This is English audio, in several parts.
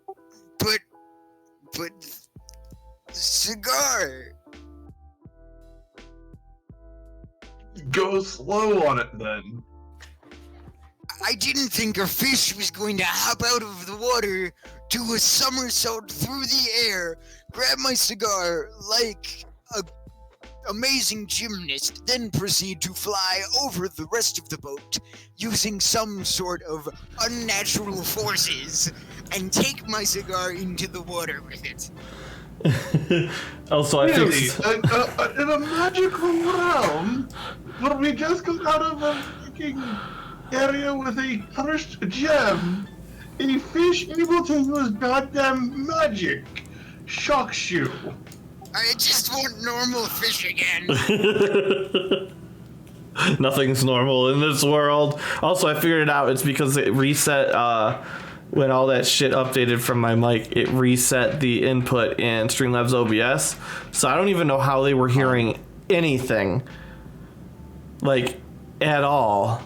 But cigar. Go slow on it then. I didn't think a fish was going to hop out of the water, do a somersault through the air, grab my cigar like a amazing gymnast, then proceed to fly over the rest of the boat using some sort of unnatural forces and take my cigar into the water with it. Also, I Really? think In a magical realm, where we just got out of a freaking area with a cursed gem, a fish able to use goddamn magic shocks you. I just want normal fish again. nothing's normal in this world. Also, I figured it out. It's because it reset when all that shit updated from my mic. It reset the input in Streamlabs OBS, so I don't even know how they were hearing anything, like, at all.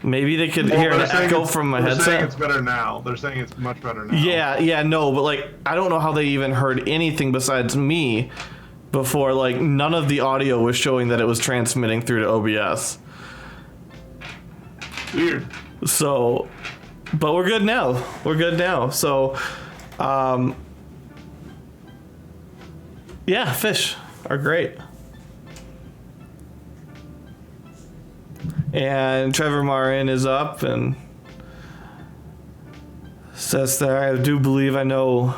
Maybe they could hear an echo from my headset. They're saying it's better now. They're saying it's much better now. Yeah, no, but like, I don't know how they even heard anything besides me before. Like, none of the audio was showing that it was transmitting through to OBS. Weird. So, but we're good now. So, yeah, fish are great. And Trevor Marin is up and says that I do believe I know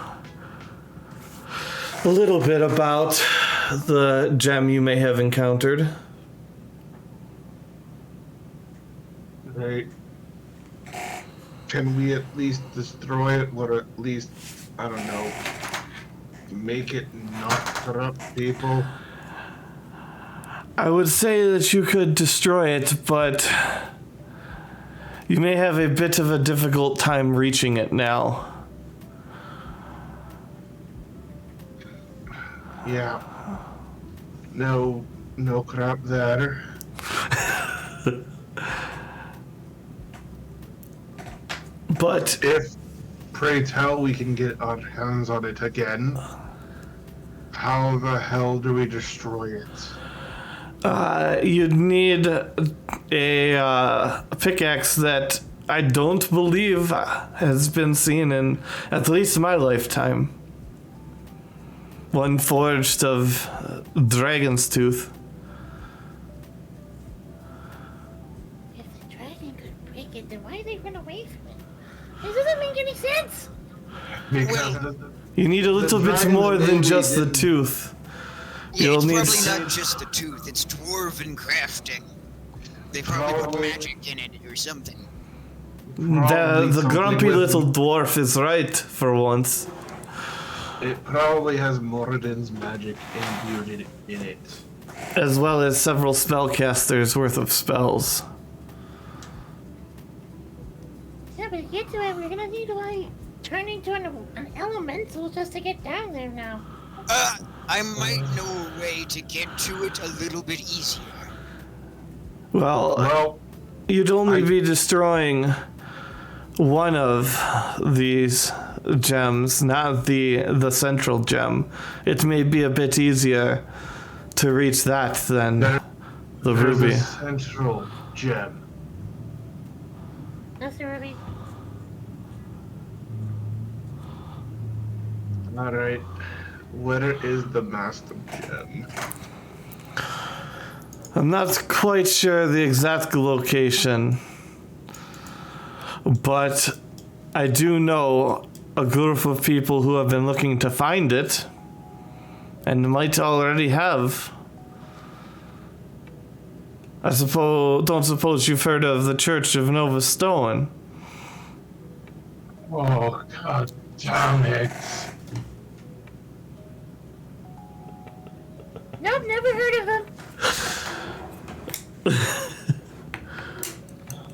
a little bit about the gem you may have encountered. Right. Can we at least destroy it, or at least, I don't know, make it not corrupt people? I would say that you could destroy it, but you may have a bit of a difficult time reaching it now. Yeah. No crap there. But If, pray tell, we can get our hands on it again, how the hell do we destroy it? you'd need a pickaxe that I don't believe has been seen in at least my lifetime. One forged of dragon's tooth. If the dragon could break it, then why did they run away from it? This doesn't make any sense. Because You need a little bit dragon more than maybe just the didn't- tooth. Yeah, You'll it's need probably not just the tooth, it's dwarven crafting. They probably put magic in it or something. The something grumpy with- little dwarf is right for once. it probably has Moradin's magic imbued in it. As well as several spellcasters worth of spells. Yeah, but to get to it, we're gonna need to, like, turn into an elemental just to get down there now. I might know a way to get to it a little bit easier. Well, you'd only be destroying one of these gems, not the central gem. It may be a bit easier to reach that than the there's ruby. a central gem. That's the ruby. Alright. Where is the master gem? I'm not quite sure the exact location, but I do know a group of people who have been looking to find it and might already have. Don't suppose you've heard of the Church of Nova Stone? Oh, god damn it. Nope, never heard of them.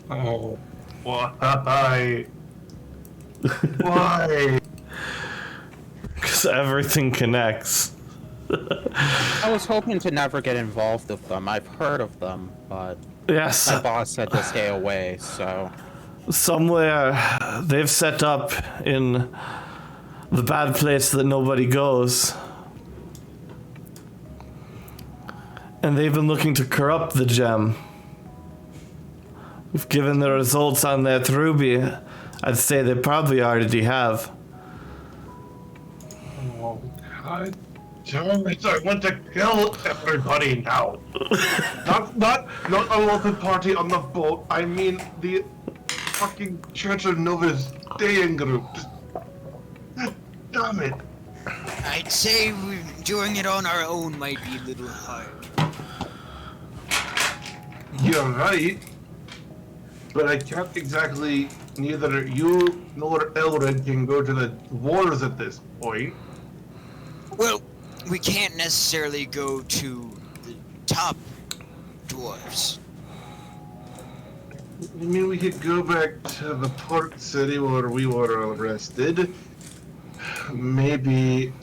Oh, why? Why? Because everything connects. I was hoping to never get involved with them. I've heard of them, but Yes, my boss said to stay away, so... somewhere they've set up in the bad place that nobody goes. And they've been looking to corrupt the gem. We've given the results on that ruby. I'd say they probably already have. Oh, God damn it, I want to kill everybody now. not the local party on the boat, I mean the fucking Church of Nova's Dayan group. God damn it. I'd say doing it on our own might be a little hard. You're right. But I can't exactly, neither you nor Elred can go to the wars at this point. Well, we can't necessarily go to the top dwarves. I mean, we could go back to the port city where we were arrested. Maybe,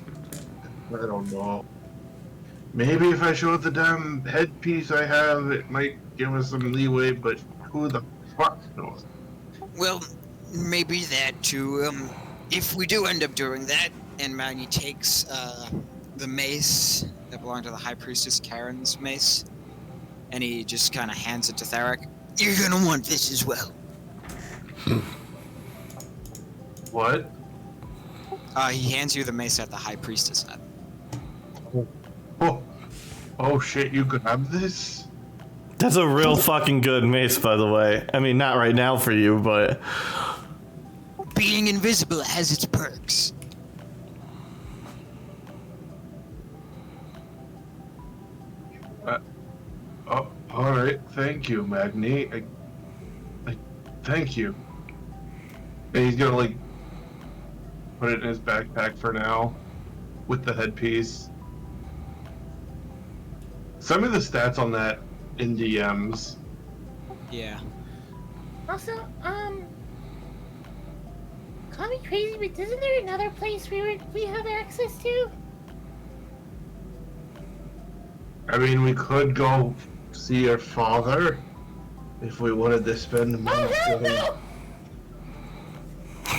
I don't know. Maybe if I showed the damn headpiece I have, it might give us some leeway, but who the fuck knows? Well, maybe that too. If we do end up doing that, and Maggie takes the mace that belonged to the High Priestess Karen's mace, and he just kind of hands it to Theric, you're gonna want this as well. What? He hands you the mace that the High Priestess had. Oh shit, you could have this? That's a real fucking good mace, by the way. I mean, not right now for you, but... Being invisible has its perks. Alright, thank you, Magni. Thank you. And he's gonna, like, put it in his backpack for now, with the headpiece. Send me the stats on that in DMs. Yeah. Also, call me crazy, but isn't there another place we have access to? I mean, we could go see your father if we wanted to spend money. Oh hell no!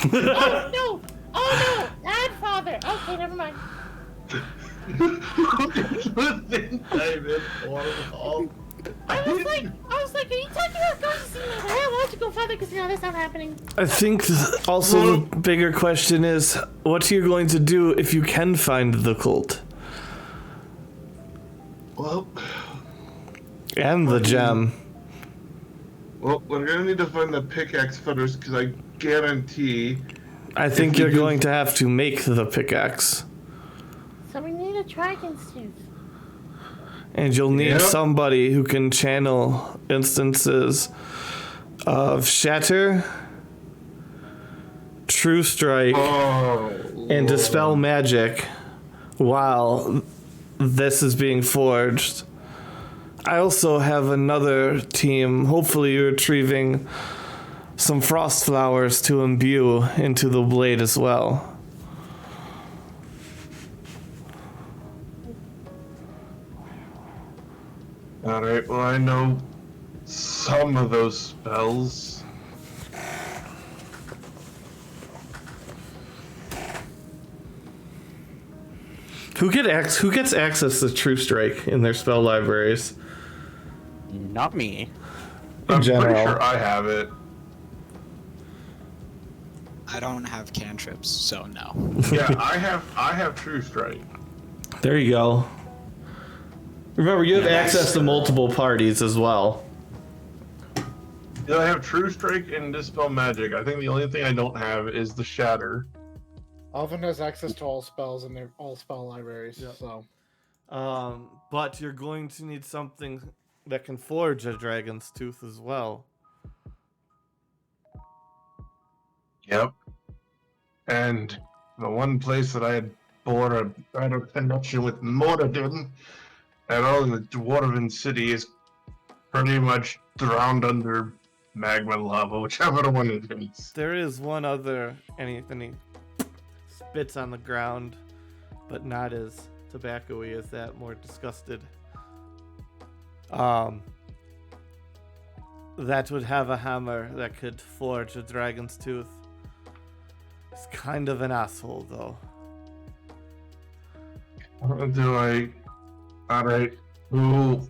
Oh no! Oh no! Bad father. Okay, never mind. I was like, are you talking about going to see my dad? Why don't you go father? Because that's not happening. I think also the bigger question is, what you're going to do if you can find the cult? Well, And the gem. well, we're gonna need to find the pickaxe first, because I guarantee. I think you're going to have to make the pickaxe. So we need a dragon's tooth. And you'll need Yep. somebody who can channel instances of Shatter, True Strike, and Dispel Magic while this is being forged. I also have another team, hopefully retrieving some frost flowers to imbue into the blade as well. Alright, well, I know some of those spells. Who gets access to True Strike in their spell libraries? Not me. I'm general. pretty sure I have it. I don't have cantrips, so no. Yeah, I have True Strike. There you go. Remember, you have access to multiple parties as well. Yeah, I have True Strike and Dispel Magic. I think the only thing I don't have is the Shatter. Alvin has access to all spells in their all spell libraries, Yep. so But you're going to need something that can forge a dragon's tooth as well. Yep. And the one place that I had bought a better connection with Moradin at all in the Dwarven City is pretty much drowned under magma lava, whichever one it is. There is one other, and he spits on the ground, but not as tobacco-y as that, more disgusted. That would have a hammer that could forge a dragon's tooth. He's kind of an asshole, though. Alright. Who?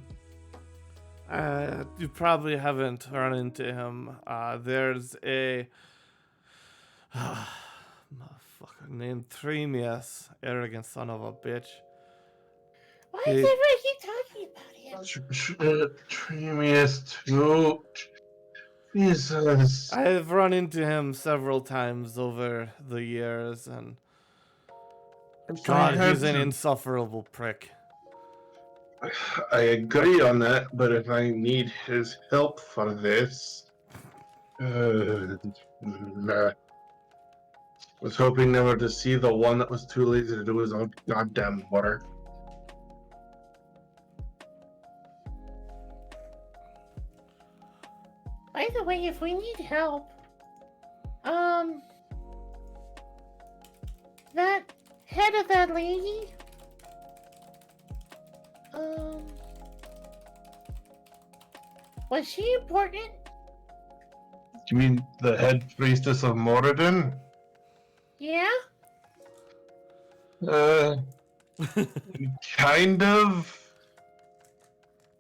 You probably haven't run into him. There's a motherfucker named Tremius, arrogant son of a bitch. Why is everybody keep talking about him? Tremius too. Jesus. I've run into him several times over the years, and God, he's an insufferable prick. I agree on that, but if I need his help for this, was hoping never to see the one that was too lazy to do his own goddamn work. By the way, if we need help, that head of that lady, was she important? You mean the head priestess of Moradin? Yeah? Kind of.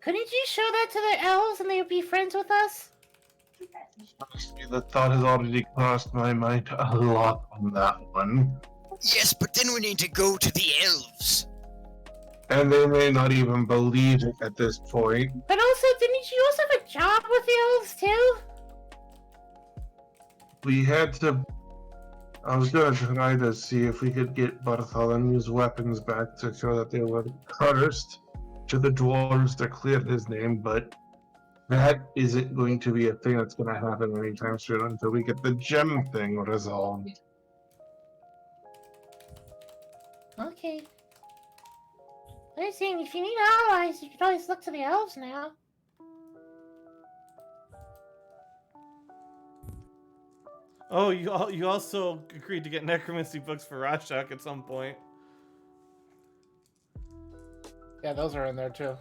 Couldn't you show that to the elves and they would be friends with us? Honestly, the thought has already crossed my mind a lot on that one. Yes, but then we need to go to the elves. And they may not even believe it at this point. But also, didn't you also have a job with the elves too? We had to... I was gonna try to see if we could get Bartholomew's weapons back to show that they were cursed to the dwarves to clear his name, but that isn't going to be a thing that's gonna happen anytime soon until we get the gem thing resolved. Okay. I was saying, if you need allies, you could always look to the elves now. Oh, you also agreed to get necromancy books for Rashok at some point. Yeah, those are in there too.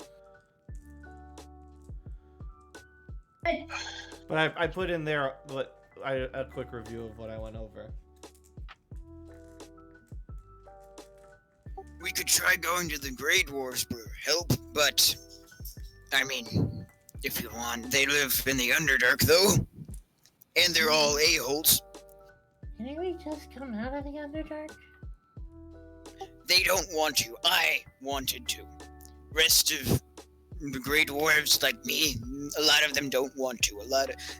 But I put in there a quick review of what I went over. We could try going to the Grey Dwarves for help, but I mean, if you want, they live in the Underdark though, and they're all a-holes. Can we just come out of the Underdark? They don't want to. I wanted to. Rest of the Grey Dwarves, like me, a lot of them don't want to.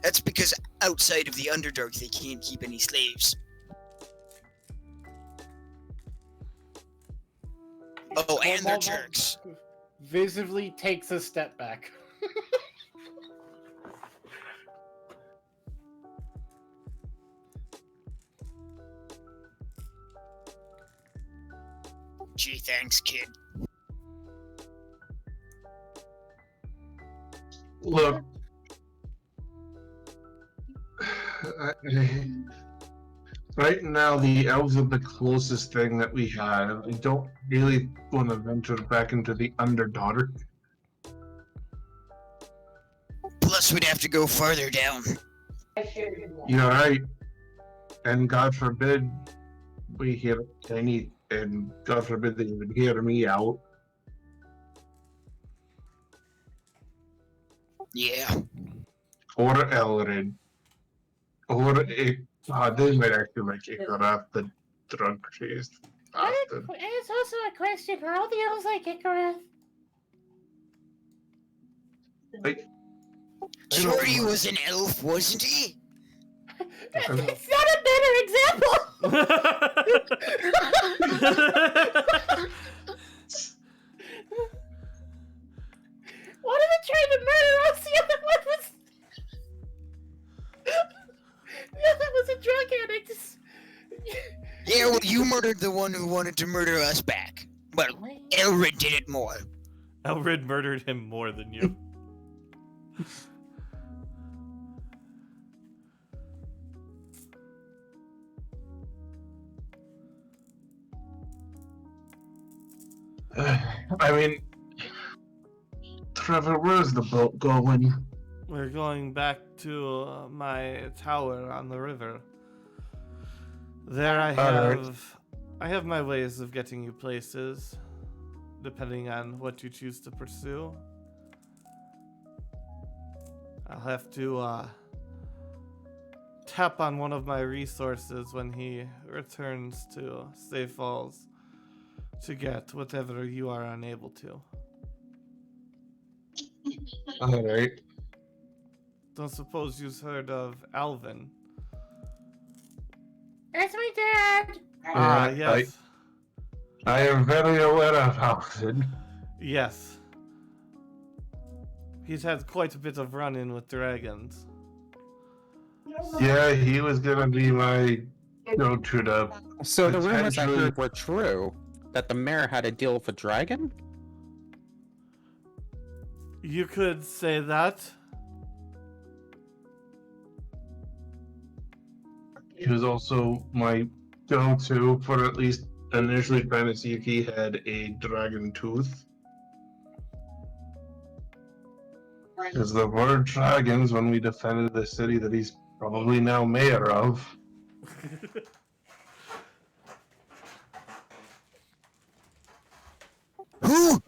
That's because outside of the Underdark, they can't keep any slaves. Oh, and they're jerks. Visibly takes a step back. Gee, thanks, kid. Look, right now the elves are the closest thing that we have. I don't really want to venture back into the Underdark. Plus, we'd have to go farther down. You're right. And God forbid we hear any, and God forbid they even hear me out. Yeah. Or Elrid. Or they might actually like Ikarath, the drug-crazed bastard. It's also a question. Are all the elves like Ikarath? Jordy was an elf, wasn't he? It's not a better example! One of them tried to murder us, the other one was... The other was a drug addict. Yeah, well, you murdered the one who wanted to murder us back. But Elrid did it more. Elrid murdered him more than you. I mean, Trevor, where's the boat going? We're going back to my tower on the river. There I Alright. have my ways of getting you places, depending on what you choose to pursue. I'll have to tap on one of my resources when he returns to Safe Falls to get whatever you are unable to. Alright. Don't suppose you've heard of Alvin? That's my dad. Ah, Yeah, yes. I am very aware of Alfred. Yes. He's had quite a bit of run-in with dragons. Yeah, he was gonna be my go-to to So the rumors I potentially- heard were true. That the mayor had a deal with a dragon? You could say that. He was also my go-to for at least initially trying to see if he had a dragon tooth. Because there were dragons when we defended the city that he's probably now mayor of. Who?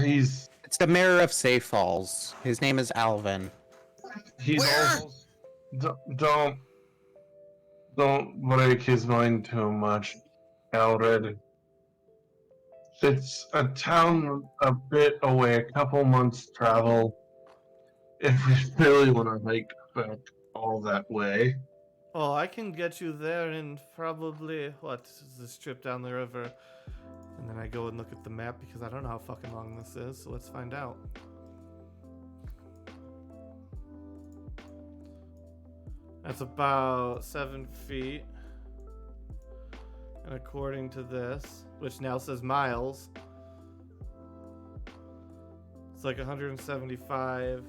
He's It's the mayor of Safe Falls. His name is Alvin. Where? also don't break his mind too much, Alred. It's a town a bit away, a couple months travel. If we really want to hike back all that way. Oh, I can get you there in probably, what is this trip down the river? And then I go and look at the map because I don't know how fucking long this is, so let's find out. That's about 7 feet. And according to this, which now says miles, it's like 175.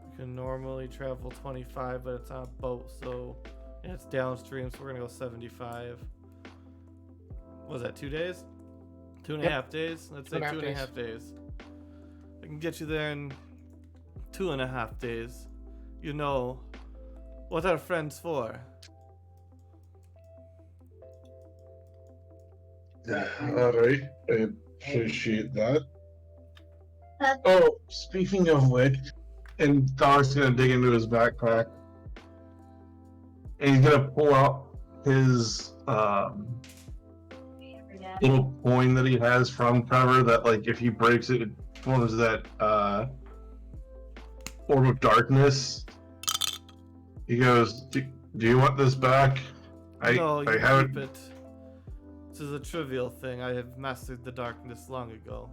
You can normally travel 25, but it's on a boat, so and it's downstream, so we're gonna go 75. What was that, 2 days? 2.5 days? Let's say 2.5 days. I can get you there in 2.5 days. You know what are friends for? Alright, I appreciate that. Oh, speaking of which, and Dar's gonna dig into his backpack, and he's gonna pull out his little coin that he has from Trevor that, like, if he breaks it, it forms that orb of darkness. He goes, do you want this back? No, you I haven't. keep it. This is a trivial thing. I have mastered the darkness long ago.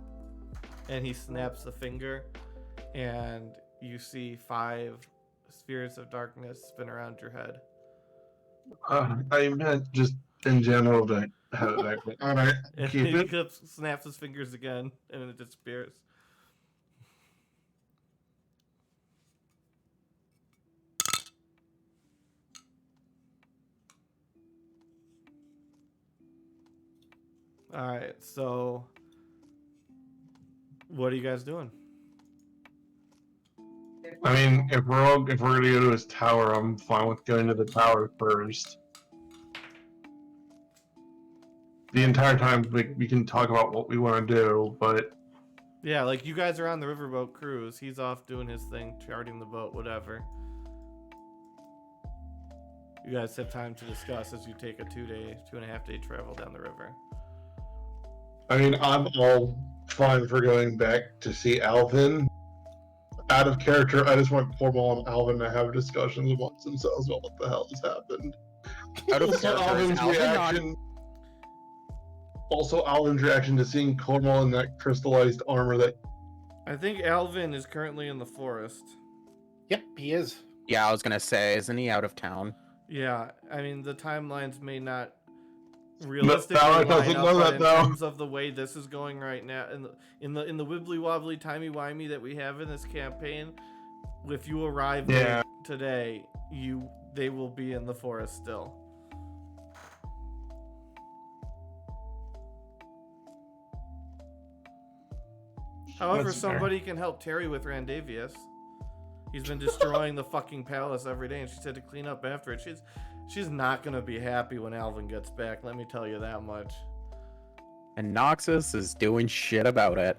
And he snaps a finger, and you see 5 spheres of darkness spin around your head. I meant just in general to have it back. Alright, And keep he it. snaps his fingers again, and then it disappears. Alright, so what are you guys doing? I mean, if we're gonna go to his tower, I'm fine with going to the tower first. The entire time we can talk about what we want to do, but Yeah, like you guys are on the riverboat cruise. He's off doing his thing, charting the boat, whatever. You guys have time to discuss as you take a 2.5 day travel down the river. I mean, I'm all fine for going back to see Alvin. Out of character, I just want Cornwall and Alvin to have discussions amongst themselves about what the hell has happened. Out of Also, character, is Alvin on- Also, Alvin's reaction to seeing Cornwall in that crystallized armor that. I think Alvin is currently in the forest. Yep, he is. Yeah, I was gonna say, isn't he out of town? Yeah, I mean the timelines may not Alex realistically doesn't line up, know but that, in though. terms of the way this is going right now, in the wibbly wobbly timey wimey that we have in this campaign, if you arrive Yeah. late today, they will be in the forest still. However, That's fair. somebody can help Terry with Randavius. He's been destroying the fucking palace every day, and she said to clean up after it. She's not gonna be happy when Alvin gets back. Let me tell you that much. And Noxus is doing shit about it.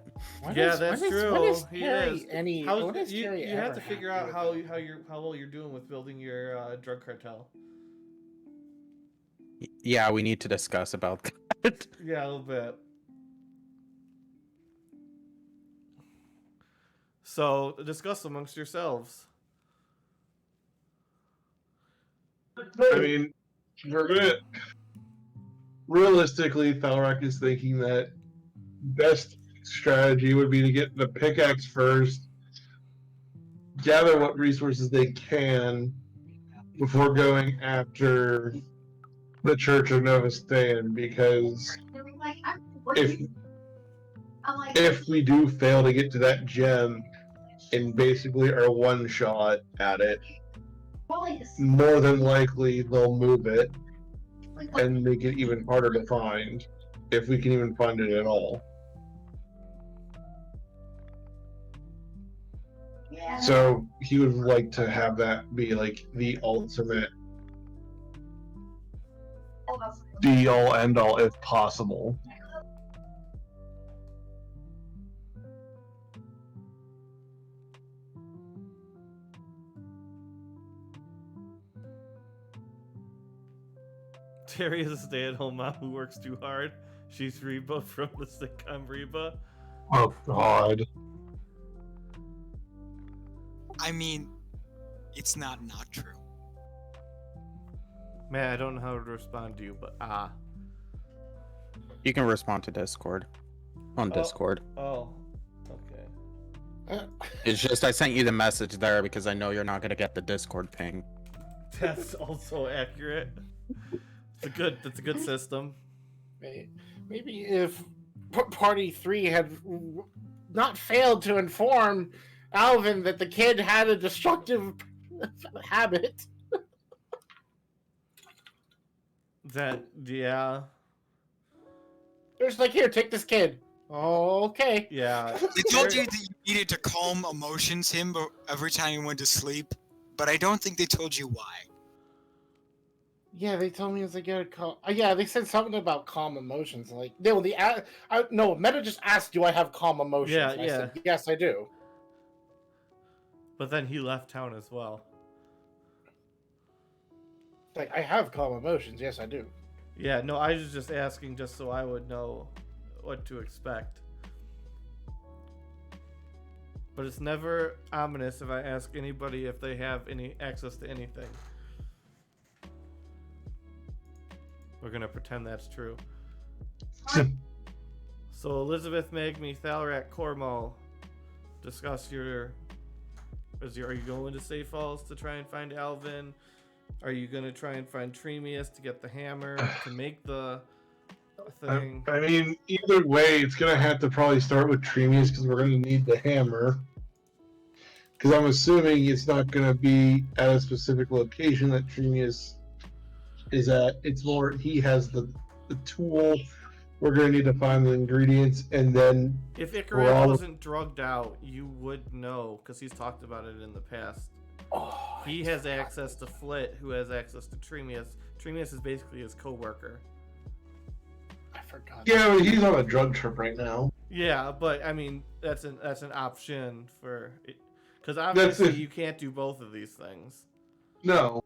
That's true. When is He Terry is. when is You Terry have ever to figure happy out with how well you're doing with building your drug cartel. Yeah, we need to discuss about that. Yeah, a little bit. So discuss amongst yourselves. I mean, we're gonna realistically, Thalrak is thinking that best strategy would be to get the pickaxe first, gather what resources they can before going after the Church of Nova Stan, because if we do fail to get to that gem and basically are one shot at it, more than likely they'll move it and make it even harder to find, if we can even find it at all. So he would like to have that be like the ultimate be all end all if possible. Terry is a stay-at-home mom who works too hard. She's Reba from the sitcom Reba. Oh God. I mean, it's not true. Man, I don't know how to respond to you, but You can respond to Discord. On Discord. Oh, okay. It's just I sent you the message there because I know you're not gonna get the Discord ping. That's also accurate. That's a good system. Maybe if Party 3 had not failed to inform Alvin that the kid had a destructive habit. Yeah. There's like, here, take this kid. Oh, okay. Yeah. They told you that you needed to calm emotions him every time he went to sleep, but I don't think they told you why. Yeah, they told me as I get a call. Yeah, they said something about calm emotions. Like, no, Meta just asked, "Do I have calm emotions?" Yeah, I said, yes, I do. But then he left town as well. Like, I have calm emotions. Yes, I do. Yeah, no, I was just asking just so I would know what to expect. But it's never ominous if I ask anybody if they have any access to anything. We're gonna pretend that's true. So Elizabeth, Magme, Thalrak, Cormo, discuss are you going to Safe Falls to try and find Alvin? Are you gonna try and find Tremius to get the hammer to make the thing? I mean, either way, it's gonna have to probably start with Tremius because we're gonna need the hammer. Because I'm assuming it's not gonna be at a specific location that Tremius is at. It's more he has the tool. We're gonna need to find the ingredients, and then If Ikarat wasn't drugged out, you would know because he's talked about it in the past. Oh, He has access to Flit, who has access to Tremius. Tremius is basically his co-worker. I forgot. yeah, but he's on a drug trip right now. Yeah, but I mean that's an option for because obviously you can't do both of these things. No,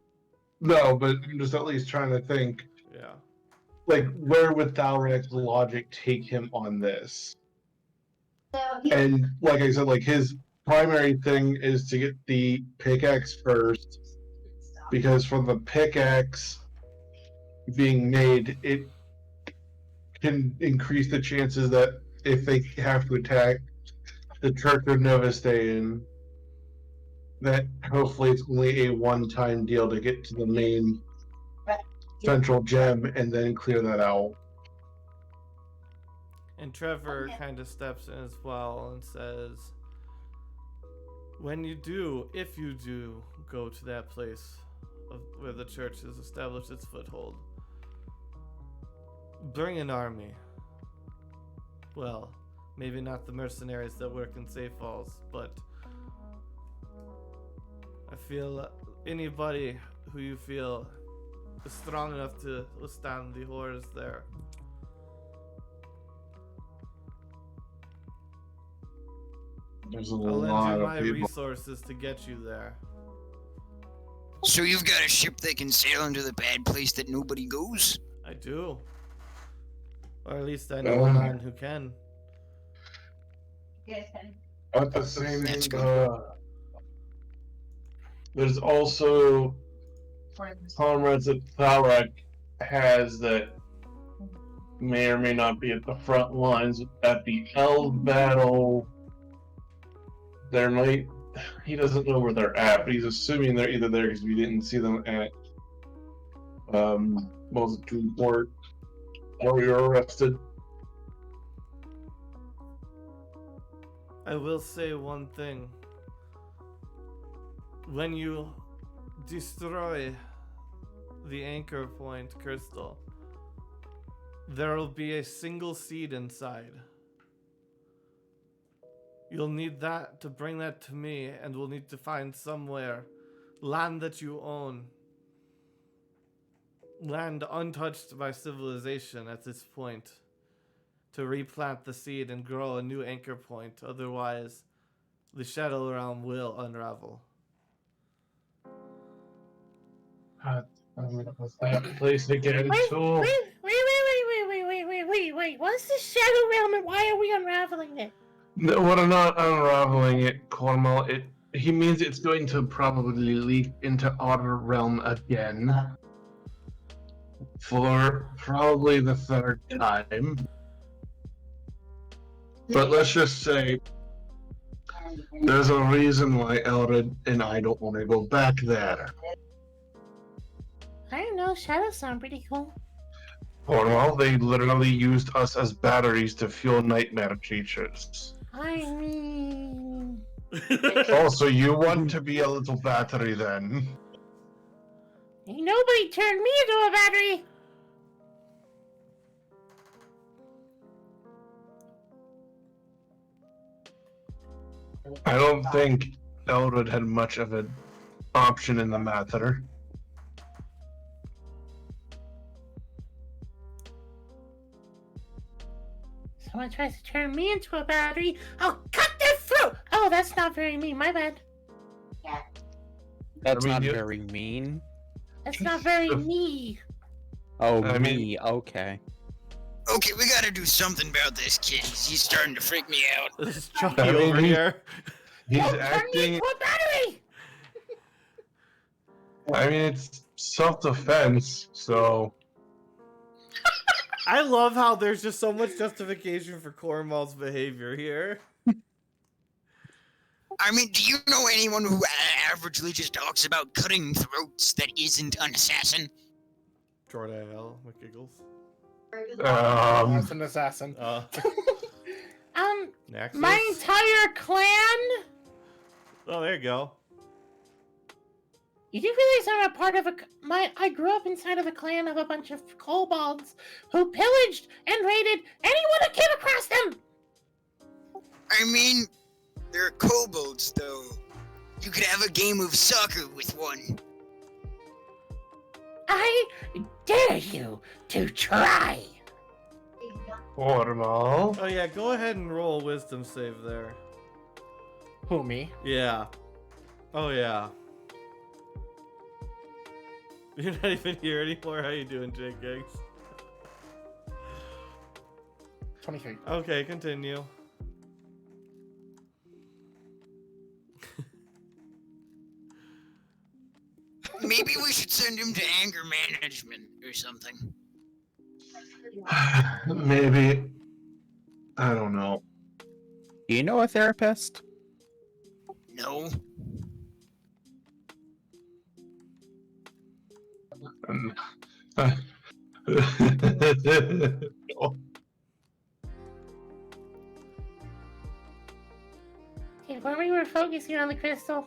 but I'm just at least trying to think. Yeah. Like, where would Thalrak's logic take him on this? And like I said, like his primary thing is to get the pickaxe first, because from the pickaxe being made, it can increase the chances that if they have to attack the Church of Nova Stan, that hopefully it's only a one-time deal to get to the main central gem and then clear that out. And Trevor kind of steps in as well and says, when you do, if you do go to that place where the church has established its foothold, bring an army. Well, maybe not the mercenaries that work in Safe Falls, but feel anybody who you feel is strong enough to withstand the horrors there. There's a I'll lend lot you of my people. resources to get you there. So you've got a ship that can sail into the bad place that nobody goes? I do. Or at least I know a man who can. At the same That's there's also comrades that Thalak has that may or may not be at the front lines. At the Eld battle, there might... He doesn't know where they're at, but he's assuming they're either there because we didn't see them at Multitude Port where we were arrested. I will say one thing. When you destroy the anchor point crystal, there will be a single seed inside. You'll need that to bring that to me, and we'll need to find somewhere, land that you own, land untouched by civilization at this point, to replant the seed and grow a new anchor point. Otherwise, the Shadow Realm will unravel. God, what's that place again? Wait, Tool? wait. What's the Shadow Realm and why are we unraveling it? No, what I'm not unraveling it, Cornwall. He means it's going to probably leak into Outer Realm again. For probably the third time. But let's just say there's a reason why Eldred and I don't want to go back there. I don't know, shadows sound pretty cool. Cornwall, they literally used us as batteries to fuel nightmare creatures. I mean... Oh, so you want to be a little battery then? Ain't nobody turned me into a battery! I don't think Eldred had much of an option in the matter. Someone tries to turn me into a battery, I'll cut their throat! Oh, that's not very mean, my bad. That's I mean, not you- very mean. That's not very me. Oh, I me. Okay. Okay, we gotta do something about this kid. He's starting to freak me out. This is Chucky I mean, over here. He's Don't turn me acting. into a battery! I mean, it's self-defense, so. I love how there's just so much justification for Cornwall's behavior here. I mean, do you know anyone who averagely just talks about cutting throats that isn't an assassin? Jordan L. McGiggles. That's an assassin. Nexus. My entire clan? Oh, there you go. You do realize I'm a part of I grew up inside of a clan of a bunch of kobolds who pillaged and raided anyone who came across them! I mean, they're kobolds, though. You could have a game of soccer with one. I dare you to try! Formal. Oh yeah, go ahead and roll a wisdom save there. Who, me? Yeah. Oh yeah. You're not even here anymore. How you doing, Jake Giggs? 23. Okay, continue. Maybe we should send him to anger management or something. Maybe. I don't know. Do you know a therapist? No? Okay, when we were focusing on the crystal.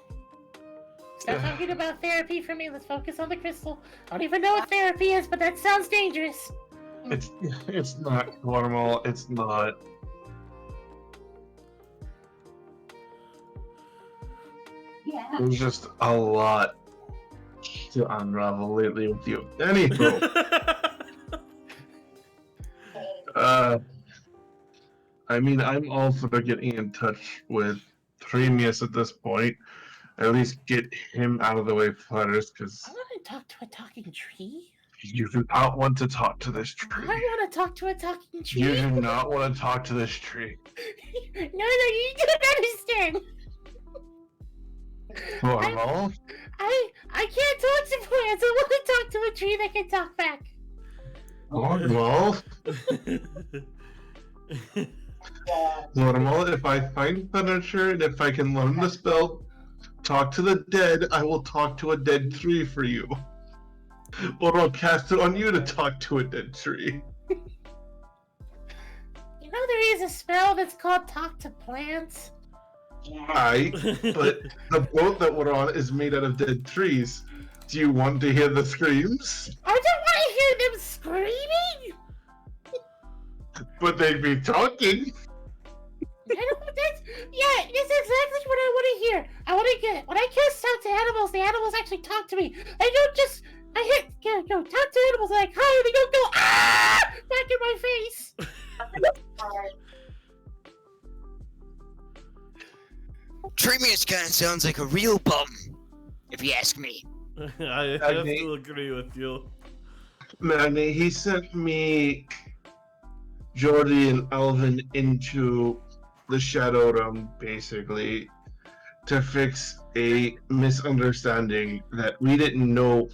Stop talking about therapy for me, let's focus on the crystal. I don't even know what therapy is, but that sounds dangerous. It's not normal. It's not. There's just a lot to unravel lately with you. Anywho, I mean, I'm all for getting in touch with Tremius at this point. At least get him out of the way first, because I want to talk to a talking tree. you do not want to talk to this tree. I want to talk to a talking tree. You do not want to talk to this tree. No, you don't understand. Normal. I can't talk to plants. I want to talk to a tree that can talk back. Normal. Normal. If I find furniture and if I can learn the spell, talk to the dead, I will talk to a dead tree for you. Or I'll cast it on you to talk to a dead tree. You know there is a spell that's called Talk to Plants? Right, but the boat that we're on is made out of dead trees. Do you want to hear the screams? I don't want to hear them screaming! But they'd be talking. That's exactly what I want to hear. I want to get, when I cast Talk to Animals, the animals actually talk to me. I don't just, go, talk to animals, like, hi, they don't go, ah, back in my face. Tremius kind of sounds like a real bum, if you ask me. I have to agree with you. Magni, he sent me Jordy and Alvin into the Shadow Realm, basically, to fix a misunderstanding that we didn't know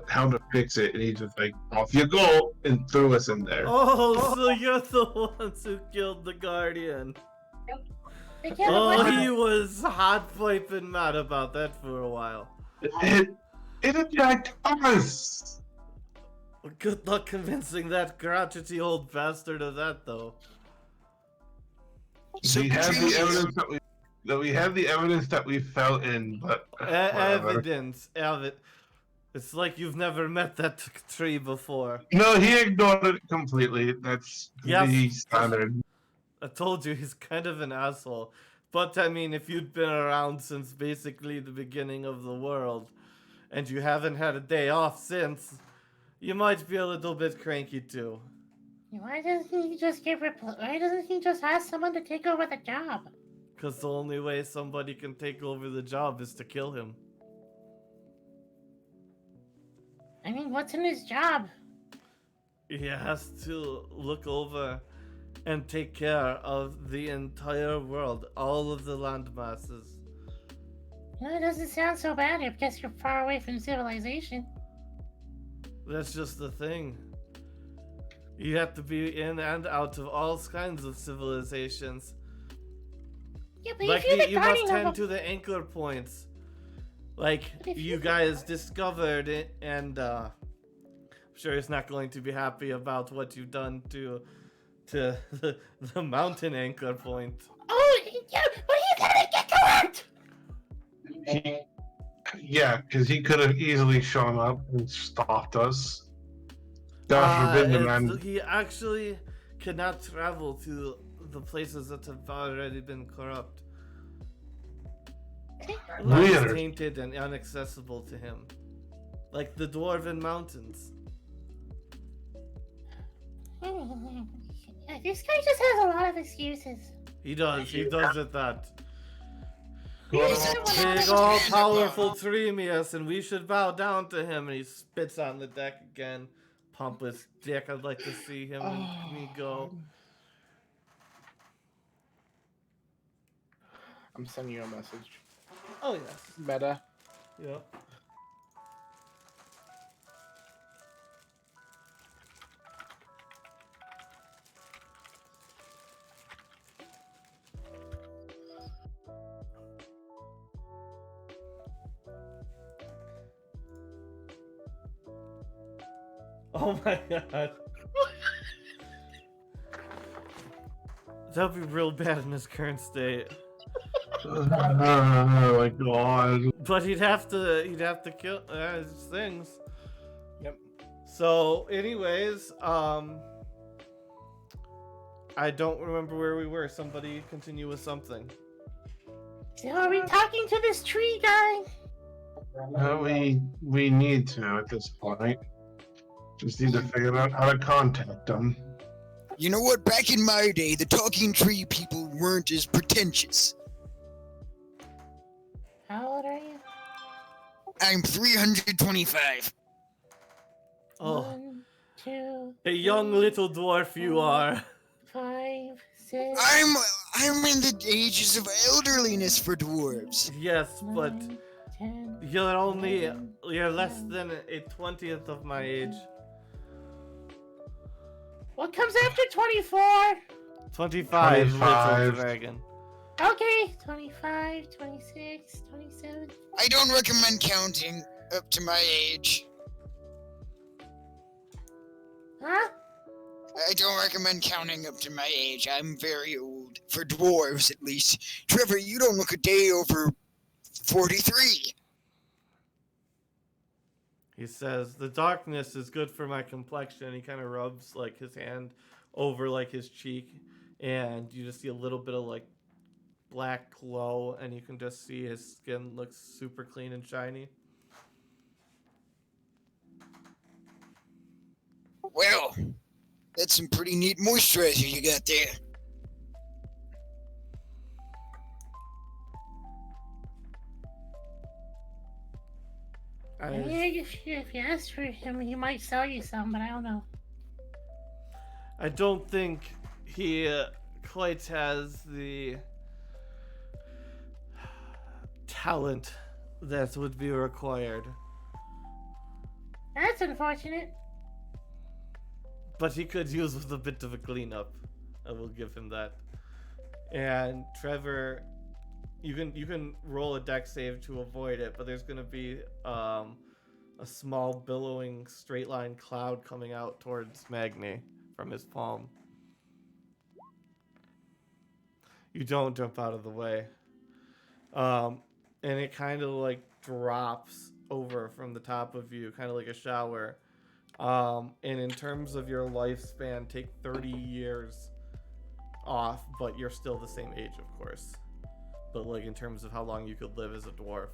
how to fix it, and he just like, off you go, and threw us in there. Oh, so you're the ones who killed the Guardian. They can't Oh, avoid- he was hot piping mad about that for a while. It attacked us! Well, good luck convincing that crotchety old bastard of that, though. So we have the Tremius- evidence that we fell in, but whatever. Evidence. It's like you've never met that tree before. No, he ignored it completely. That's Yes. the standard. I told you, he's kind of an asshole. But, I mean, if you'd been around since basically the beginning of the world, and you haven't had a day off since, you might be a little bit cranky too. Why doesn't he just why doesn't he just ask someone to take over the job? Because the only way somebody can take over the job is to kill him. I mean, what's in his job? He has to look over and take care of the entire world, all of the land masses. No, it doesn't sound so bad. I guess you're far away from civilization. That's just the thing. You have to be in and out of all kinds of civilizations. Yeah, but Like, if you're the you must guardian tend of to the anchor points. Like, If you you- guys discovered it, and I'm sure he's not going to be happy about what you've done to the mountain anchor point. Oh, yeah, but he's gonna get correct! Yeah, because he could have easily shown up and stopped us. God forbid the man. He actually cannot travel to the places that have already been corrupt. Land is Weird. tainted and inaccessible to him. Like the Dwarven Mountains. Yeah, this guy just has a lot of excuses. He does at that. He's a Big all-powerful Tremius, and we should bow down to him. And he spits on the deck again. Pompous dick, I'd like to see him and me go. I'm sending you a message. Oh, yes. Meta. Yep. Oh my god. That would be real bad in his current state. Oh my god. But he'd have to kill his things. Yep. So, anyways, I don't remember where we were. Somebody continue with something. So are we talking to this tree guy? We need to at this point. Just need to figure out how to contact them. You know what? Back in my day, the talking tree people weren't as pretentious. How old are you? I'm 325. Oh, 1, 2, a young little dwarf you are. 5, 6. I'm in the ages of elderliness for dwarves. Yes, but 9, 10, you're less than a 20th of my age. What comes after 24? 25, 25. little dragon. Okay, 25, 26, 27. I don't recommend counting up to my age. Huh? I don't recommend counting up to my age. I'm very old. For dwarves, at least. Trevor, you don't look a day over 43. He says, the darkness is good for my complexion. He kind of rubs like his hand over like his cheek, and you just see a little bit of like black glow, and you can just see his skin looks super clean and shiny. Well, that's some pretty neat moisturizer you got there. If you ask for him, he might sell you some, but I don't know. I don't think he quite has the talent that would be required. That's unfortunate. But he could use with a bit of a cleanup. I will give him that. And Trevor, you can roll a dex save to avoid it, but there's gonna be a small billowing straight line cloud coming out towards Magni from his palm. You don't jump out of the way. And it kind of like drops over from the top of you, kind of like a shower. And in terms of your lifespan, take 30 years off, but you're still the same age, of course. But like in terms of how long you could live as a dwarf.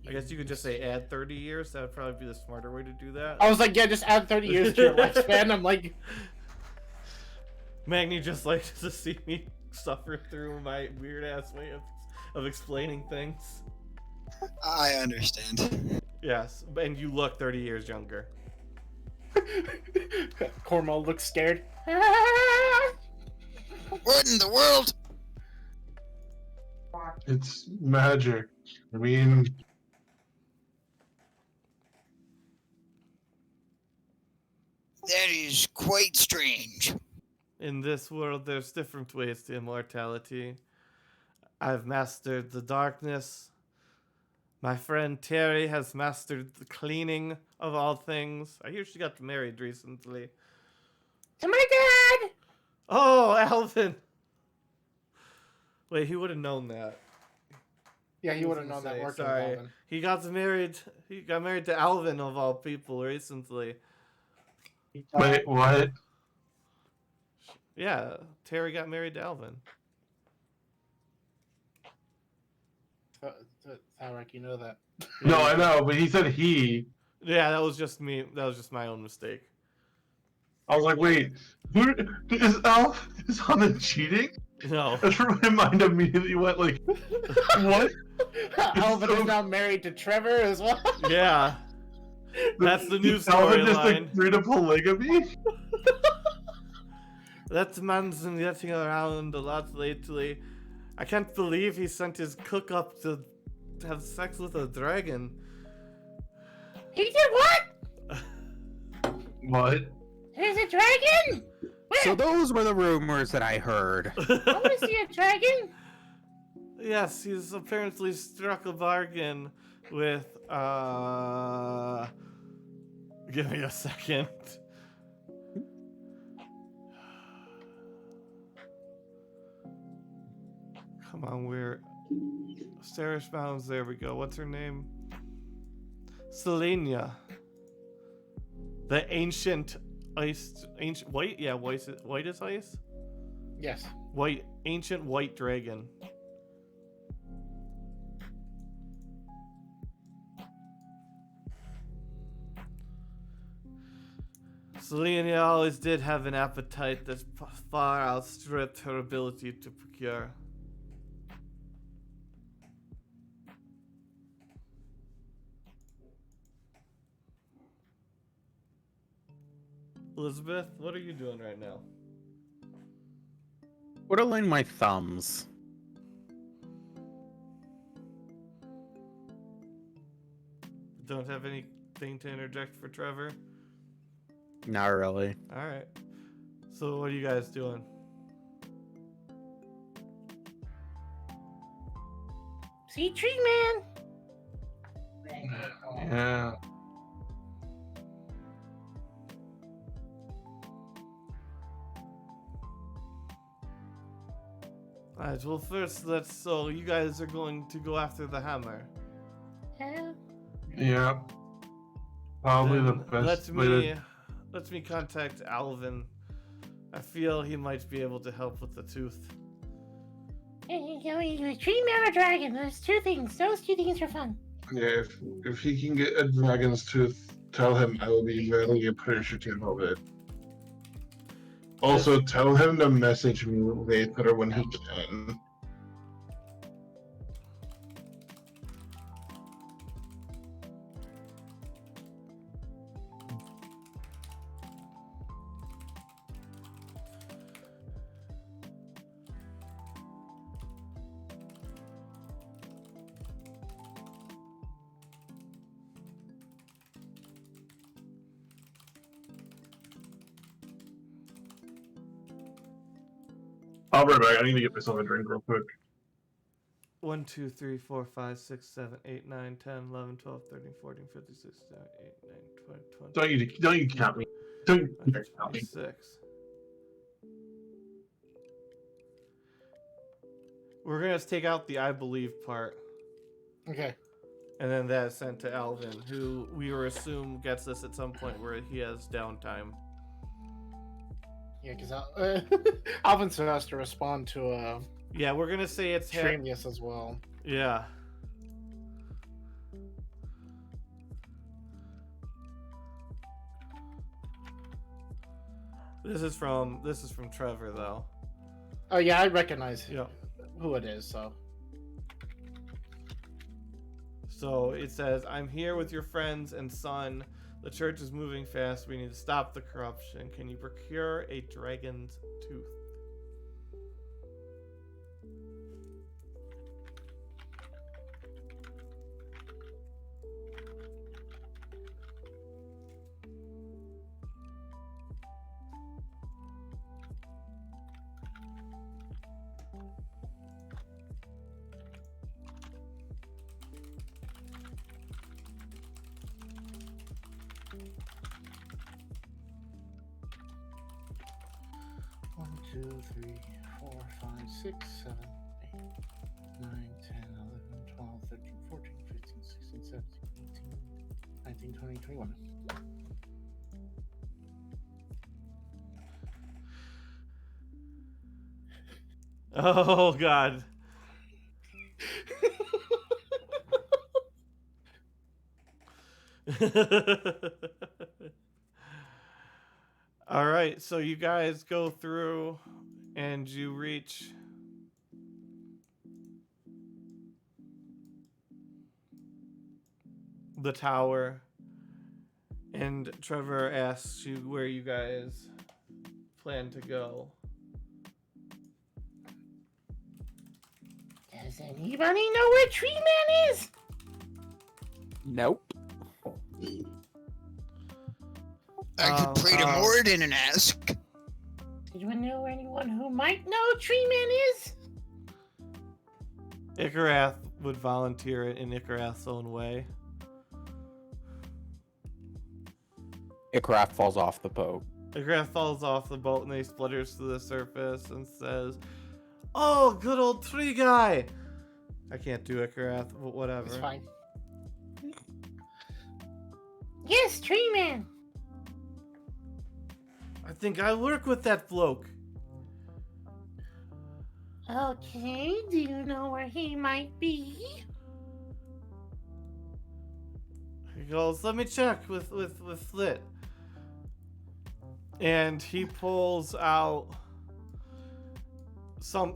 I guess you could just say add 30 years. That would probably be the smarter way to do that. I was like, yeah, just add 30 years to your lifespan. I'm like, Magni just likes to see me suffer through my weird ass way of explaining things. I understand. Yes, and you look 30 years younger. Cornwall looks scared. What in the world? It's magic. I mean, That is quite strange. In this world, there's different ways to immortality. I've mastered the darkness. My friend Terry has mastered the cleaning of all things. I hear she got married recently. To my dad! Oh, Alvin! Wait, he would have known that. Yeah, he I was would have gonna known that say, working sorry. Alvin. He got married to Alvin of all people recently. wait, what? Yeah, Terry got married to Alvin. How you know that? No, I know, but he said he. Yeah, that was just me. That was just my own mistake. I was like, wait, who is Alf? Is Alvin cheating? No. That's where my mind immediately went like, what? Alvin so- is now married to Trevor as well. Yeah. That's the new Did Alvin just storyline. agree to polygamy? That man's been getting around a lot lately. I can't believe he sent his cook up to have sex with a dragon. He did what? What? There's a dragon? Where? So those were the rumors that I heard. I want to see a dragon. Yes, he's apparently struck a bargain with, give me a second. Come on, we're... Sterish Mounds, there we go. What's her name? Selenia. The ancient white? Yeah, white is ice? Yes. Ancient white dragon. Selenia always did have an appetite that far outstripped her ability to procure. Elizabeth, what are you doing right now? Twiddling my thumbs. Don't have anything to interject for Trevor? Not really. Alright. So what are you guys doing? See, Tree Man. Yeah. Alright, well first so you guys are going to go after the hammer. Yeah. Yeah. Probably the Then best way to. let me contact Alvin. I feel he might be able to help with the tooth. Hey, Tree Man or Dragon? There's two things. Those two things are fun. Yeah, if he can get a dragon's tooth, tell him I will be very appreciative of it. Also, tell him to message me later when he can. I'll be right back. I need to get myself a drink real quick. 1, 2, 3, 4, 5, 6, 7, 8, 9, 10, 11, 12, 13, 14, 15, 16, 17, 18, 19, 20, 21. Don't you count me. Don't you count me. 26. We're gonna take out the I believe part, Okay. and then that's sent to Alvin, who we will assume gets this at some point where he has downtime. Yeah, because Alvin still has to respond to Yeah, we're gonna say it's Tramius as well. Yeah. This is from Trevor though. Oh yeah, I recognize Yeah. who it is. So it says, "I'm here with your friends and son. The church is moving fast. We need to stop the corruption. Can you procure a dragon's tooth?" One, 2, 3, 4, 5, 6, 7, 8, 9, 10, 11, 12, 13, 14, 15, 16, 17, 18, 19, 20, 21. Oh God. All right, so you guys go through and you reach the tower, and Trevor asks you where you guys plan to go. Does anybody know where Tree Man is? Nope. I could pray to Morden and ask. Do you know anyone who might know Tree Man is? Ikarath would volunteer it in Ikarath's own way. Ikrath falls off the boat. Ikarath falls off the boat and he splutters to the surface and says, "Oh, good old tree guy." I can't do Ikarath, but whatever. It's fine. Yes, Tree Man. I think I work with that bloke. Okay, do you know where he might be? He goes, "Let me check with Flit." And he pulls out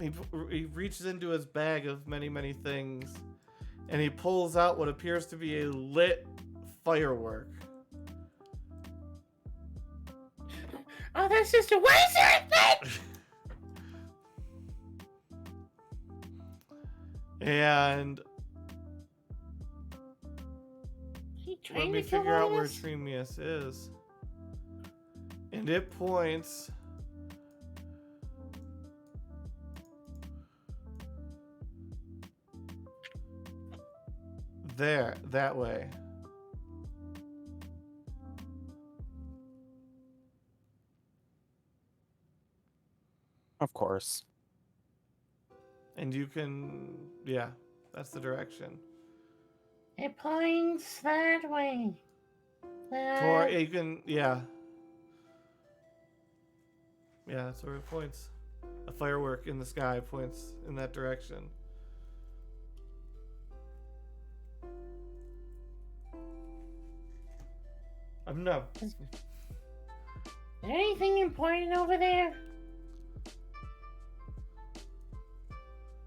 he reaches into his bag of many things, and he pulls out what appears to be a lit firework. Oh, that's just a wizard! And let me figure out where us? Tremius is. And it points there, that way. Of course. And you can, yeah, that's the direction. It points that way. Or you can, yeah. Yeah, that's where it points. A firework in the sky points in that direction. No. Is there anything important over there?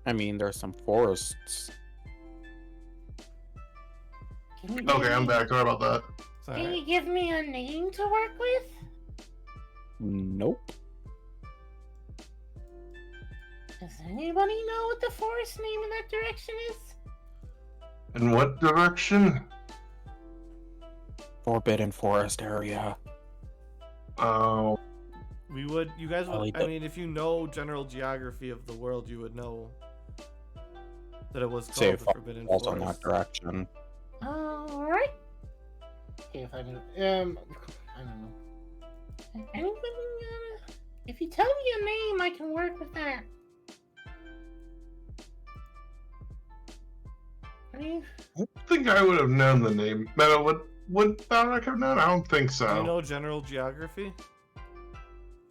I mean, there's some forests. Okay, I'm back. Sorry about that. Can you give me a name to work with? Nope. Does anybody know what the forest name in that direction is? In what direction? Forbidden Forest area. Oh. You guys would, I mean, if you know general geography of the world, you would know that it was called the Forbidden Forest. On that direction. Alright. Okay, if I can, I don't know. Anybody, if you tell me a name, I can work with that. I think I would have known the name. Meta, would Balrog have known? I don't think so. Do you know general geography?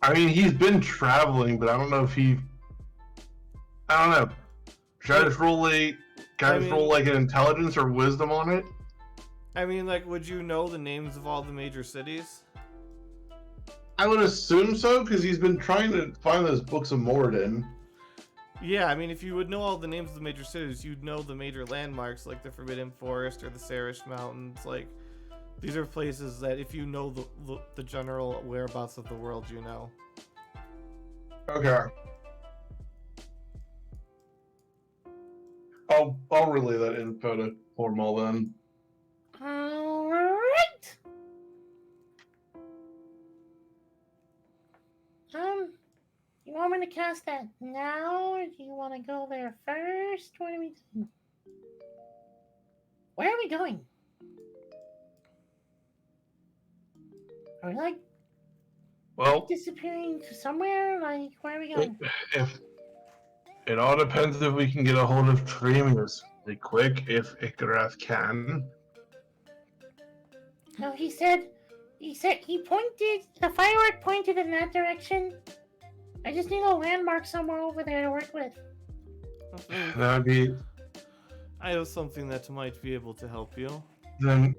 I mean, he's been traveling, but I don't know if he... I don't know. Should I just roll roll like an intelligence or wisdom on it? I mean, like, would you know the names of all the major cities? I would assume so, because he's been trying to find those books of Moradin. Yeah, I mean, if you would know all the names of the major cities, you'd know the major landmarks, like the Forbidden Forest or the Sarish Mountains. Like, these are places that if you know the general whereabouts of the world, you know. Okay. I'll relay that info to Hormal then. Alright. You want me to cast that now, or do you want to go there first? What are we doing? Where are we going? Are we like disappearing to somewhere? Like, where are we going? If it all depends if we can get a hold of Tremius really quick, if Ikarath can. No, he said he pointed, the firework pointed in that direction. I just need a landmark somewhere over there to work with. That'd be... I have something that might be able to help you. Then...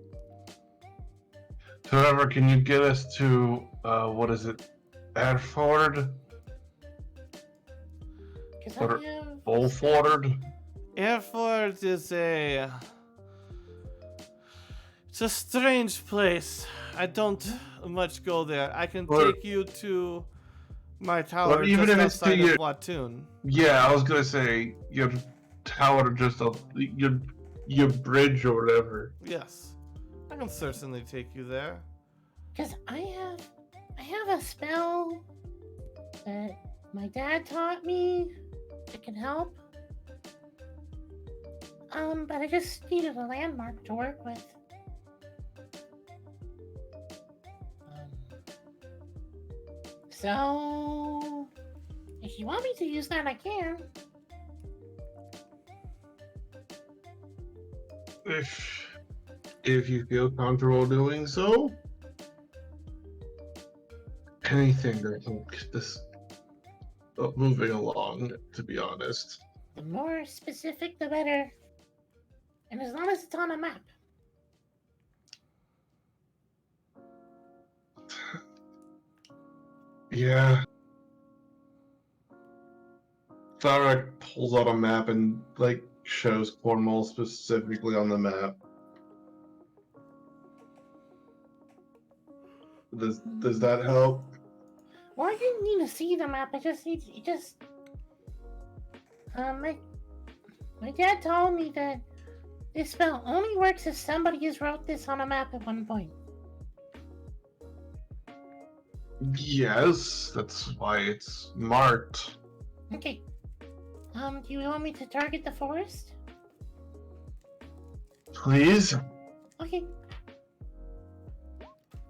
However, can you get us to, what is it? Erford? Or Bolford? Erfurt is it's a strange place. I don't much go there. I can take you to my tower just outside of Watun. Yeah, I was gonna say your tower, just your bridge or whatever. Yes, I can certainly take you there. Cause I have a spell that my dad taught me that can help. But I just needed a landmark to work with. So, if you want me to use that, I can. If you feel comfortable doing so. Anything I think this moving along, to be honest. The more specific, the better. And as long as it's on a map. Yeah. Tharek pulls out a map and like shows Cornwall specifically on the map. Does that help? Well, I didn't need to see the map. I just need to my dad told me that this spell only works if somebody has wrote this on a map at one point. Yes, that's why it's marked. Okay. Do you want me to target the forest? Please? Okay.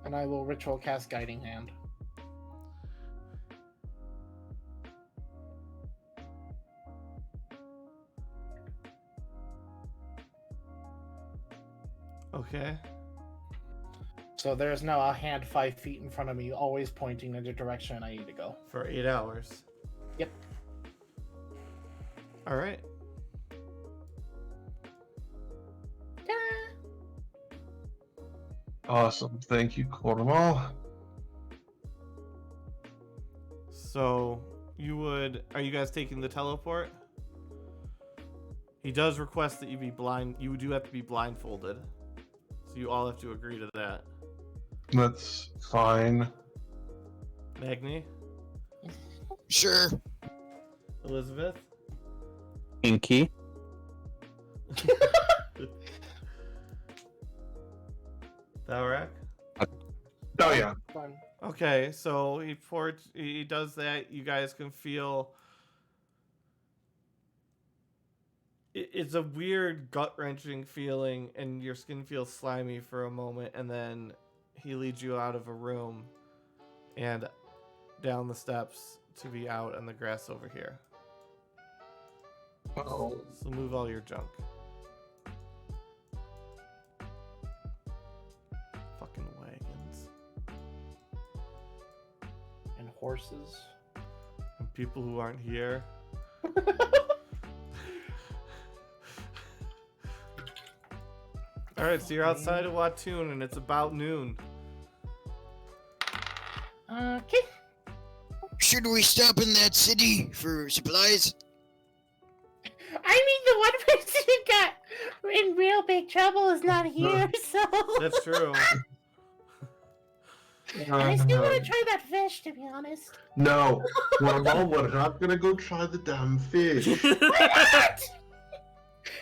And I will ritual cast Guiding Hand. Okay. So there's now a hand 5 feet in front of me, always pointing in the direction I need to go. For 8 hours. Yep. All right. Ta-da! Awesome. Thank you, Cornwall. So are you guys taking the teleport? He does request that you be blind. You do have to be blindfolded. So you all have to agree to that. That's fine. Magni? Sure. Elizabeth? Inky. Thalrak? Oh yeah. Fine. Okay, so he does that. You guys can feel. It's a weird gut-wrenching feeling, and your skin feels slimy for a moment, and then he leads you out of a room and down the steps to be out on the grass over here. Oh. So move all your junk. Fucking wagons. And horses. And people who aren't here. Alright, so you're outside of Watoon and it's about noon. Okay. Should we stop in that city for supplies? I mean, the one person who got in real big trouble is not here, so. That's true. I still want to try that fish, to be honest. No, Cornwall, we're not gonna go try the damn fish. Why not?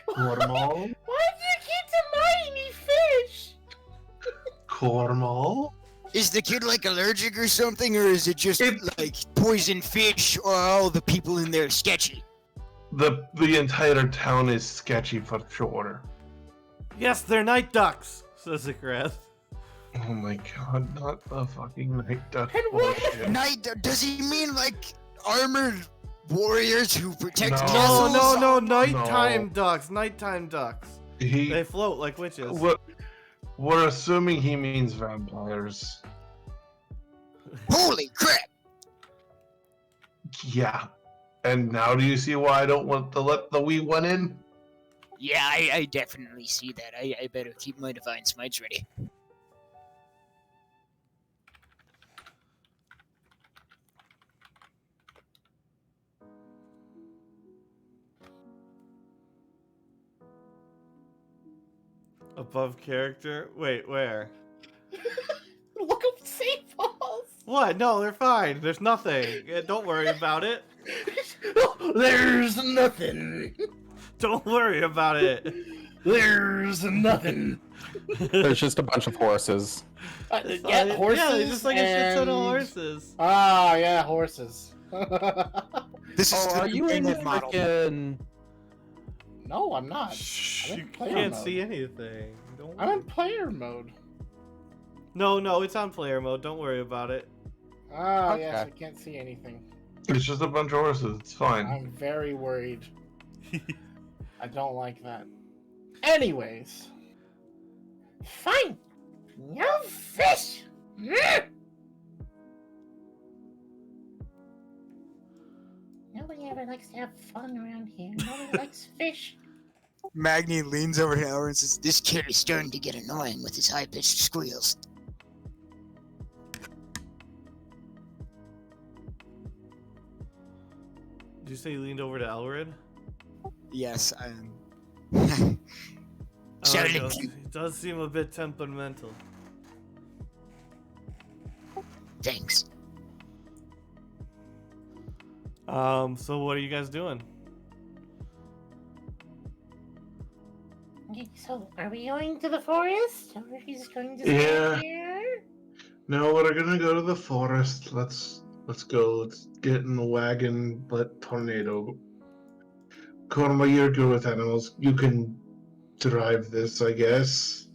Cornwall? Why do you keep denying me fish? Cornwall? Is the kid like allergic or something, or is it just It's- like poison fish, or are all the people in there sketchy? The entire town is sketchy for sure. Yes, they're night ducks, says Icarus. Oh my god, not the fucking night duck And what? bullshit. Night? Does he mean like armored warriors who protect No. castles? No, nighttime No. ducks, nighttime ducks. He, They float like witches. we're assuming he means vampires. Holy crap! Yeah. And now do you see why I don't want to let the wee one in? Yeah, I definitely see that. I better keep my divine smites ready. Above character? Wait, where? Look up safe balls. What? No, they're fine. There's nothing. Don't worry about it. There's nothing. Don't worry about it. There's nothing. There's just a bunch of horses. Yeah, horses. Yeah, they're just like a shit ton of and- horses. Ah, yeah, horses. This is Oh, are you in that model. frickin'... No, I'm not. Shh, I'm you in player can't mode. see anything. Don't I'm in worry. player mode. No, it's on player mode. Don't worry about it. Ah, Okay. yes, I can't see anything. It's just a bunch of horses. It's fine. I'm very worried. I don't like that. Anyways, Fine. No fish. Nobody ever likes to have fun around here. Nobody likes fish. Magni leans over to Howard and says, "This kid is starting to get annoying with his high-pitched squeals." you say you leaned over to Elred? Yes, I am. It does seem a bit temperamental. Thanks. So what are you guys doing? Okay, so are we going to the forest? Or are we just going to Yeah. stay here? No, we're gonna go to the forest. Let's go. Let's get in the wagon. Let Tornado. Korma, you're good with animals. You can drive this, I guess.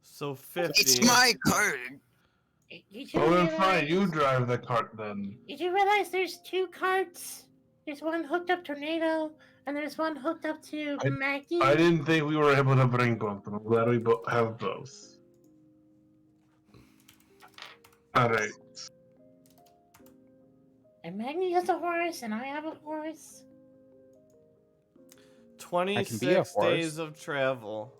So 50. It's my cart. Did you Oh, then realize? fine. You drive the cart then. Did you realize there's two carts? There's one hooked up Tornado, and there's one hooked up to Maggie. I didn't think we were able to bring both. I'm glad we have both. Alright. And Maggie has a horse, and I have a horse. 26 days of travel.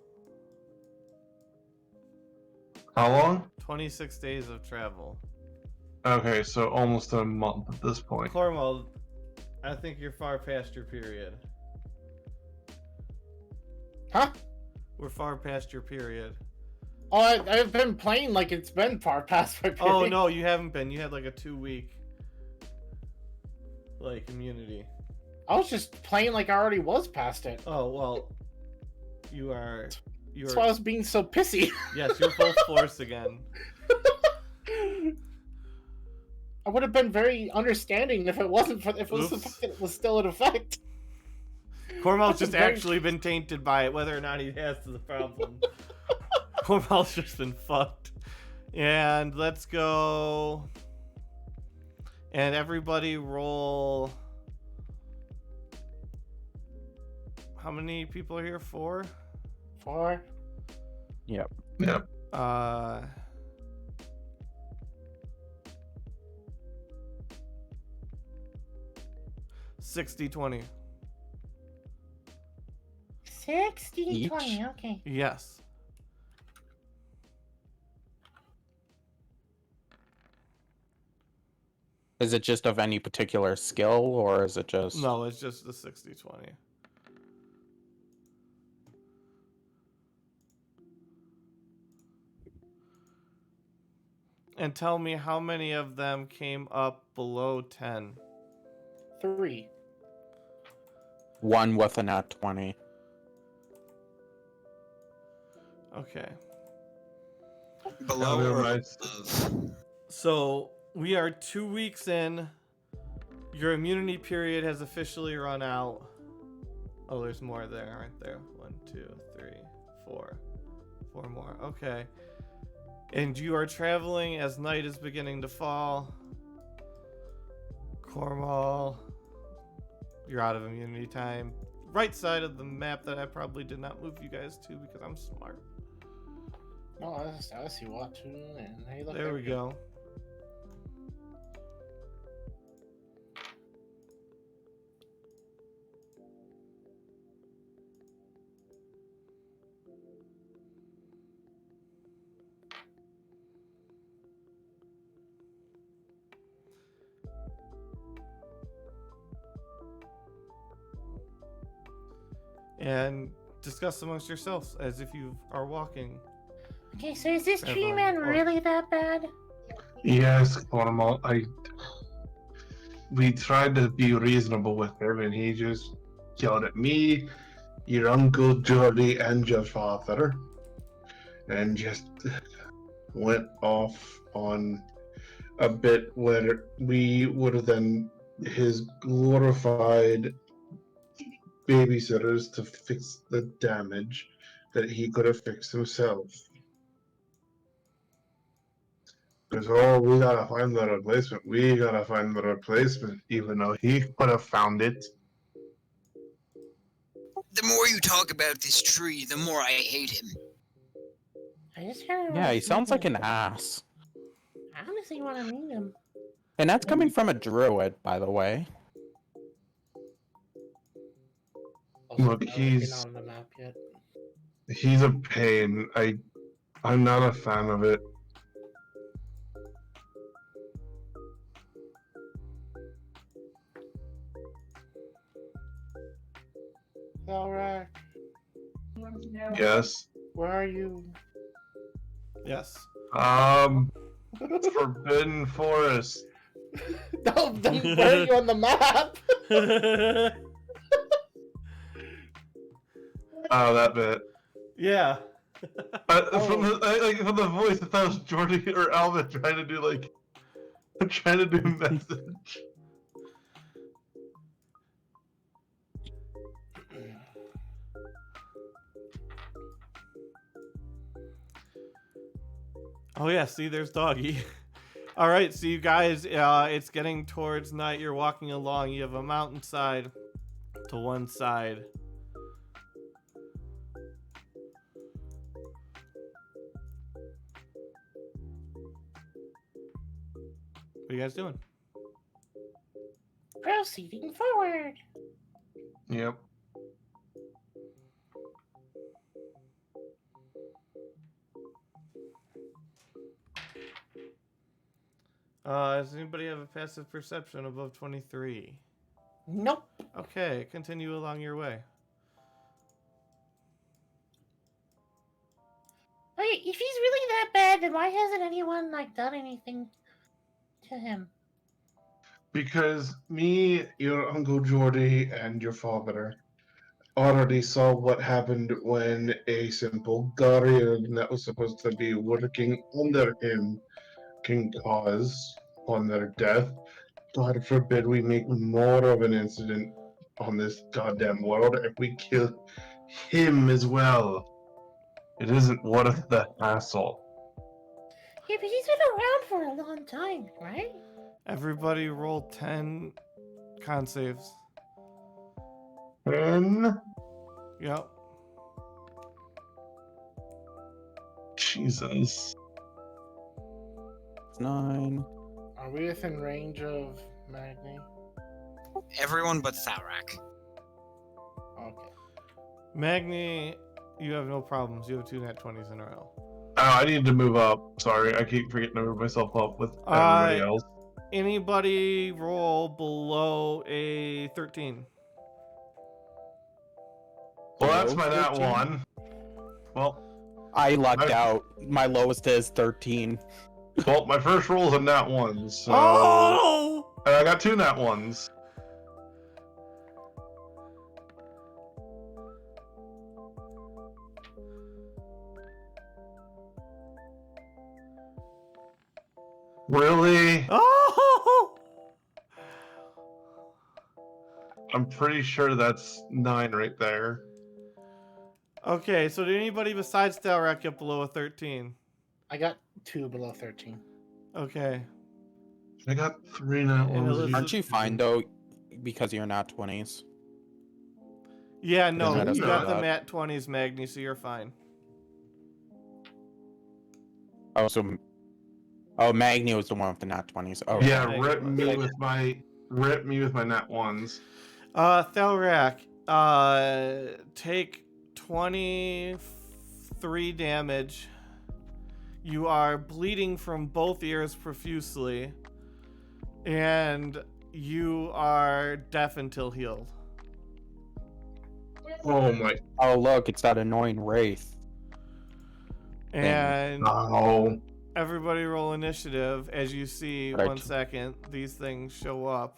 How long? 26 days of travel. Okay, so almost a month at this point. Cornwall, I think you're far past your period. Huh? We're far past your period. Oh, I've been playing like it's been far past my period. Oh no, you haven't been. You had like a 2-week immunity. I was just playing like I already was past it. Oh well, you are. That's why I was being so pissy. Yes, you're full force again. I would have been very understanding if it wasn't for if it was the fact that it was still in effect. Cornwall's just actually been tainted by it, whether or not he has the problem. Cornwall's just been fucked. And let's go. And everybody roll. How many people are here? 4? 4. Yep. Yep. 60-20. 60-20, okay. Yes. Is it just of any particular skill, or is it just... No, it's just the 60-20. And tell me how many of them came up below 10. 3. 1 with a nat 20. Okay. Below or Right. above? So we are 2 weeks in. Your immunity period has officially run out. Oh, there's more there, aren't there? 1, 2, 3, 4. 4 more. Okay. And you are traveling as night is beginning to fall. Cornwall, you're out of immunity time. Right side of the map that I probably did not move you guys to because I'm smart. No, I see what too, and hey, look. There we go. And discuss amongst yourselves as if you are walking. Okay, so is this tree Traveling. man really that bad? Yes, Cornwall. We tried to be reasonable with him, and he just yelled at me, your uncle Jordy, and your father, and just went off on a bit where we would have then his glorified babysitters to fix the damage that he could have fixed himself. Because, we gotta find the replacement. We gotta find the replacement, even though he could have found it. The more you talk about this tree, the more I hate him. I just kind of Yeah, he sounds like an ass. I honestly want to meet him. And that's coming from a druid, by the way. Also, Look, not he's- looking on the map yet. He's a pain. I'm not a fan of it. Alright, Yes. where are you? Yes. Forbidden Forest. Don't where are you on the map? Oh, that bit. Yeah. From the voice, I thought it was Jordy or Alvin trying to do message. Oh yeah, see, there's Doggy. All right, so you guys, it's getting towards night. You're walking along. You have a mountainside to one side. What are you guys doing? Proceeding forward. Yep. Does anybody have a passive perception above 23? Nope. Okay, continue along your way. Wait, if he's really that bad, then why hasn't anyone done anything to him? Because me, your Uncle Jordy, and your father already saw what happened when a simple guardian that was supposed to be working under him can cause on their death. God forbid we make more of an incident on this goddamn world if we kill him as well. It isn't worth the hassle. Yeah, but he's been around for a long time, right? Everybody roll 10 con saves. And Yep. Jesus. 9. Are we within range of Magni? Everyone but Thalrak. Okay. Magni, you have no problems. You have 2 nat 20s in a row. Oh, I need to move up. Sorry, I keep forgetting to move myself up with everybody else. Anybody roll below a 13? Well, that's Below my nat 13? one. Well, I lucked I- out. My lowest is 13. my first roll is a nat one, so Oh! and I got 2 nat ones. Really? Oh! I'm pretty sure that's 9 right there. Okay, so did anybody besides Stalrak get below a 13? I got 2 below 13. Okay. I got 3 nat And ones. Elizabeth- Aren't you fine though? Because you're not 20s. Yeah, no, Isn't that you a got the bad- mat 20s, Magni, so you're fine. Oh, so. Oh, Magni was the one with the not 20s. Oh, Yeah, okay. rip me with my nat ones. Thalrak, take 23 damage. You are bleeding from both ears profusely. And you are deaf until healed. Oh my Oh, look, it's that annoying wraith. And god. everybody roll initiative as you see, Right. 1 second, these things show up.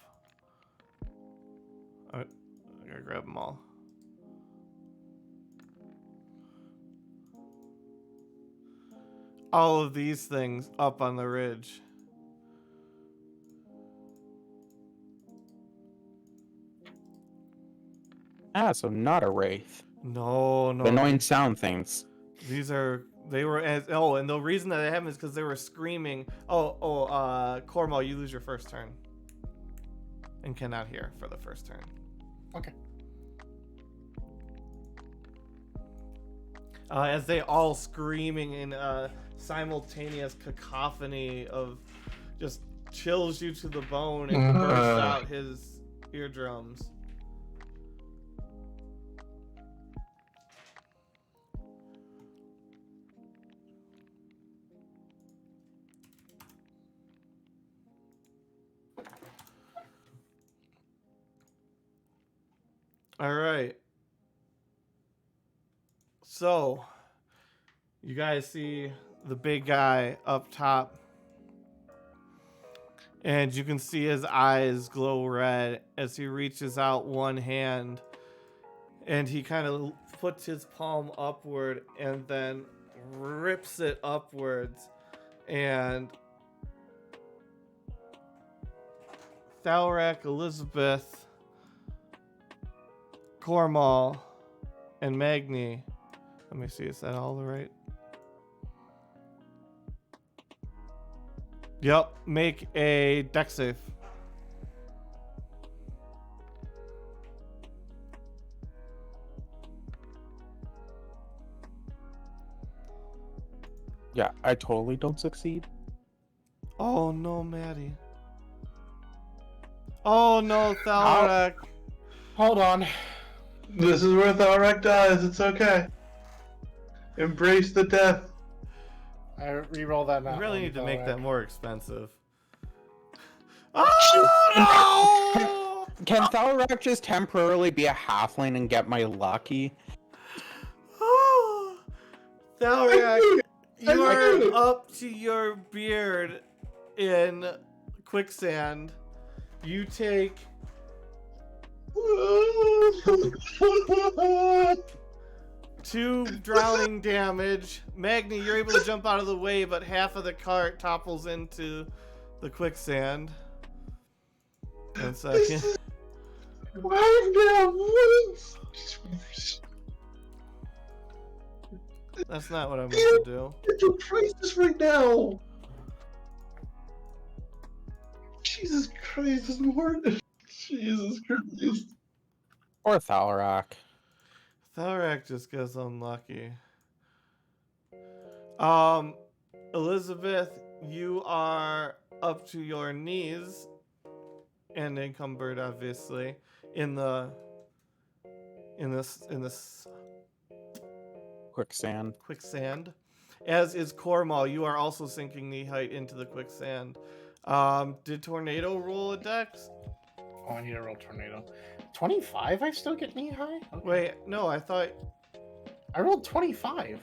I gotta grab them all. All of these things up on the ridge. Ah, so not a wraith. No, no. The annoying sound things. They were as and the reason that it happened is because they were screaming. Cormal, you lose your first turn. And cannot hear for the first turn. Okay. As they all screaming in a simultaneous cacophony of just chills you to the bone and bursts out his eardrums. All right. So, you guys see the big guy up top, and you can see his eyes glow red as he reaches out one hand, and he kind of puts his palm upward and then rips it upwards, and Thalrak, Elizabeth, Cormal, and Magni. Let me see, is that all right? Yep, make a dex save. Yeah, I totally don't succeed. Oh no, Maddie. Oh no, Thalrak. Hold on. This is where Thalrak dies. It's okay. Embrace the death. I re-roll that. You really need to make that more. more expensive. Oh no! Can Thalrak just temporarily be a halfling and get my lucky? Thalrak, I you are knew it. up to your beard in quicksand. You take 2 drowning damage. Magni, you're able to jump out of the way, but half of the cart topples into the quicksand. 1 second. That's not what I meant to do. Your crisis right now. Jesus Christ, this morning. Jesus Christ. Or Thalrak. Thalrak just gets unlucky. Elizabeth, you are up to your knees and encumbered, obviously, in this Quicksand. quicksand. As is Cormal, you are also sinking knee height into the quicksand. Did Tornado roll a dex? Oh, I need to roll tornado. 25? I still get knee high? Okay. Wait, no, I thought. I rolled 25.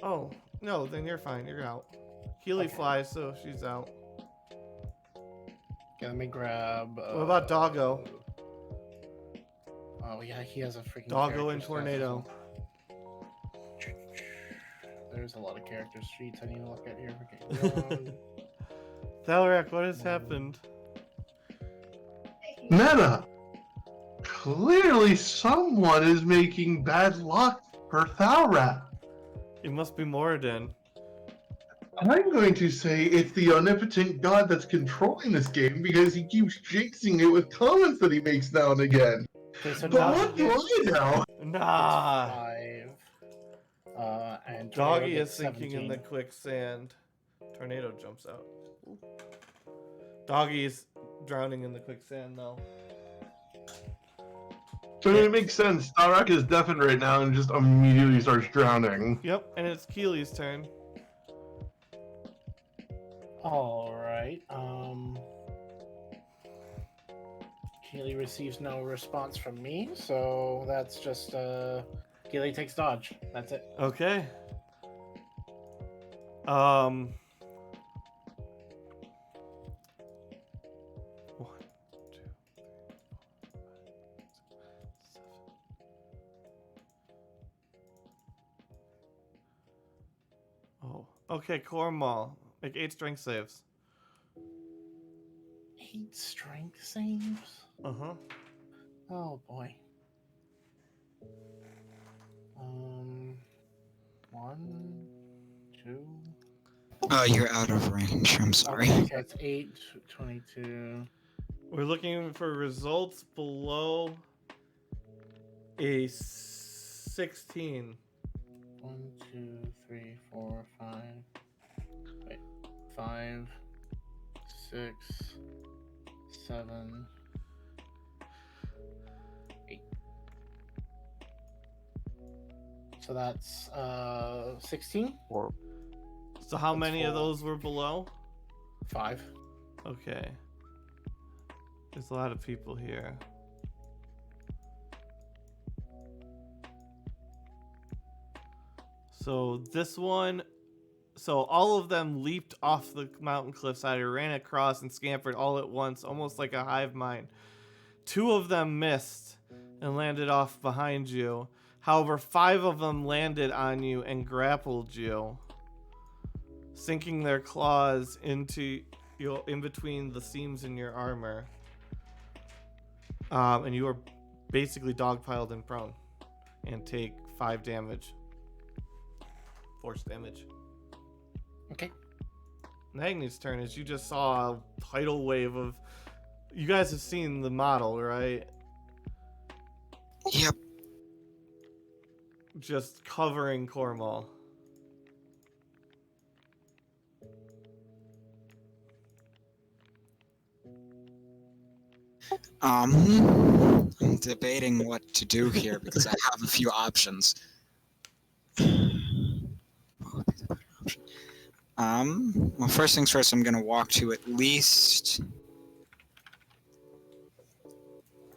Oh, no, then you're fine. You're out. Healy Okay. flies, so she's out. Okay, let me grab. What about Doggo? Oh yeah, he has a freaking. Doggo character and stuff. Tornado. There's a lot of character streets I need to look at here. Okay. Thalrak, what has happened? Meta! Clearly someone is making bad luck for Thalrak. It must be Moradin. I'm going to say it's the omnipotent god that's controlling this game because he keeps jinxing it with comments that he makes now and again. Okay, so But now what do I know? Nah. 5. And Doggy Tornado is gets sinking in the 17. quicksand. Tornado jumps out. Doggy is drowning in the quicksand, though. So it makes sense. Thalrak is deafened right now and just immediately starts drowning. Yep, and it's Keely's turn. All right. Keely receives no response from me, so that's just Keely takes dodge. That's it. Okay. 1, 2, 3, 4, 5, 6, 7. Oh, okay, Cormal. Make 8 strength saves. 8 strength saves. Uh-huh. Oh boy. 1, 2. You're out of range. I'm sorry. Okay, so it's 8, 22. We're looking for results below a 16. 1, 2, 3, 4, 5. Wait. 5, 6, 7, 8. So that's 16? Or So how That's many of 4. those were below? 5. Okay. There's a lot of people here. So this one, so all of them leaped off the mountain cliffside, ran across and scampered all at once, almost like a hive mind. 2 of them missed and landed off behind you. However, 5 of them landed on you and grappled you, sinking their claws into in between the seams in your armor. And you are basically dogpiled and prone and take 5 damage. Force damage. Okay. Magni's turn is you just saw a tidal wave of... You guys have seen the model, right? Yep. Just covering Cornwall. I'm debating what to do here because I have a few options. What would be the better option? Well, first things first, I'm gonna walk to at least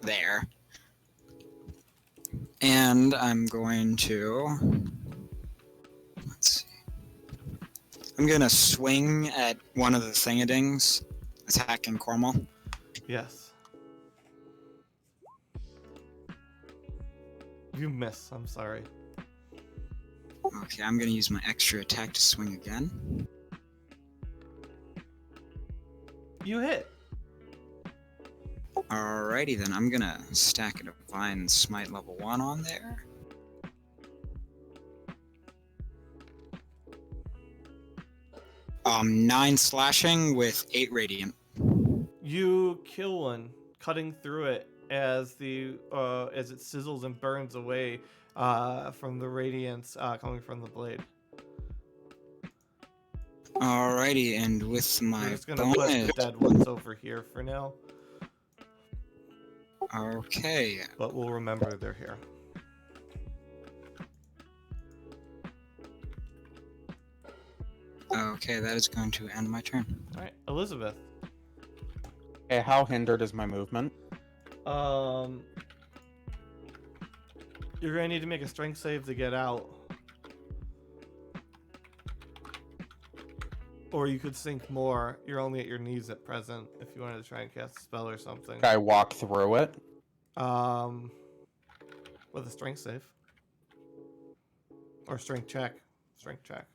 there. And I'm going to... Let's see. I'm gonna swing at one of the thingadings, attacking Cornwall. Yes. You miss, I'm sorry. Okay, I'm gonna use my extra attack to swing again. You hit. Alrighty then, I'm gonna stack a Divine Smite level 1 on there. Nine slashing with 8 radiant. You kill one, cutting through it as it sizzles and burns away from the radiance coming from the blade. Alrighty, and with my We're just gonna put bonus... the dead ones over here for now, Okay. but we'll remember they're here. Okay, that is going to end my turn. All right, Elizabeth. Okay, how hindered is my movement? You're gonna need to make a strength save to get out, or you could sink more. You're only at your knees at present. If you wanted to try and cast a spell or something, Can I walk through it? with a strength save or strength check. Strength check.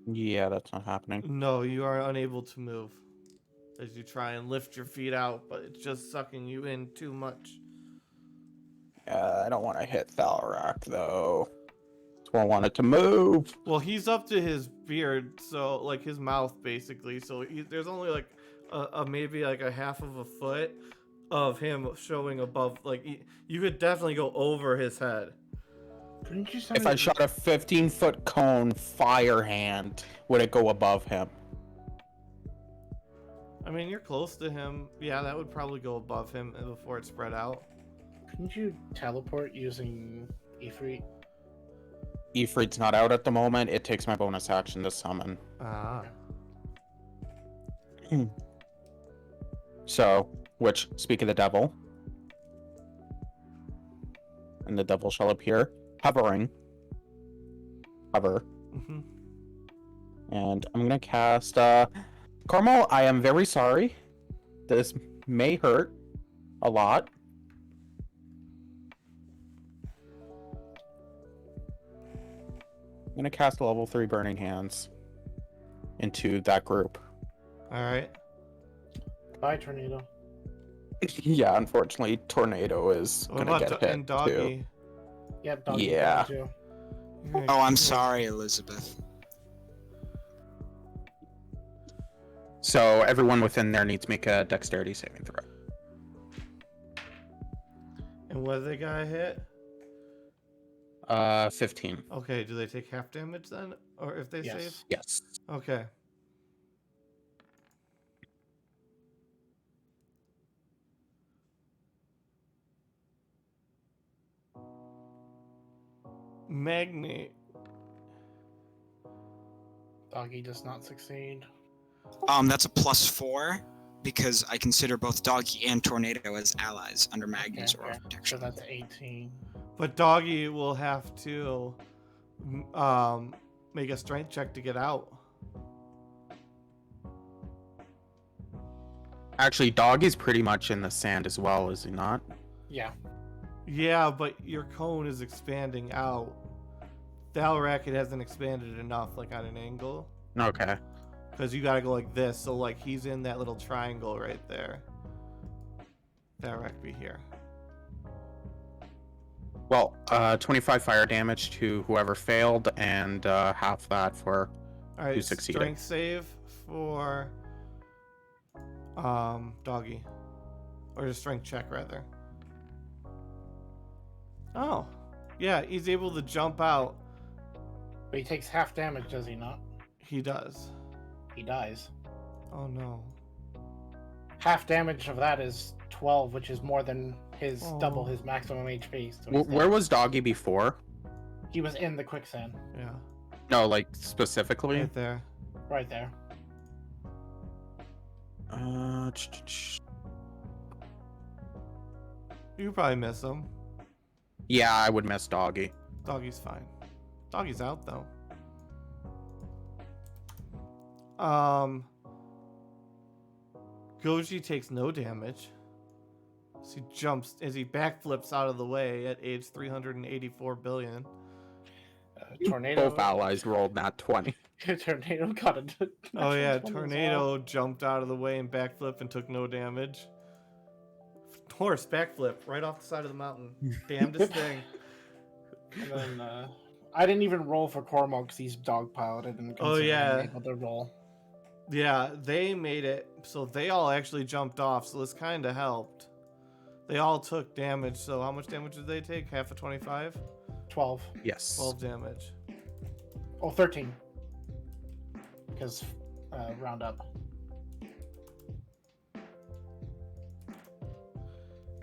Yeah, that's not happening. No, you are unable to move as you try and lift your feet out, but it's just sucking you in too much. I don't want to hit Thalrak, though. That's why I want it to move. Well, he's up to his beard, so like his mouth basically. So there's only like maybe like a half of a foot of him showing above. Like you could definitely go over his head. Couldn't you If I shot a 15-foot cone fire hand, would it go above him? I mean, you're close to him. Yeah, that would probably go above him before it spread out. Couldn't you teleport using Ifrit? Ifrit's not out at the moment. It takes my bonus action to summon. Ah. So, which, speak of the devil. And the devil shall appear, hovering. Hover. Mm-hmm. And I'm gonna cast, Carmel, I am very sorry. This may hurt a lot. I'm gonna cast a level 3 Burning Hands into that group. All right. Bye, tornado. Yeah, unfortunately, Tornado is What gonna about get hit and Doggy? too. Yep, doggy. Yeah. Too. Oh, I'm sorry, Elizabeth. So everyone within there needs to make a dexterity saving throw. And what did the guy hit? 15. Okay, do they take half damage then? Or if they save? Yes. Yes. Okay. Magni. Doggy does not succeed. That's a +4. because I consider both Doggy and Tornado as allies under Magnus Okay, aura so protection. that's 18. But Doggy will have to make a strength check to get out. Actually, Doggy's pretty much in the sand as well, is he not? Yeah. Yeah, but your cone is expanding out. Thalrak, it hasn't expanded enough, like on an angle. Okay. Because you gotta go like this, so like he's in that little triangle right there. Thalrak be here. Well, 25 fire damage to whoever failed, and half that for Alright, who succeeded. strength save for Doggy. Or just strength check rather. Oh. Yeah, he's able to jump out. But he takes half damage, does he not? He does. He dies. Oh no. Half damage of that is 12, which is more than his double his maximum HP. So he's Where dead. was Doggy before? He was in the quicksand, Yeah. No, like specifically. Right there. right there. You could probably miss him. Yeah, I would miss Doggy. Doggy's fine. Doggy's out though. Goji takes no damage. As he backflips out of the way at age 384 billion. Tornado. Both allies rolled nat 20. Tornado got a. Oh yeah, natural 20 as well. Tornado jumped out of the way and backflipped and took no damage. Horse backflip right off the side of the mountain. Damnedest thing. And then I didn't even roll for Cormal because he's dog piloted and Oh, yeah. able to roll. Yeah, they made it so they all actually jumped off, so this kind of helped. They all took damage, so how much damage did they take? Half of 25? 12. Yes. 12 damage. Oh, 13. Because round up.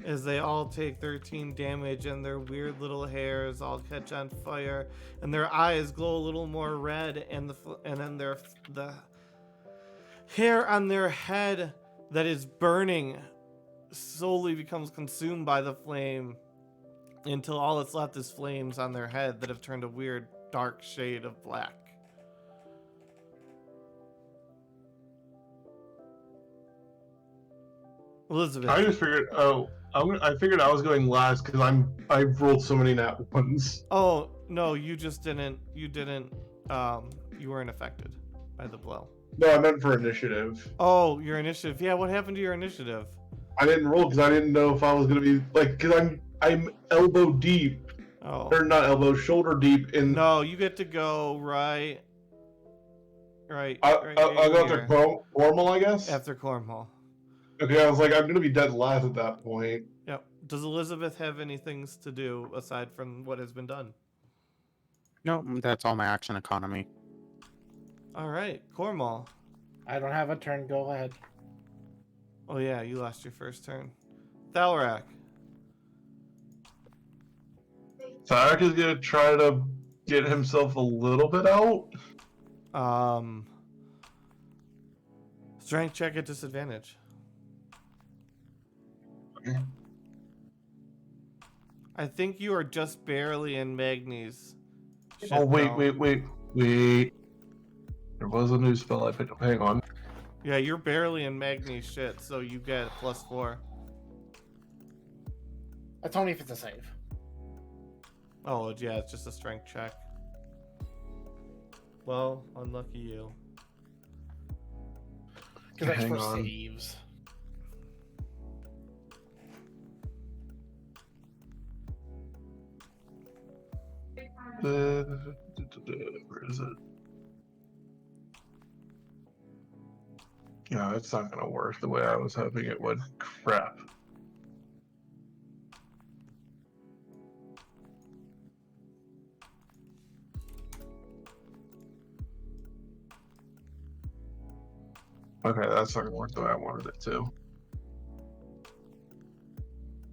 As they all take 13 damage and their weird little hairs all catch on fire and their eyes glow a little more red and then the hair on their head that is burning slowly becomes consumed by the flame until all that's left is flames on their head that have turned a weird dark shade of black. Elizabeth. I just figured. I figured I was going last because I rolled so many nat ones. Oh no, you just didn't. You didn't. You weren't affected by the blow. No, I meant for initiative. Oh, your initiative. Yeah, what happened to your initiative? I didn't roll because I didn't know if I was gonna be like because I'm elbow deep Oh or not elbow, shoulder deep in. no, you get to go right. I go after here, Cormal, I guess. after Cornwall. Okay, I was like, I'm gonna be dead last at that point. Yep. Does Elizabeth have any things to do aside from what has been done? No, that's all my action economy. All right, Cornwall. I don't have a turn. Go ahead. Oh yeah, you lost your first turn. Thalrak. Tarek is gonna try to get himself a little bit out. Strength check at disadvantage. Okay. I think you are just barely in Magni's. shit Oh wait. now. There was a new spell I picked up. Hang on. Yeah, you're barely in Magni's shit, so you get +4. That's only if it's a save. Oh yeah, it's just a strength check. Well, unlucky you. Because that's Hang for on. saves. Where is it? Yeah, it's not gonna work the way I was hoping it would. Crap. Okay, that's not gonna work the way I wanted it to.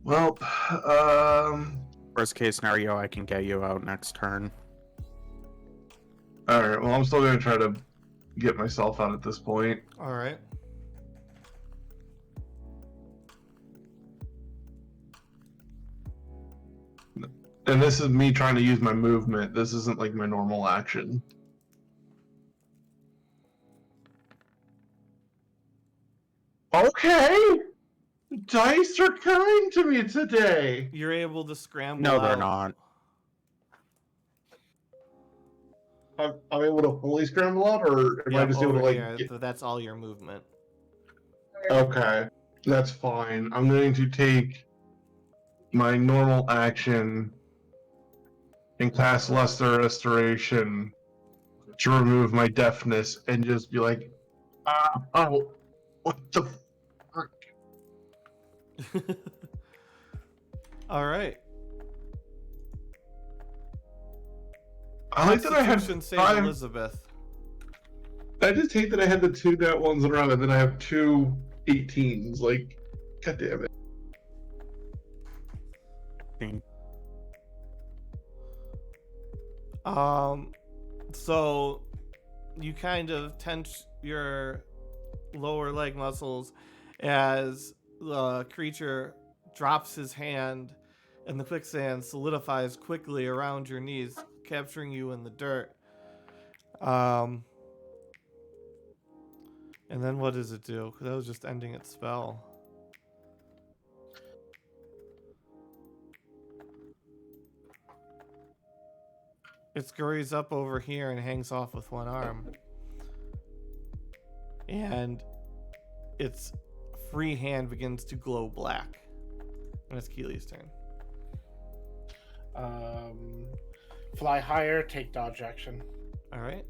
Well, Worst case scenario, I can get you out next turn. alright, well, I'm still gonna try to get myself out at this point. All right. And this is me trying to use my movement. This isn't like my normal action. Okay! Dice are kind to me today! You're able to scramble No, they're out. not. I'm able to fully scramble out, or am I Yep, just able over to, like, here. That's all your movement. Okay, that's fine. I'm going to take my normal action and cast Lesser Restoration to remove my deafness and just be like, oh, what the frick? All right. I like that I had Constitution save 5. Elizabeth. I just hate that I had the 2 nat ones in a row and then I have 2 18s. Like, god damn it. So you kind of tense your lower leg muscles as the creature drops his hand and the quicksand solidifies quickly around your knees, capturing you in the dirt. And then what does it do? Because that was just ending its spell. It scurries up over here and hangs off with one arm. And its free hand begins to glow black. And it's Keely's turn. Fly higher, take dodge action. All right.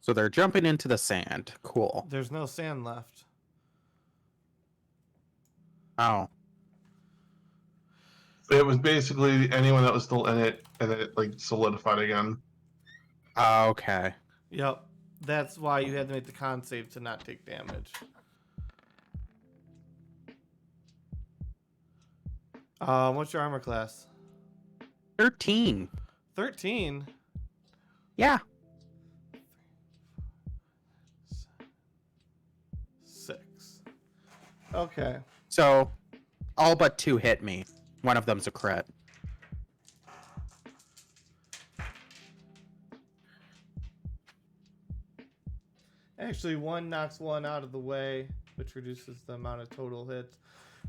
So they're jumping into the sand. Cool. There's no sand left. Oh. It was basically anyone that was still in it, and then it, like, solidified again. Okay. Yep. That's why you had to make the con save to not take damage. What's your armor class? 13. 13? Yeah. 6. Okay. So all but 2 hit me. One of them's a crit. Actually, 1 knocks 1 out of the way, which reduces the amount of total hits,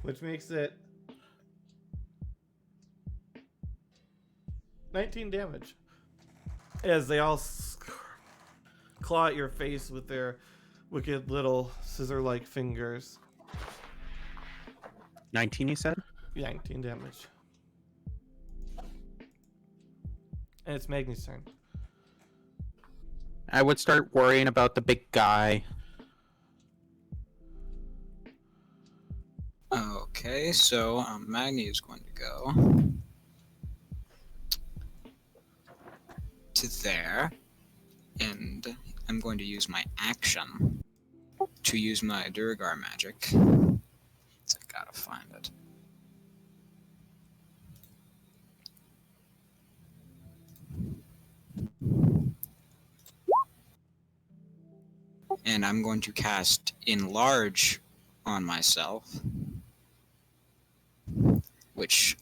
which makes it 19 damage. As they all claw at your face with their wicked little scissor-like fingers. 19, you said? 19 damage. And it's Magni's turn. I would start worrying about the big guy. Okay, so Magni is going to go to there, and I'm going to use my action to use my Duragar magic. So I gotta find it. And I'm going to cast Enlarge on myself, which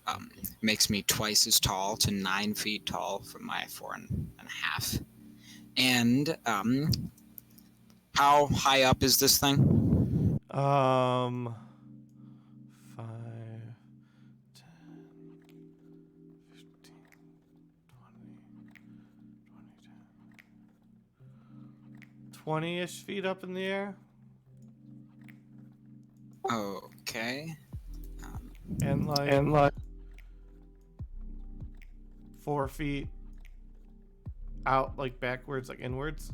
makes me twice as tall to 9 feet tall from my 4.5. And how high up is this thing? 5, 10, 15, 20, 20-ish feet up in the air. Okay. And like 4 feet out, like backwards, like inwards.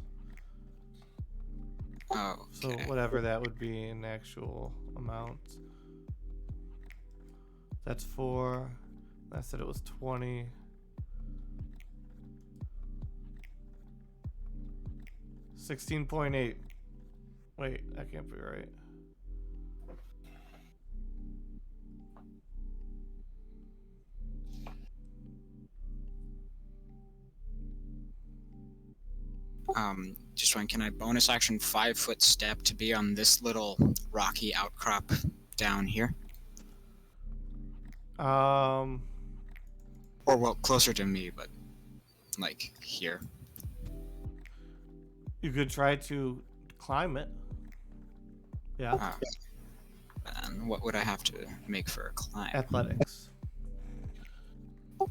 Okay. So whatever that would be in actual amount. That's 4. I said it was 20. 16.8. Wait, that can't be right. Just one, can I bonus action 5-foot step to be on this little rocky outcrop down here? Um, Or, well, closer to me, but, like, here. you could try to climb it. Yeah. And what would I have to make for a climb? Athletics.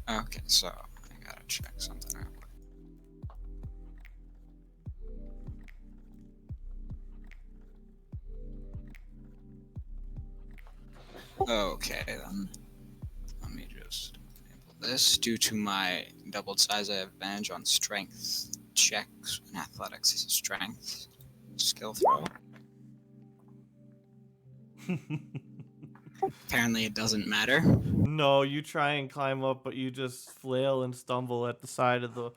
Okay, so I gotta check something real quick. Okay, then. Let me just enable this. Due to my doubled size, I have advantage on strength checks and athletics. Is strength skill throw? Apparently, it doesn't matter. No, you try and climb up, but you just flail and stumble at the side of the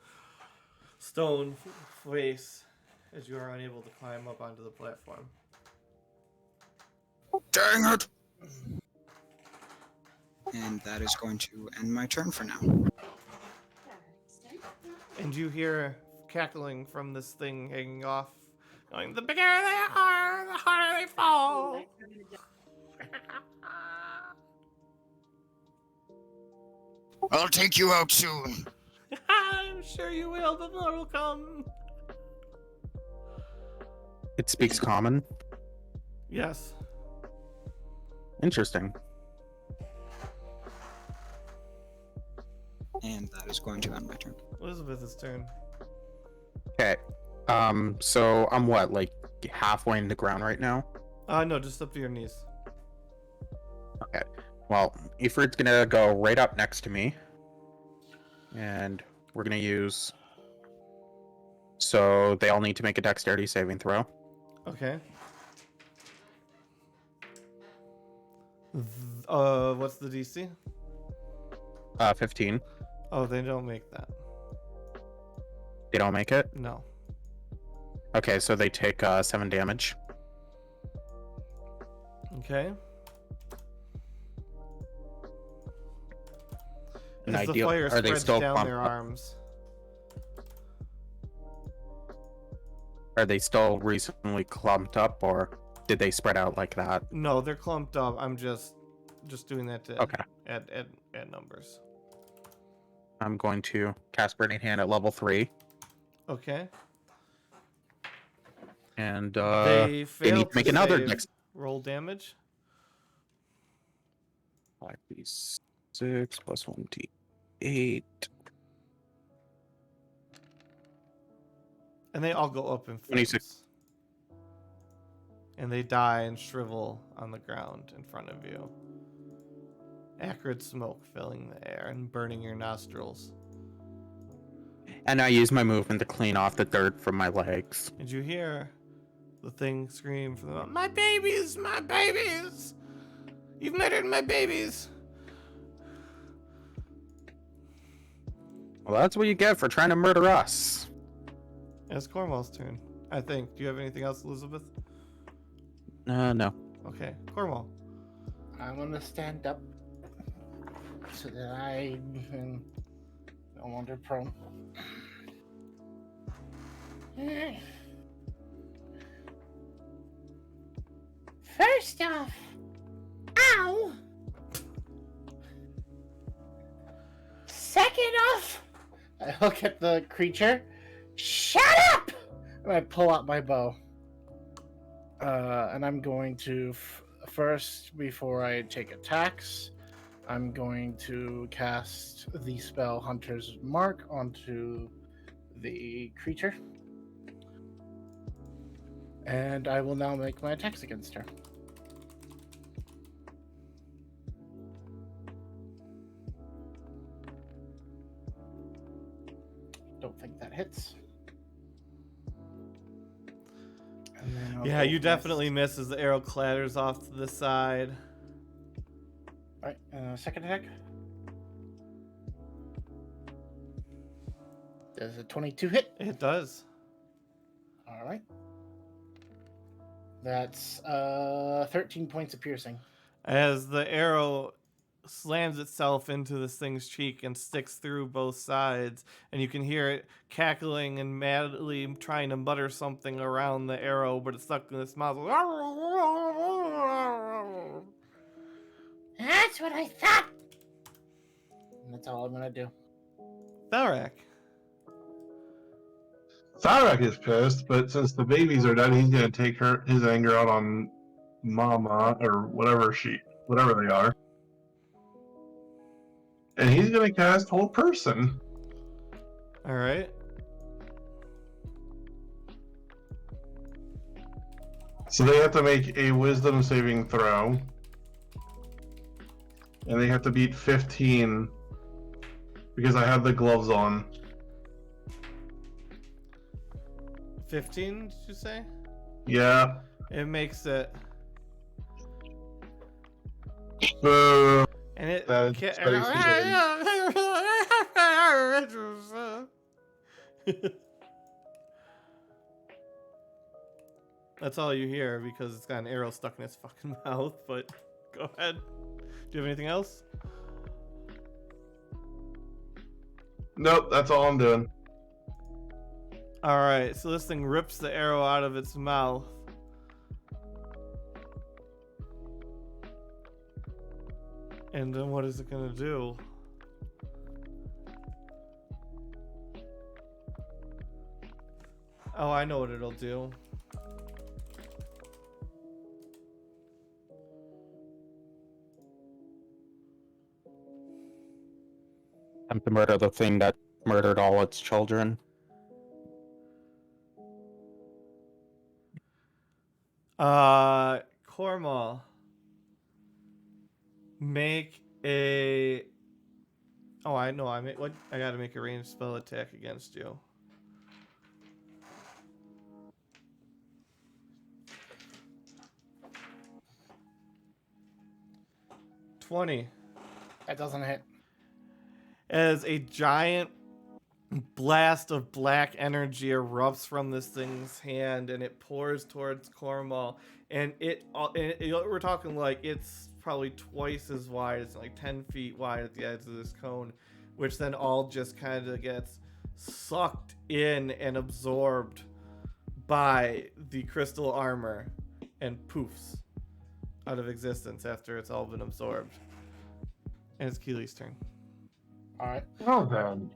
stone face as you are unable to climb up onto the platform. Dang it! And that is going to end my turn for now. And you hear cackling from this thing hanging off, going, the bigger they are, the harder they fall. I'll take you out soon. I'm sure you will, but more will come. It speaks common. Yes. Interesting. And that is going to end my turn. Elizabeth's turn. Okay. So I'm what, like halfway in the ground right now? No, just up to your knees. Okay. Well, Ifrit's gonna go right up next to me. And we're gonna use. So they all need to make a dexterity saving throw. Okay. What's the DC? 15. Oh, they don't make that. They don't make it? No. Okay, so they take 7 damage. Okay. An As the ideal- fire are they spreads still down clumped their up? arms. Are they still recently clumped up, or did they spread out like that? No, they're clumped up. I'm just doing that to Okay. add numbers. I'm going to cast Burning Hand at level 3. Okay. And They fail need to make to another save. dex- Roll damage. 5d6 plus 1d8. And they all go up in flames. 26. And they die and shrivel on the ground in front of you. Acrid smoke filling the air and burning your nostrils. And I use my movement to clean off the dirt from my legs. And you hear the thing scream from the my babies, my babies! You've murdered my babies! Well, that's what you get for trying to murder us. It's Cornwall's turn, I think. Do you have anything else, Elizabeth? No. Okay, Cornwall. I'm gonna stand up so that I can no wander prone. First off, ow! Second off, I look at the creature, shut up! and I pull out my bow. And I'm going to first, before I take attacks, I'm going to cast the spell Hunter's Mark onto the creature. And I will now make my attacks against her. Don't think that hits. And then I'll Yeah, go you for my definitely miss as the arrow clatters off to the side. Alright, second attack. Does a 22 hit? It does. Alright. That's 13 points of piercing. As the arrow slams itself into this thing's cheek and sticks through both sides, and you can hear it cackling and madly trying to mutter something around the arrow, but it's stuck in its mouth. That's what I thought. And that's all I'm gonna do. Tharak. Tharak is pissed, but since the babies are done, he's gonna take his anger out on Mama or whatever they are, and he's gonna cast Hold Person. All right. So they have to make a Wisdom saving throw, and they have to beat 15 because I have the gloves on. 15, did you say? Yeah. It makes it. Boo. And it. That That's all you hear because it's got an arrow stuck in its fucking mouth, but go ahead. Do you have anything else? Nope, that's all I'm doing. Alright, so this thing rips the arrow out of its mouth. And then what is it gonna do? Oh, I know what it'll do. Attempt to murder the thing that murdered all its children. Cormal. Make a. Oh, I know. I gotta make a ranged spell attack against you. $20. That doesn't hit. As a giant blast of black energy erupts from this thing's hand and it pours towards Cormal, and we're talking like it's probably twice as wide. It's like 10 feet wide at the edge of this cone, which then all just kind of gets sucked in and absorbed by the crystal armor and poofs out of existence after it's all been absorbed. And it's Keely's turn. All right. Oh, then.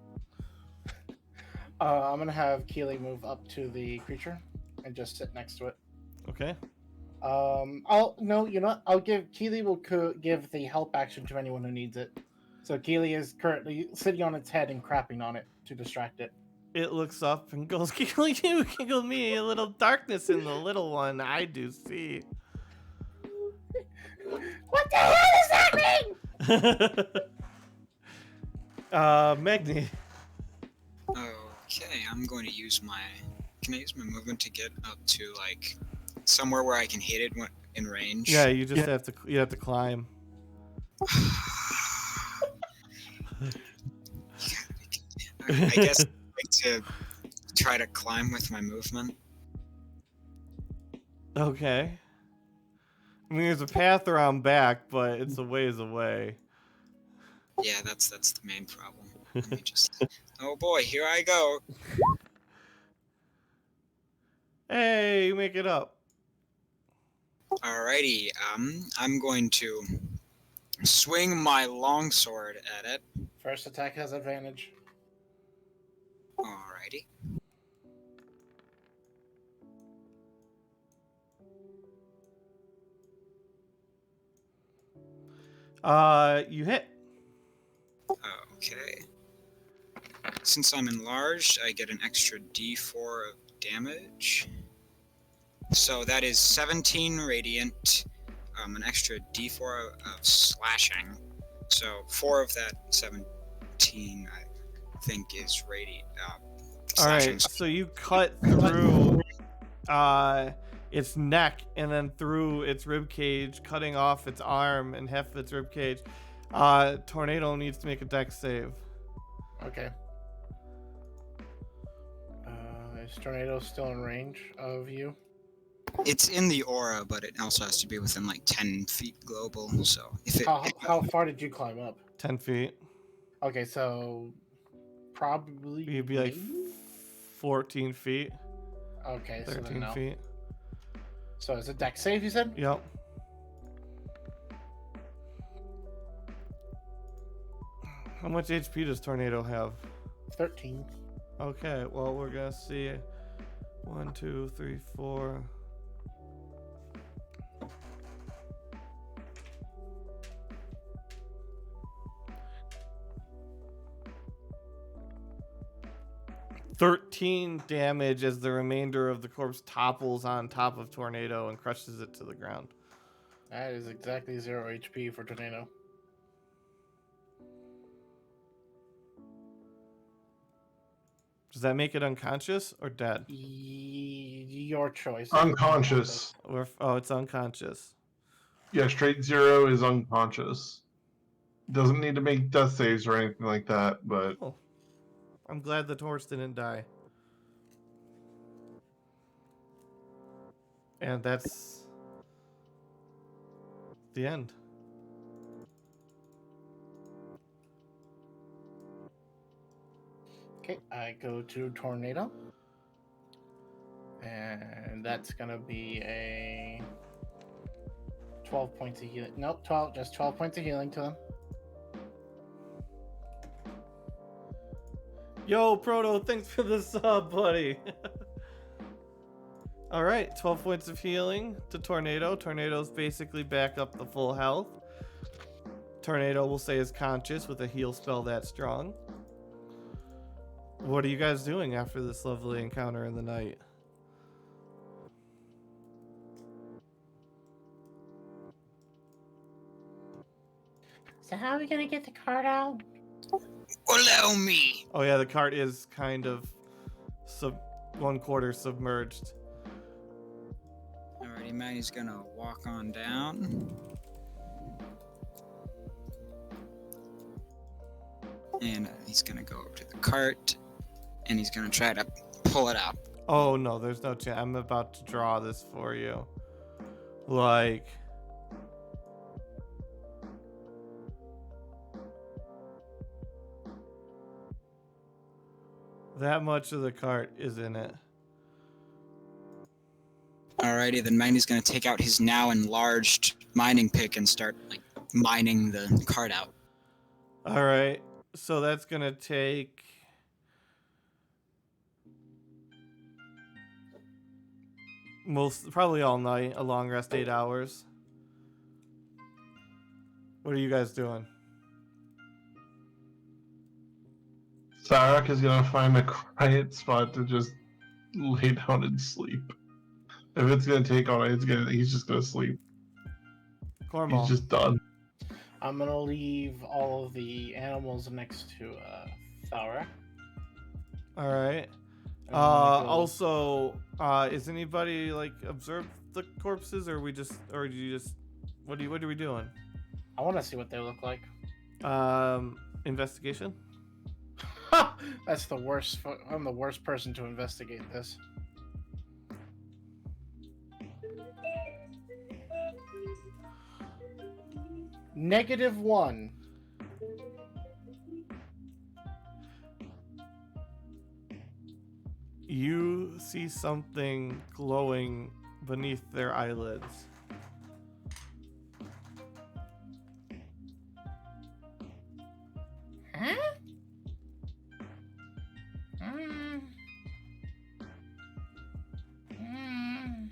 I'm gonna have Keely move up to the creature and just sit next to it. Okay. I'll give Keely will give the help action to anyone who needs it. So Keely is currently sitting on its head and crapping on it to distract it. It looks up and goes, Keely, you giggle me a little darkness in the little one. I do see. What the hell does that mean? Magni. Okay, I'm going to use my. Can I use my movement to get up to like somewhere where I can hit it in range? Yeah, you just have to climb. I guess I'd like to try to climb with my movement. Okay. I mean, there's a path around back, but it's a ways away. Yeah, that's the main problem. Let me just. Oh boy, here I go. Hey, you make it up. Alrighty, I'm going to swing my longsword at it. First attack has advantage. Alrighty. You hit. Okay. Since I'm enlarged, I get an extra D4 of damage. So that is 17 radiant, an extra D4 of slashing. So 4 of that 17, I think, is radiant. Alright, so you cut through its neck and then through its rib cage, cutting off its arm and half of its rib cage. Tornado needs to make a dex save. Okay. Is Tornado still in range of you? It's in the aura, but it also has to be within like 10 feet global. So if it, How far did you climb up? 10 feet. Okay, so probably You'd be like maybe? 14 feet, Okay, so then 13 no. feet. So is it deck save? You said? Yep. How much HP does Tornado have? 13. Okay, well, we're gonna see 1, 2, 3, 4. "13 damage as the remainder of the corpse topples on top of Tornado and crushes it to the ground." That is exactly 0 HP for Tornado. Does that make it unconscious or dead? Your choice. Unconscious. Oh, it's unconscious. Yeah, straight 0 is unconscious. Doesn't need to make death saves or anything like that, but Oh, I'm glad the horse didn't die. And that's the end. Okay, I go to Tornado. And that's gonna be a 12 points of healing. Nope, 12, just 12 points of healing to him. Yo, Proto, thanks for the sub, buddy. All right, 12 points of healing to Tornado. Tornado's basically back up the full health. Tornado will say is conscious with a heal spell that strong. What are you guys doing after this lovely encounter in the night? So how are we gonna get the card out? allow me. Oh yeah, the cart is kind of 1/4 submerged. Alrighty, Maddie's gonna walk on down. And he's gonna go over to the cart, and he's gonna try to pull it out. Oh no, there's no chance. I'm about to draw this for you. Like, that much of the cart is in it. Alrighty, then Maddie's gonna take out his now enlarged mining pick and start like mining the cart out. All right, so that's gonna take probably all night, a long rest, 8 hours. What are you guys doing? Sarek is gonna find a quiet spot to just lay down and sleep. If it's gonna take all night, he's just gonna sleep. Cornball. He's just done. I'm gonna leave all of the animals next to Thara. All right. And I'm gonna go- Also, is anybody like observed the corpses, or do you just, what are we doing? I want to see what they look like. Investigation. That's the worst. I'm the worst person to investigate this. -1. You see something glowing beneath their eyelids. Huh? Mm. Mm.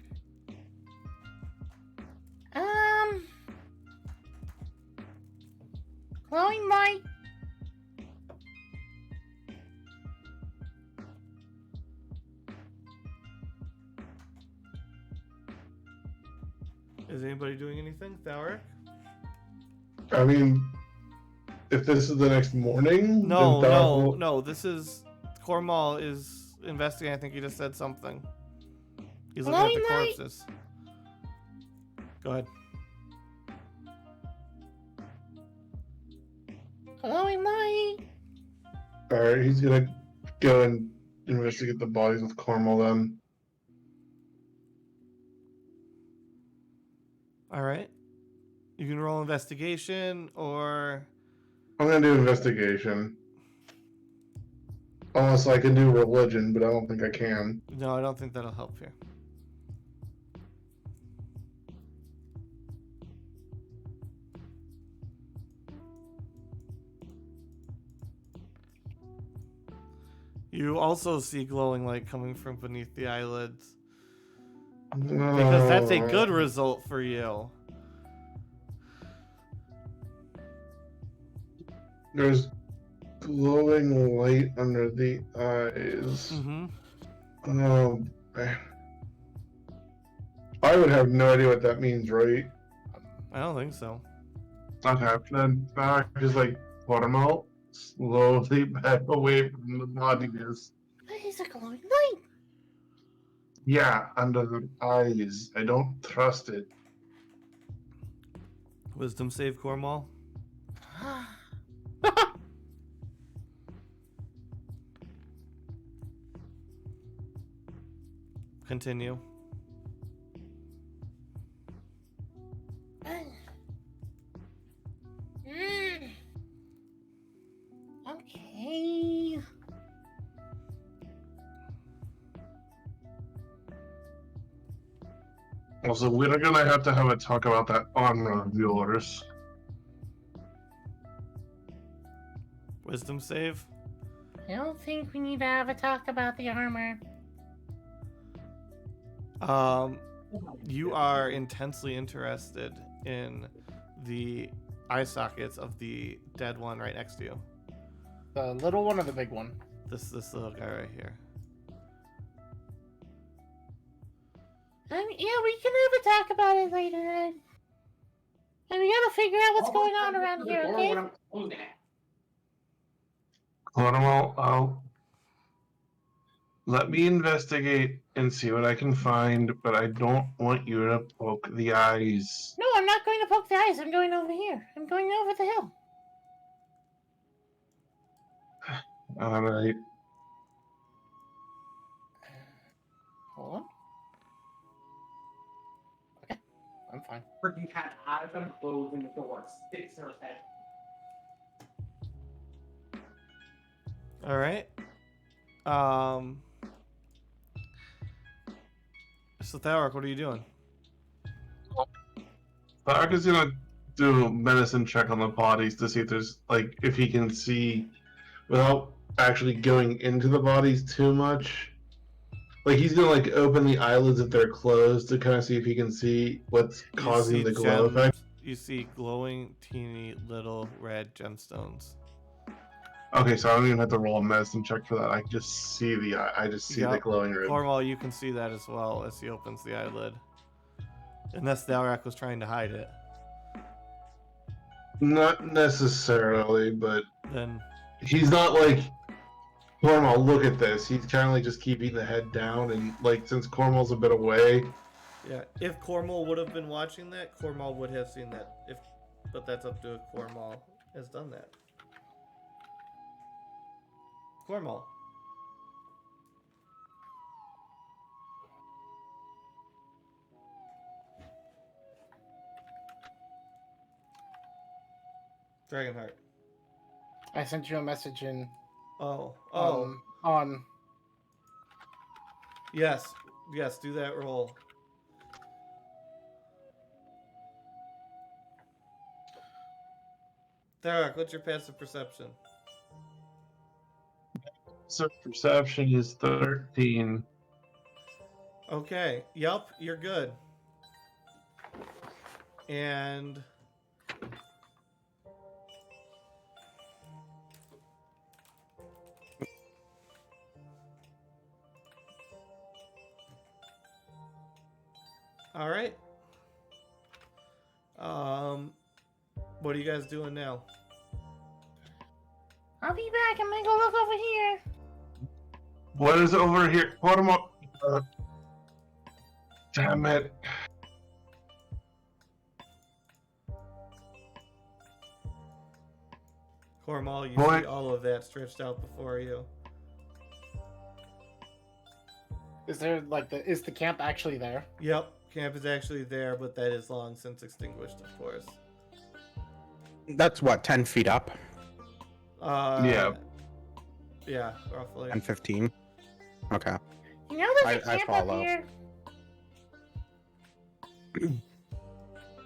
Glowing light. Is anybody doing anything, Thauer? I mean, if this is the next morning, No, then Thar no, will- no. This is Cormal is investigating. I think he just said something. He's looking at the Glowing light. corpses. Go ahead. Glowing light. All right, he's gonna go and investigate the bodies with Cornwall then. All right. You can roll investigation or... I'm gonna do investigation. Unless I can do religion, but I don't think I can. No, I don't think that'll help here. You also see glowing light coming from beneath the eyelids. Because that's a good result for you. There's glowing light under the eyes. Mm-hmm. I would have no idea what that means, right? I don't think so. Okay, then back is like watermelon, slowly back away from the bodies. What is a glowing light? Yeah, under the eyes. I don't trust it. Wisdom save, Cornwall. Continue. Okay. Also, we're gonna have to have a talk about that armor of yours. Wisdom save. I don't think we need to have a talk about the armor. You are intensely interested in the eye sockets of the dead one right next to you. The little one or the big one? This little guy right here. Yeah, we can have a talk about it later then. And we gotta figure out what's going on around here, okay? I'll let me investigate and see what I can find, but I don't want you to poke the eyes. No, I'm not going to poke the eyes. I'm going over here. I'm going over the hill. Alright. Hold on. Okay, I'm fine. Freaking cat eyes and closing the door. Sticks her head. All right. So Thalric, what are you doing? Thark is gonna do a medicine check on the bodies to see if there's, like, if he can see without actually going into the bodies too much. Like, he's gonna, like, open the eyelids if they're closed to kind of see if he can see what's causing see the glow effect. You see glowing, teeny, little red gemstones. Okay, so I don't even have to roll a medicine check for that. I can just see the the Yep. glowing red. Cornwall, you can see that as well as he opens the eyelid. Unless Thalric was trying to hide it. Not necessarily, but Then he's not like, Cornwall, look at this. He's kind of like just keeping the head down, and like since Cornwall's a bit away. yeah, if Cornwall would have been watching that, Cornwall would have seen that. But that's up to if Cornwall has done that. Cornwall. Dragonheart. I sent you a message in Oh. on Yes, do that roll. Thalric, what's your passive perception? So perception is 13. Okay, yep, you're good. And all right. What are you guys doing now? I'll be back. I'm gonna go look over here. What is over here? Cornwall. Damn it. Cornwall, you Boy. see all of that stretched out before you. is there like is the camp actually there? Yep, camp is actually there, but that is long since extinguished, of course. That's what, 10 feet up? Yeah. Yeah, roughly. And 15? Okay. You know there's a I camp up follow. here.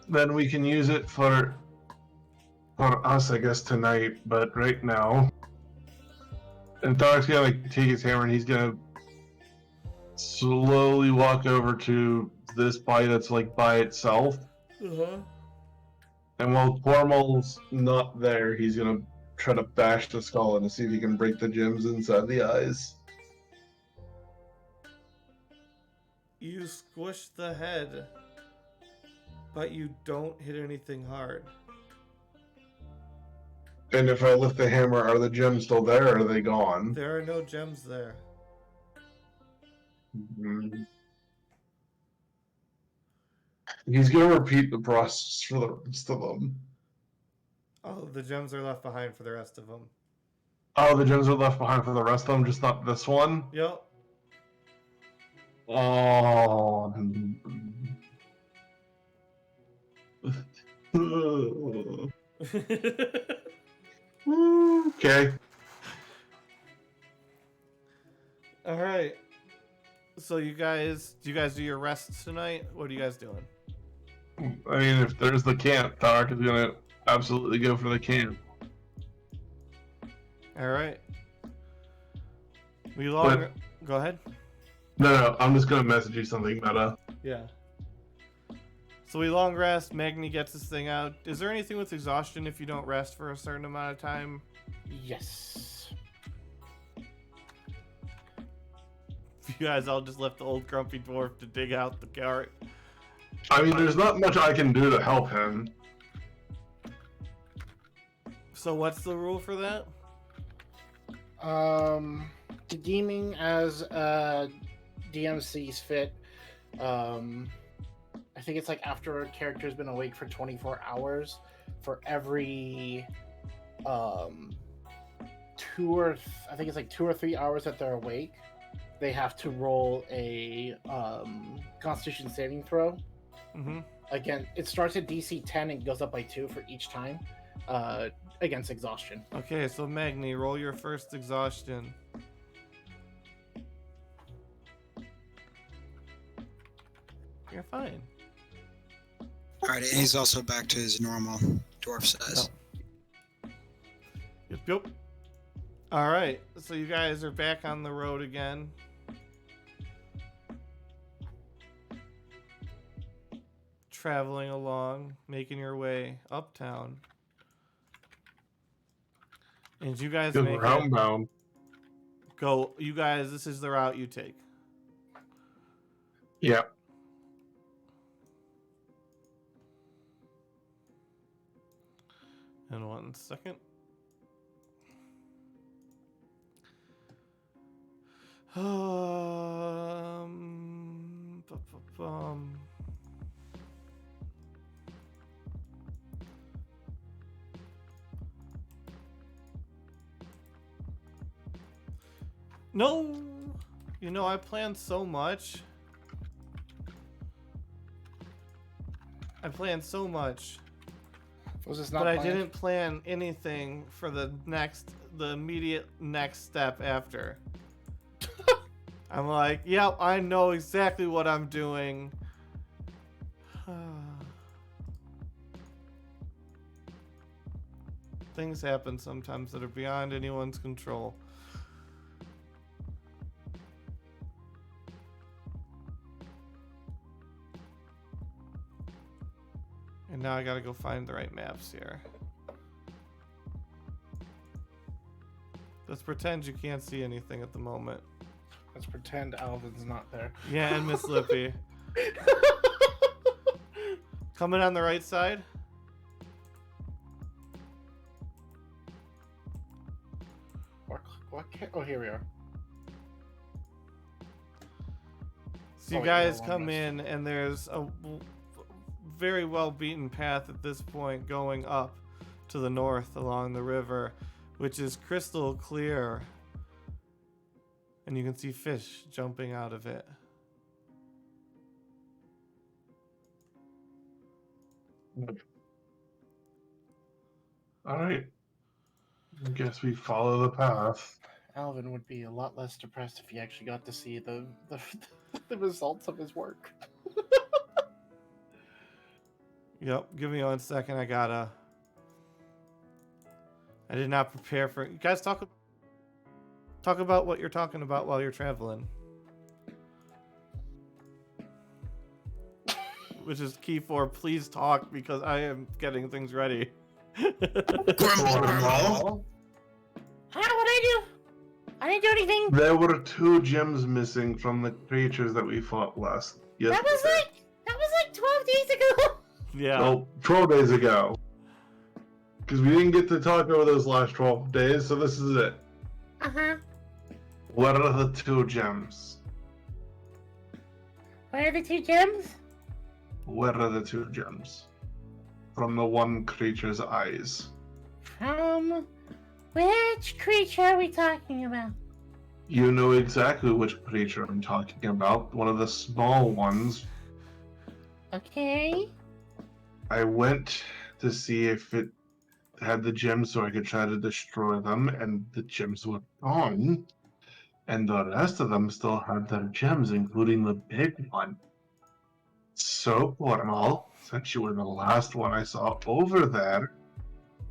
Then we can use it for us, I guess, tonight. But right now, and Thark's gonna take his hammer and he's gonna slowly walk over to this body that's like by itself. Uh-huh. And while Cormal's not there, he's gonna try to bash the skull and see if he can break the gems inside the eyes. You squish the head, but you don't hit anything hard. And if I lift the hammer, are the gems still there or are they gone? There are no gems there. Mhm. He's gonna repeat the process for the rest of them. Oh, the gems are left behind for the rest of them. Oh, the gems are left behind for the rest of them, just not this one? Yep. Oh. Okay. All right. So do you guys do your rests tonight? What are you guys doing? I mean, if there's the camp, Tark is gonna absolutely go for the camp. All right. We long. Go ahead. No, I'm just gonna message you something, Meta. Yeah. So we long rest. Magni gets this thing out. Is there anything with exhaustion if you don't rest for a certain amount of time? Yes. You guys all just left the old grumpy dwarf to dig out the cart. I mean, there's not much I can do to help him. So what's the rule for that? Redeeming as DM sees fit. I think it's like after a character's been awake for 24 hours, for every I think it's like 2 or 3 hours that they're awake, they have to roll a Constitution saving throw. Mm-hmm. Again, it starts at DC 10 and goes up by 2 for each time against exhaustion. Okay, so Magni, roll your first exhaustion. You're fine. Alright, and he's also back to his normal dwarf size. Yep. All right, so you guys are back on the road again. Traveling along, making your way uptown. And you guys make it, Bound. go. You guys, this is the route you take. Yeah. In 1 second. No, you know, I planned so much. Was this not But I planned? didn't plan anything for the immediate next step after. I'm like, yep, I know exactly what I'm doing. Things happen sometimes that are beyond anyone's control. And now I gotta go find the right maps here. Let's pretend you can't see anything at the moment. Let's pretend Alvin's not there. Yeah, and Miss Lippy. Coming on the right side? What can't... Oh, here we are. So you Oh, yeah, guys long come rest. in, and there's a very well beaten path at this point going up to the north along the river, which is crystal clear. And you can see fish jumping out of it. Alright. I guess we follow the path. Alvin would be a lot less depressed if he actually got to see the the results of his work. Yep, give me 1 second. I did not prepare for... You guys talk about what you're talking about while you're traveling. Which is key for please talk because I am getting things ready. Cornwall? What'd I do? I didn't do anything. There were 2 gems missing from the creatures that we fought last. That was like 12 days ago. Yeah. Well, 12 days ago. Because we didn't get to talk over those last 12 days, so this is it. Uh-huh. What are the 2 gems? Where are the 2 gems? Where are the 2 gems? From the one creature's eyes. From which creature are we talking about? You know exactly which creature I'm talking about. One of the small ones. Okay. I went to see if it had the gems so I could try to destroy them, and the gems were gone. And the rest of them still had their gems, including the big one. So, Cornwall, since you were the last one I saw over there,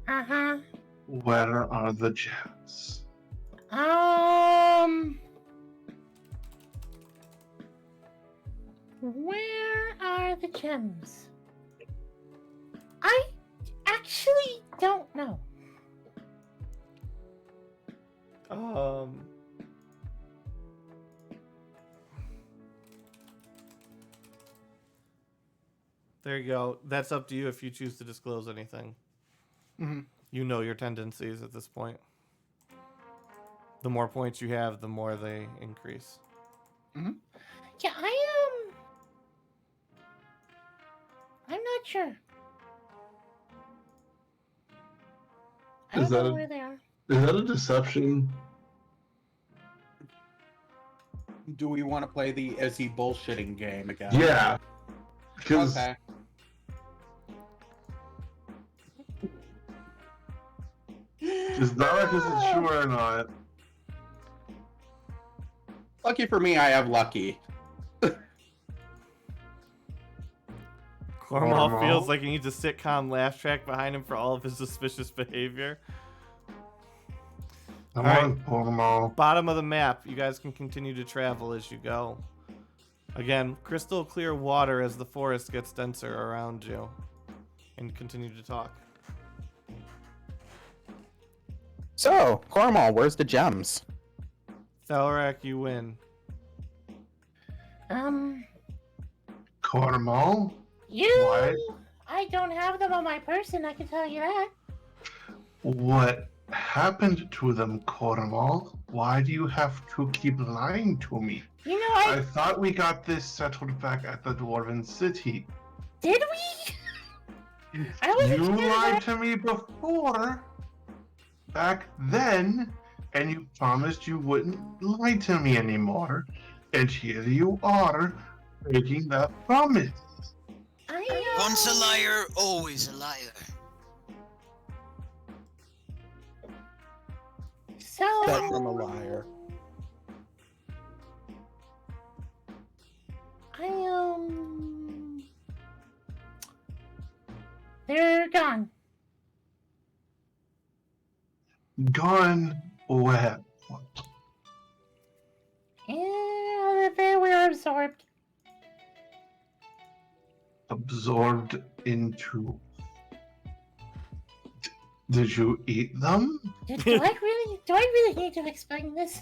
Uh-huh. where are the gems? Where are the gems? I actually don't know. There you go. That's up to you if you choose to disclose anything. Mm-hmm. You know your tendencies at this point. The more points you have, the more they increase. Yeah, I'm not sure. I Is don't that know a- where they are. Is that a deception? Do we want to play the is he bullshitting game again? Yeah. Because Okay. Zarek isn't sure or not. Lucky for me, I have lucky. Cornwall Cornwall? feels like he needs a sitcom laugh track behind him for all of his suspicious behavior. Come All on, Cornwall. Bottom of the map. You guys can continue to travel as you go. Again, crystal clear water as the forest gets denser around you. And continue to talk. So, Cornwall, where's the gems? Thalrak, you win. Cornwall? You. What? I don't have them on my person. I can tell you that. What happened to them, Cornwall? Why do you have to keep lying to me? You know, I thought we got this settled back at the Dwarven City. did we? I wasn't You sure lied that- to me before, back then, and you promised you wouldn't lie to me anymore. And here you are, breaking that promise. Once a liar, always a liar. So. That's from a liar. They're gone. Gone where? Yeah, they were absorbed. Absorbed into. Did you eat them? Do I really need to explain this?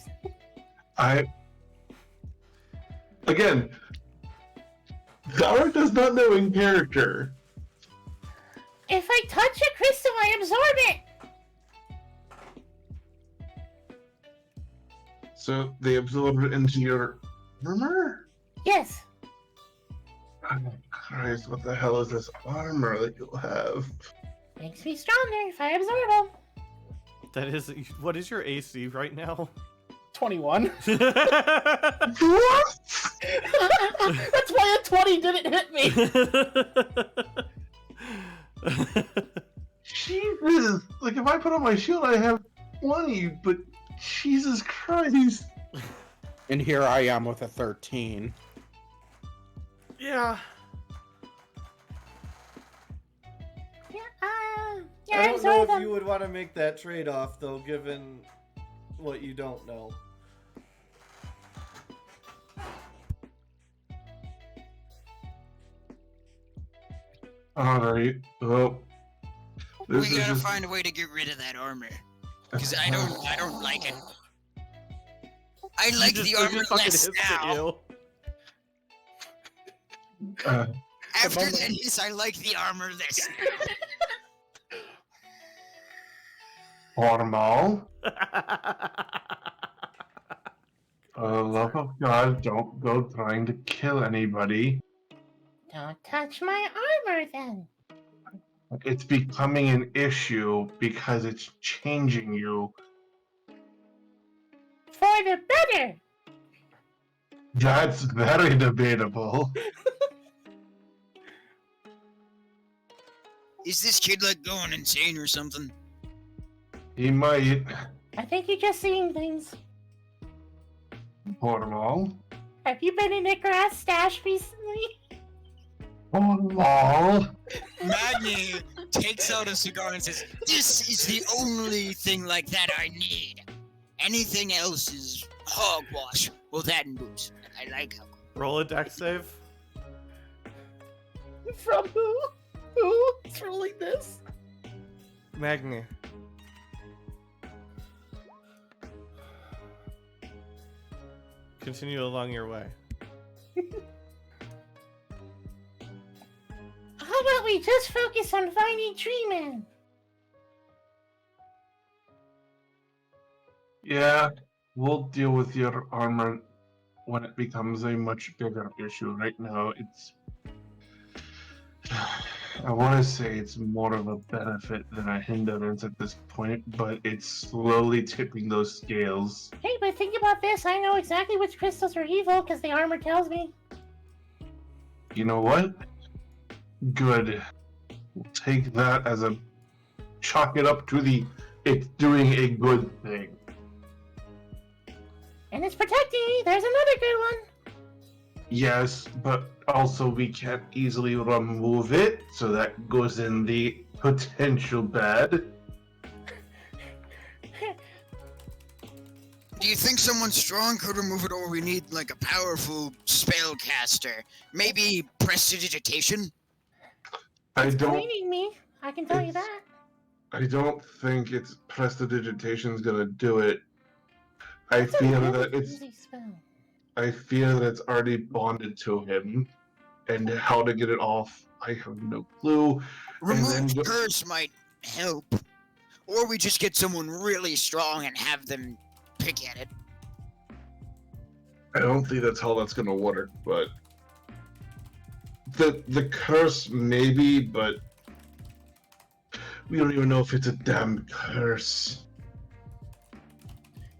Again, Zarek does not know in character. If I touch a crystal, I absorb it. So they absorbed it into your armor? Yes. Oh my Christ, what the hell is this armor that you'll have? Makes me stronger if I absorb them. That is... What is your AC right now? 21. What? That's why a 20 didn't hit me. I put on my shield, I have 20, but Jesus Christ. And here I am with a 13. Yeah. Yeah, I I'm don't sorry know if then. you would want to make that trade-off, though, given what you don't know. Alright, well. We This is gotta just... find a way to get rid of that armor. Because I don't like it. I like the armor less now. After that hiss, I like the armor less. Formal. Love of God, don't go trying to kill anybody. Don't touch my armor then. It's becoming an issue because it's changing you. For the better. That's very debatable. Is this kid like going insane or something? He might. I think you're just seeing things. Formal. Have you been in a grass stash recently? Formal. Magni takes out a cigar and says, "This is the only thing like that I need. Anything else is hogwash." Well, that and booze. I like alcohol. Roll a dex save. From who? Who is rolling this? Magni. Continue along your way. How about we just focus on finding Tree Man? Yeah, we'll deal with your armor when it becomes a much bigger issue. Right now, it's... I want to say it's more of a benefit than a hindrance at this point, but it's slowly tipping those scales. Hey, but think about this. I know exactly which crystals are evil because the armor tells me. You know what? Good. We'll take that as a... chalk it up to the... it's doing a good thing. And it's protecting me. There's another good one. Yes, but also we can't easily remove it, so that goes in the potential bad. Do you think someone strong could remove it, or we need like a powerful spellcaster? Maybe prestidigitation? I It's don't... cleaning me. I can tell you that. I don't think it's prestidigitation's gonna do it. I It's a fear really that it's... easy spell. I fear that it's already bonded to him, and how to get it off, I have no clue. Remove then the go- curse might help. Or we just get someone really strong and have them pick at it. I don't think that's how that's gonna work, but the curse maybe, but we don't even know if it's a damn curse.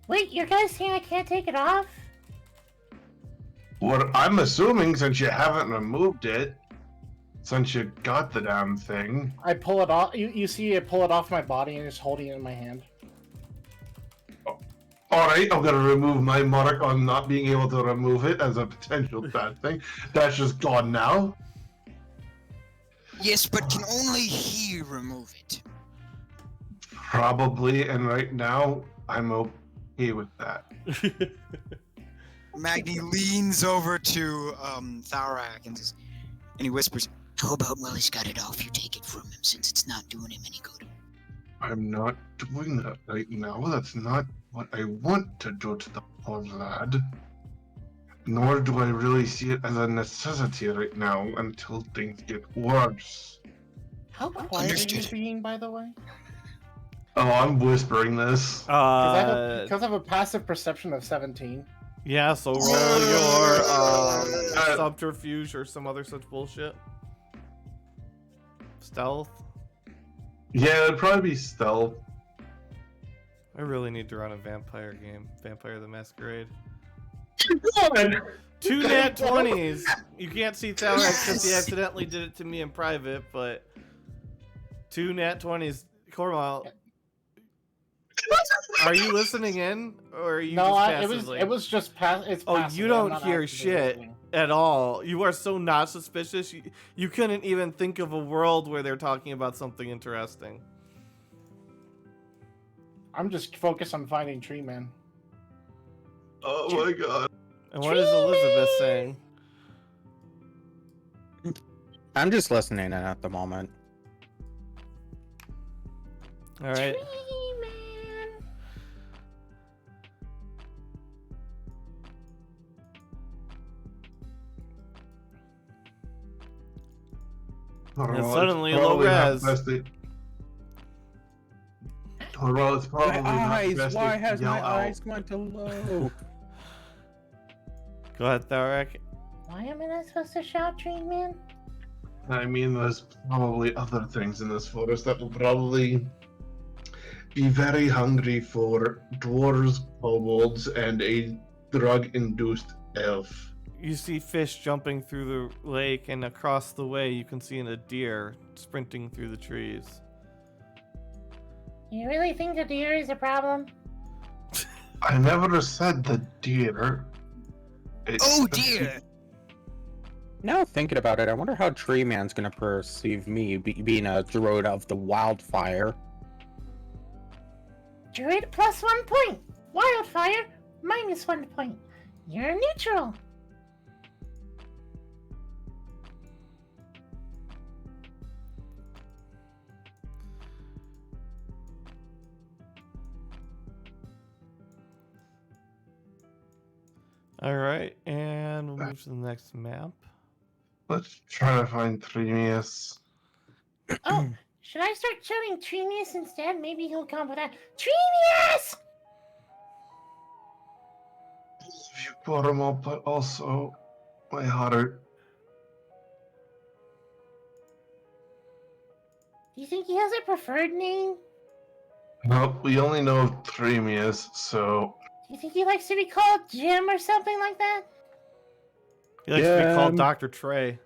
Wait, you guys saying I can't take it off? What I'm assuming, since you haven't removed it, since you got the damn thing. I pull it off. You see, I pull it off my body and just holding it in my hand. Alright, I'm gonna remove my mark on not being able to remove it as a potential bad thing. That's just gone now. Yes, but can only he remove it? Probably, and right now, I'm okay with that. Magni leans over to Tharak and says, and he whispers, "How about while he's got it off, you take it from him, since it's not doing him any good?" I'm not doing that right now. That's not what I want to do to the poor lad. Nor do I really see it as a necessity right now until things get worse. How quiet are Understood. you being, by the way? Oh, I'm whispering this. Because I have a passive perception of 17. Yeah, so roll your subterfuge or some other such bullshit. Stealth. Yeah, it'd probably be stealth. I really need to run a vampire game. Vampire the Masquerade. 2 nat 20s! You can't see Tharak because he accidentally did it to me in private, but 2 nat 20s. Cormal, Are you listening in, or are you No, just it passively? was just pass. It's Oh, passive. you I'm don't not hear actively shit listening. at all. You are so not suspicious. You couldn't even think of a world where they're talking about something interesting. I'm just focused on finding Tree Man. Oh my god. And what is Elizabeth saying? I'm just listening in at the moment. All right. Tree man. And suddenly, low res. Well, it's probably My not eyes! best Why to has yell my out. eyes gone to low? Go ahead, Thorek. Why am I not supposed to shout, Tree man? I mean, there's probably other things in this forest that will probably be very hungry for dwarves, kobolds, and a drug-induced elf. You see fish jumping through the lake, and across the way, you can see a deer sprinting through the trees. You really think the deer is a problem? I never said the deer. Oh dear! Now thinking about it, I wonder how Tree Man's gonna perceive me being a druid of the wildfire. Druid plus 1 point. Wildfire minus 1 point. You're neutral. All right, and we'll move to the next map. Let's try to find Tremius. Oh, should I start shouting Tremius instead? Maybe he'll come with that. Tremius! You brought him up, but also my heart. Do you think he has a preferred name? No, we only know of Tremius, so Do you think he likes to be called Jim or something like that? He likes to be called Yeah. Dr. Trey.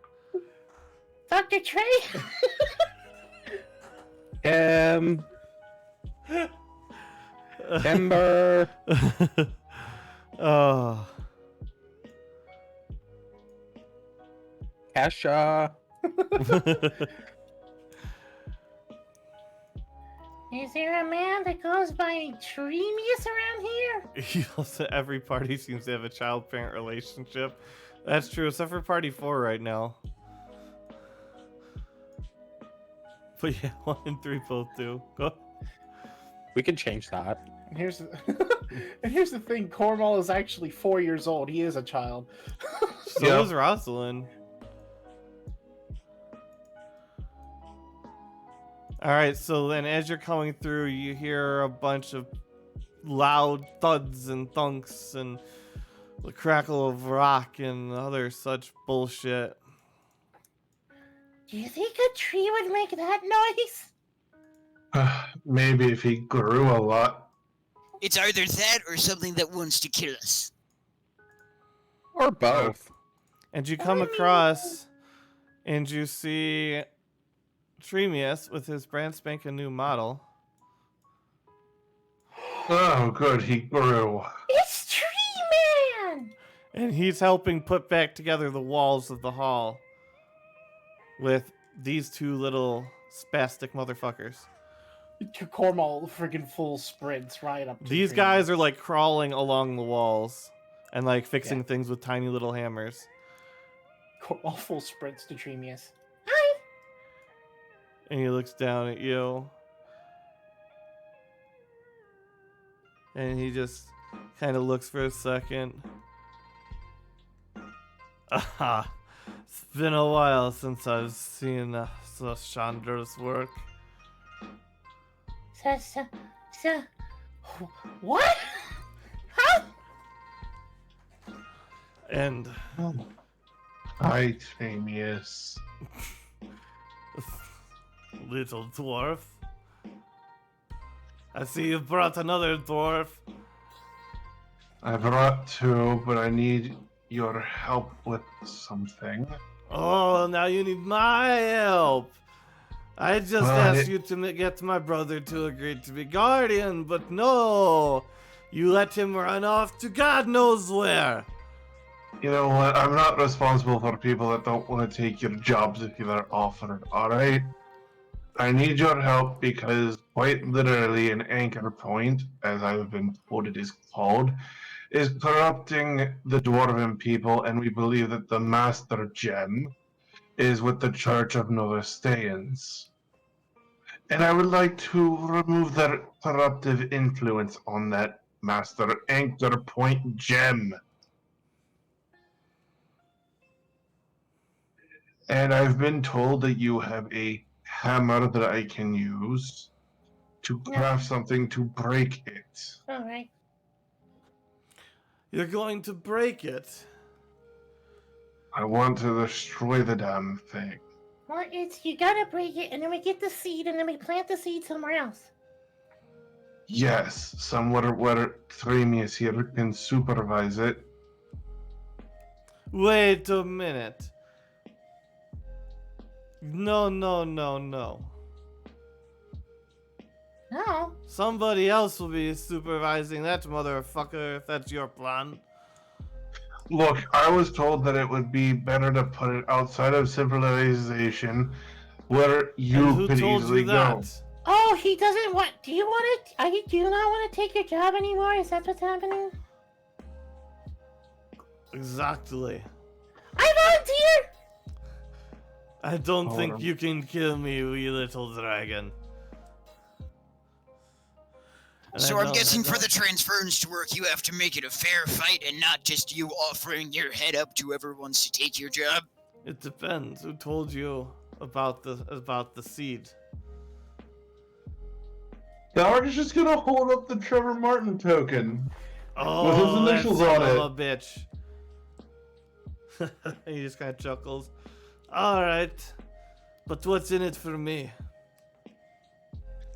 Dr. Trey? Timber. Oh. Kesha. Is there a man that goes by Tremius around here? Every party seems to have a child-parent relationship. That's true, except for Party 4 right now. But yeah, 1 and 3 both do. Go. We can change that. And here's the thing. Cornwall is actually 4 years old. He is a child. So Yeah. is Rosalind. Alright, so then as you're coming through, you hear a bunch of loud thuds and thunks and the crackle of rock and other such bullshit. Do you think a tree would make that noise? maybe if he grew a lot. It's either that or something that wants to kill us. Or both. And you come across and you see Tremius with his brand spanking new model. Oh, good, he grew. It's Tree Man! And he's helping put back together the walls of the hall with these two little spastic motherfuckers. Cornwall friggin' full sprints right up to These Tree guys Man. are like crawling along the walls and like fixing things with tiny little hammers. Cornwall full sprints to Tremius. Hi! And he looks down at you. And he just kind of looks for a second. Aha! It's been a while since I've seen Chandra's work. So, what? How? And Hi, Tremius. little dwarf. I see you brought another dwarf. I brought 2, but I need your help with something. Oh, now you need my help. I just Well, asked you to get my brother to agree to be guardian, but no! You let him run off to God knows where! You know what? I'm not responsible for people that don't want to take your jobs if you're offered, alright? I need your help because, quite literally, an anchor point, as I've been told it is called, is corrupting the dwarven people, and we believe that the Master Gem is with the Church of Novasteans. And I would like to remove their corruptive influence on that Master Anchor Point Gem. And I've been told that you have a hammer that I can use to craft something to break it. All right. You're going to break it. I want to destroy the damn thing. Well, you gotta break it, and then we get the seed, and then we plant the seed somewhere else. Yes, someone where Tremius here can supervise it. Wait a minute. No, no, no, no. No. Somebody else will be supervising that motherfucker if that's your plan. Look, I was told that it would be better to put it outside of civilization where And you who could told easily you go. that? Oh, he doesn't want. Do you want to? Do you not want to take your job anymore? Is that what's happening? Exactly. I volunteer. I don't Hold think on. you can kill me, wee little dragon. And So I I'm don't- guessing I for don't- the transference to work, you have to make it a fair fight and not just you offering your head up to whoever wants to take your job. It depends. Who told you about the seed? Now we're just gonna hold up the Trevor Martin token. Oh, With his initials that on son it. of a bitch. He just kind of chuckles. All right, but what's in it for me?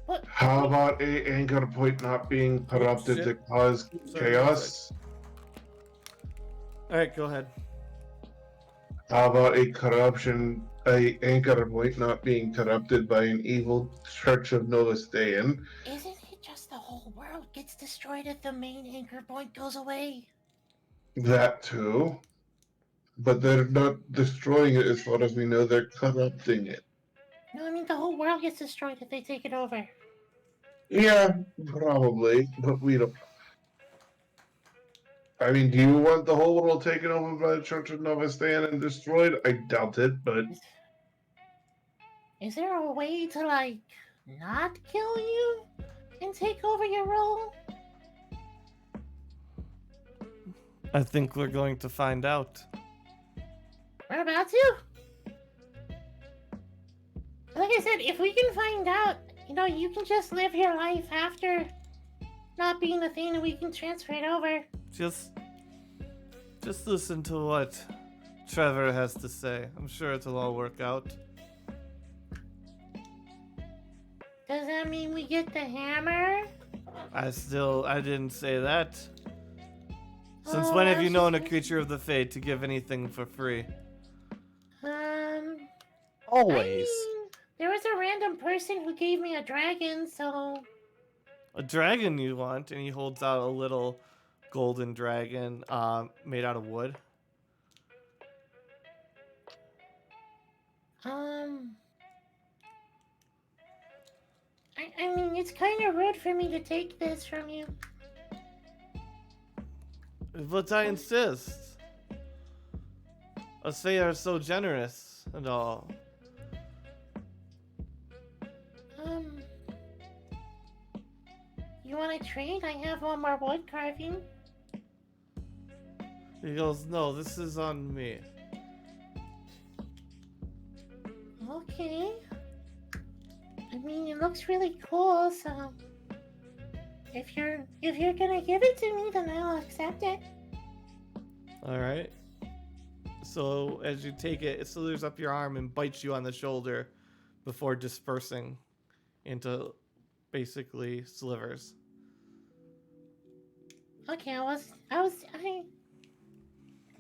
What? How about a anchor point not being corrupted shit. to cause Sorry, chaos? All right, go ahead. How about a anchor point not being corrupted by an evil Church of Novastean? Isn't it just the whole world gets destroyed if the main anchor point goes away? That too. But they're not destroying it as far as we know, they're corrupting it. No, I mean the whole world gets destroyed if they take it over. Yeah, probably, but we don't. I mean, do you want the whole world taken over by the Church of Novastean and destroyed? I doubt it, but Is there a way to not kill you and take over your role? I think we're going to find out. We're about to. Like I said, if we can find out, you can just live your life after not being the thing, and we can transfer it over. Just listen to what Trevor has to say. I'm sure it'll all work out. Does that mean we get the hammer? I didn't say that. Since Oh, when have I you was known a just- creature of the fate to give anything for free? Always. I mean, there was a random person who gave me a dragon, so A dragon you want? And he holds out a little golden dragon made out of wood. I mean, it's kind of rude for me to take this from you. But I insist. Us Fae are so generous and all. You want to trade? I have one more wood carving. He goes, no, this is on me. Okay. I mean, it looks really cool, so if you're gonna give it to me, then I'll accept it. Alright. So as you take it, it slithers up your arm and bites you on the shoulder before dispersing into basically slivers. Okay,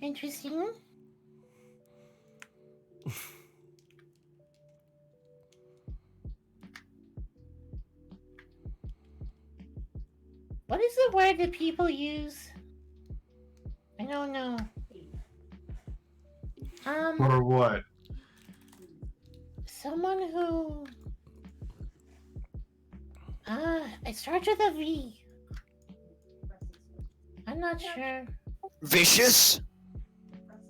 interesting. What is the word that people use? I don't know. Or what? Someone who... it starts with a V. I'm not sure. Vicious?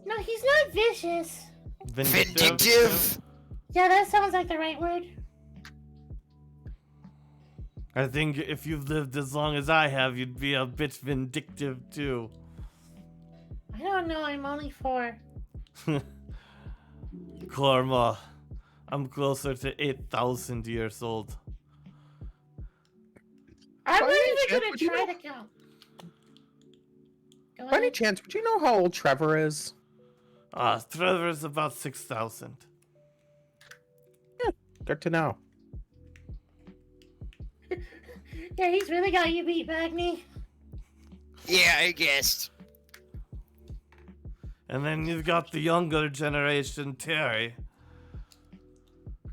No, he's not vicious. Vindictive? Yeah, that sounds like the right word. I think if you've lived as long as I have, you'd be a bit vindictive too. I don't know, I'm only 4. Karma, I'm closer to 8,000 years old. I'm By not any even chance, gonna would you try know- to count. Go By any ahead. chance, would you know how old Trevor is? Trevor's about 6,000. Good to know. Yeah, he's really got you beat, Magni. Yeah, I guessed. And then you've got the younger generation, Terry.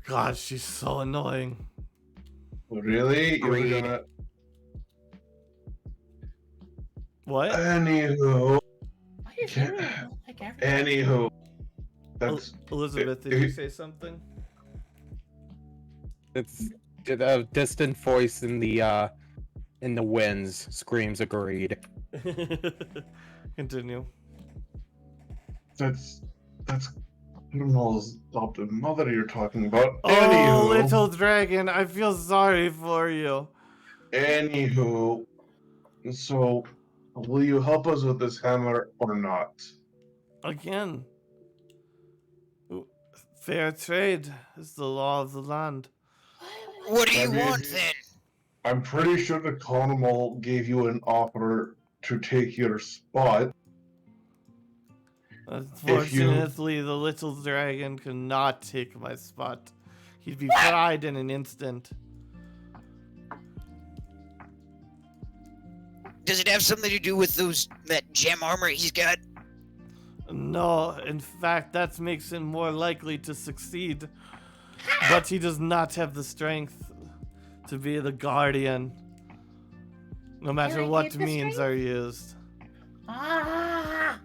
God, she's so annoying. Really? You were Agreed. gonna... What? Anywho, Why is everyone like everyone? anywho. That's... Elizabeth, did you say something? It's a distant voice in the winds screams agreed. Continue. That's Colonel's adopted mother you're talking about. Oh, Anywho, little dragon, I feel sorry for you. anywho, so will you help us with this hammer or not? Again. Fair trade is the law of the land. What do you I mean- want then? I'm pretty sure the Colonel gave you an offer to take your spot. Unfortunately, the little dragon cannot take my spot. He'd be fried in an instant. Does it have something to do with that gem armor he's got? No, in fact, that makes him more likely to succeed. But he does not have the strength to be the guardian, no matter Can I what get the means strength? are used. Ah!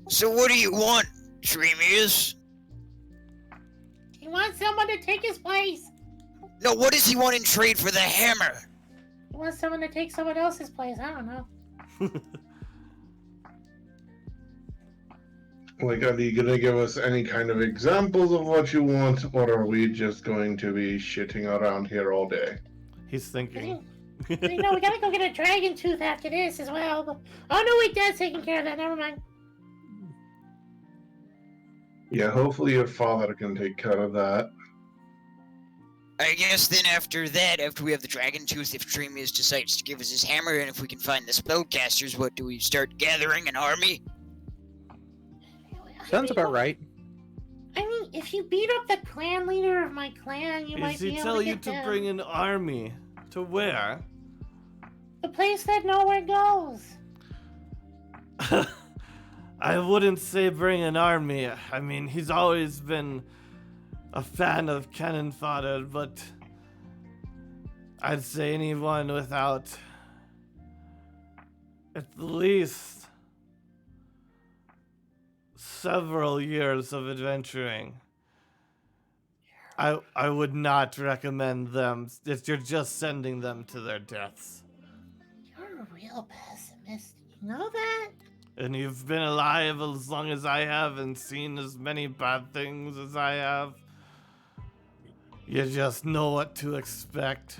So what do you want, Tremius? He wants someone to take his place. No, what does he want in trade for the hammer? He wants someone to take someone else's place. I don't know. Like, are you gonna give us any kind of examples of what you want, or are we just going to be shitting around here all day? He's thinking. You know, we gotta go get a dragon tooth after this as well. But... Oh no, wait, Dad's taking care of that. Never mind. Yeah, hopefully your father can take care of that. I guess then after we have the dragon tooth, if Tremius decides to give us his hammer, and if we can find the spellcasters, what do we start gathering an army? Sounds about right. I mean, if you beat up the clan leader of my clan, you might Does be he able tell to you get to them. bring an army? To where? The place that nowhere goes. I wouldn't say bring an army. I mean, he's always been a fan of cannon fodder, but I'd say anyone without at least several years of adventuring. I would not recommend them. You're just sending them to their deaths. You're a real pessimist. You know that? And you've been alive as long as I have and seen as many bad things as I have. You just know what to expect.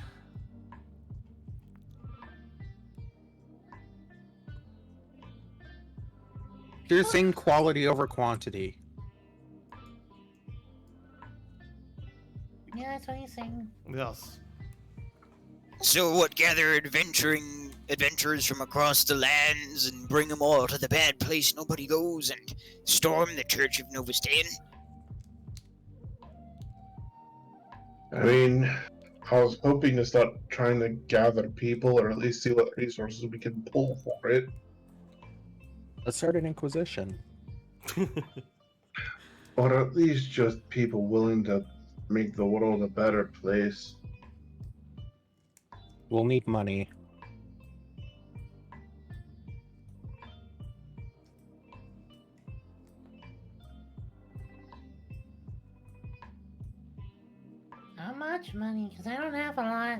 You're saying quality over quantity. Yeah, that's what he's saying. Yes. So what, gather adventurers from across the lands and bring them all to the bad place nobody goes and storm the Church of Novastan? I mean, I was hoping to start trying to gather people, or at least see what resources we can pull for it. Let's start an inquisition. Or at least just people willing to make the world a better place. We'll need money. much money, because I don't have a lot.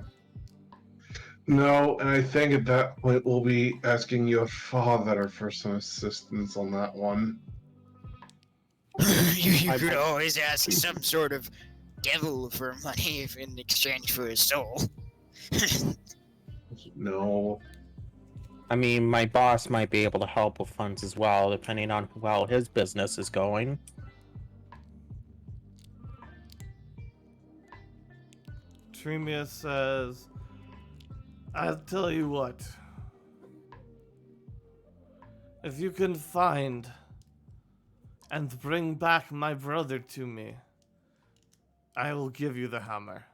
No, and I think at that point we'll be asking your father for some assistance on that one. you could always ask some sort of devil for money in exchange for his soul. No. I mean, my boss might be able to help with funds as well, depending on how well his business is going. Tremia says, I'll tell you what. If you can find and bring back my brother to me, I will give you the hammer.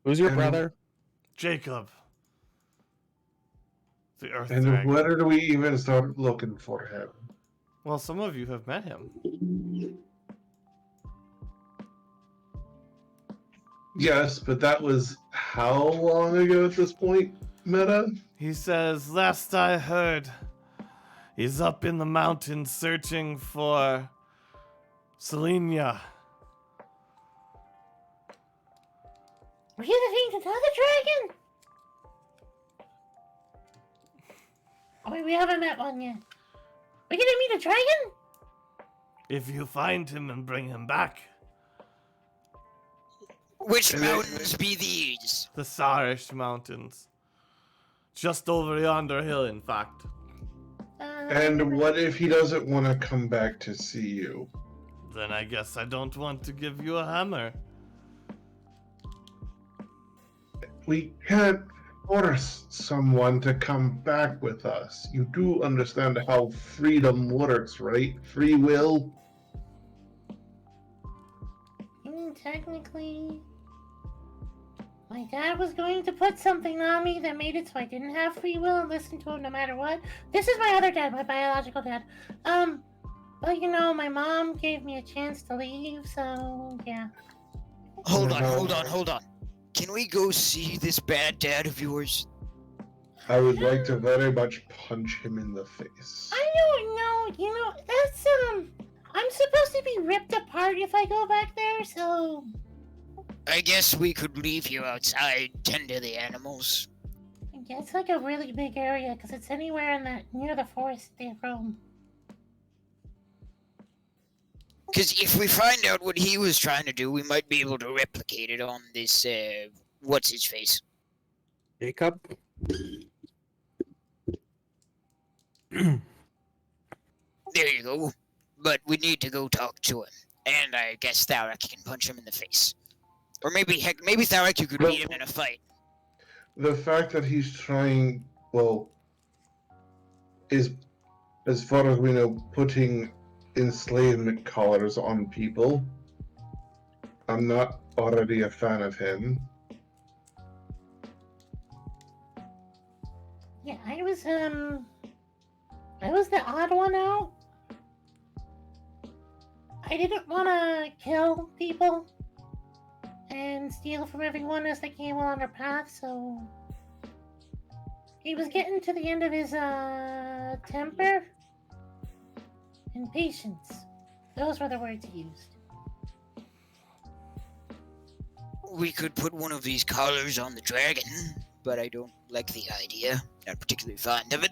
Who's your And- brother? Jacob. The Earth And Dragon. where do we even start looking for him? Well, some of you have met him. Yes, but that was how long ago at this point, Meta? He says, last I heard, he's up in the mountains searching for Selenia. Were you the thing to tell the dragon? Oh, wait, we haven't met one yet. We're gonna meet a dragon? If you find him and bring him back, Which mountains be these? the Sarish Mountains. Just over yonder hill, in fact. And what if he doesn't want to come back to see you? Then I guess I don't want to give you a hammer. We can't force someone to come back with us. You do understand how freedom works, right? Free will? Technically, my dad was going to put something on me that made it so I didn't have free will and listen to him no matter what. This is my other dad, my biological dad. But you know, my mom gave me a chance to leave, so yeah. Hold on. Can we go see this bad dad of yours? I would like to very much punch him in the face. I don't know, you know, that's, I'm supposed to be ripped apart if I go back there, so... I guess we could leave you outside, tend to the animals. Yeah, it's like a really big area, because it's anywhere in that, near the forest they roam. Because if we find out what he was trying to do, we might be able to replicate it on this, what's-his-face. Jacob? There you go. But we need to go talk to him. And I guess Tharek can punch him in the face. Or maybe, heck, maybe Tharek, you could beat him in a fight. The fact that he's trying, well, is, as far as we know, putting enslavement collars on people. I'm not already a fan of him. Yeah, I was the odd one out. I didn't want to kill people and steal from everyone as they came along our path, so... He was getting to the end of his, temper and patience. Those were the words he used. We could put one of these collars on the dragon, but I don't like the idea. Not particularly fond of it.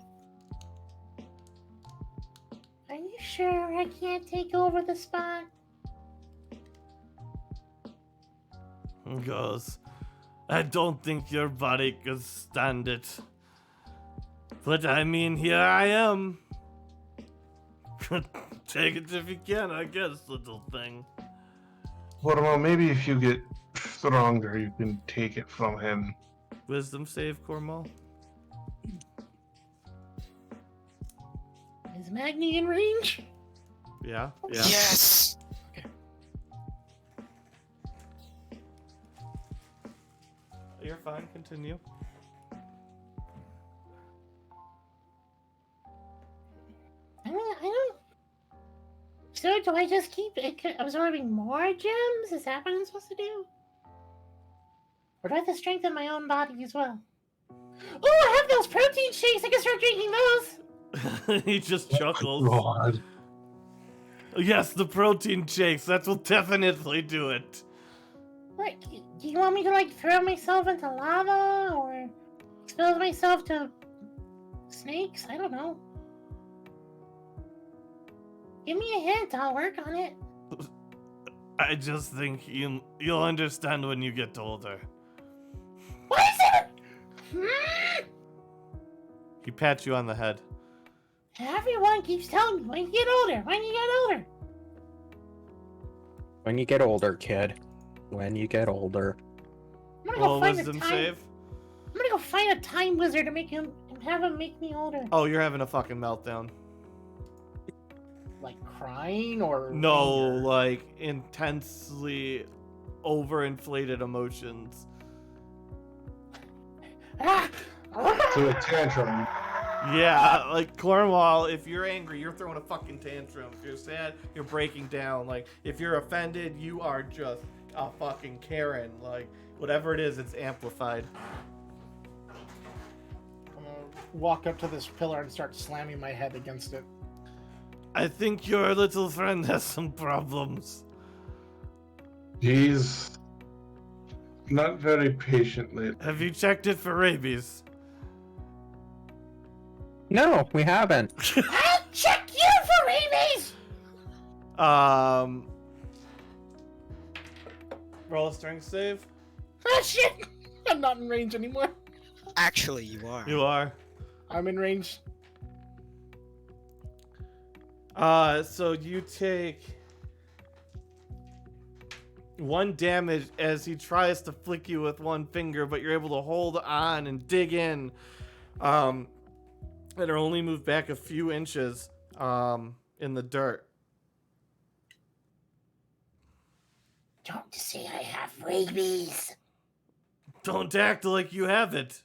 Are you sure I can't take over the spot? He goes, I don't think your body could stand it. But I mean, here I am. Take it if you can, I guess, little thing. Well, maybe if you get stronger, you can take it from him. Wisdom save, Cormal. Is Magni in range? Yeah? Yeah. Yes! You're fine, continue. I mean, I don't... So do I just keep absorbing more gems? Is that what I'm supposed to do? Or do I have to strengthen my own body as well? Oh, I have those protein shakes! I can start drinking those! He just chuckles. God. Yes, the protein shakes. That will definitely do it. What? Do you want me to like throw myself into lava or expose myself to snakes? I don't know. Give me a hint. I'll work on it. I just think you'll understand when you get older. What is it? He pats you on the head. Everyone keeps telling me when you get older. When you get older. When you get older, kid. When you get older. I'm gonna Roll go find a wisdom time. save. I'm gonna go find a time wizard to make him have him make me older. Oh, you're having a fucking meltdown. Like crying or No, anger? like intensely overinflated emotions. Ah! To a tantrum. Yeah, like Cornwall, if you're angry, you're throwing a fucking tantrum. If you're sad, you're breaking down. Like, if you're offended, you are just a fucking Karen. Like, whatever it is, it's amplified. I'm gonna walk up to this pillar and start slamming my head against it. I think your little friend has some problems. He's not very patient lately. Have you checked it for rabies? No, we haven't. I'll check you for rabies! Roll a strength save. Oh shit! I'm not in range anymore. Actually, you are. You are. I'm in range. So you take 1 damage as he tries to flick you with one finger, but you're able to hold on and dig in. And only move back a few inches in the dirt. Don't say I have rabies. Don't act like you have it.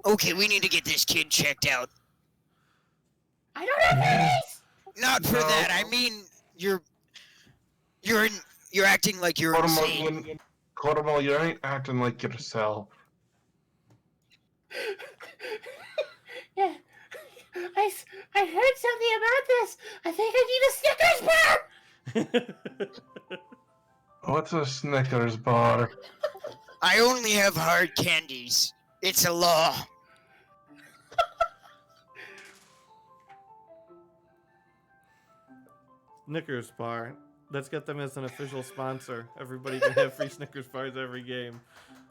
Okay, we need to get this kid checked out. I don't have rabies! Not for that. I mean, you're acting like you're insane. Cornwall, you ain't acting like yourself. Yeah. I heard something about this. I think I need a Snickers bar! What's a Snickers bar? I only have hard candies. It's a law. Snickers bar. Let's get them as an official sponsor. Everybody can have free Snickers bars every game.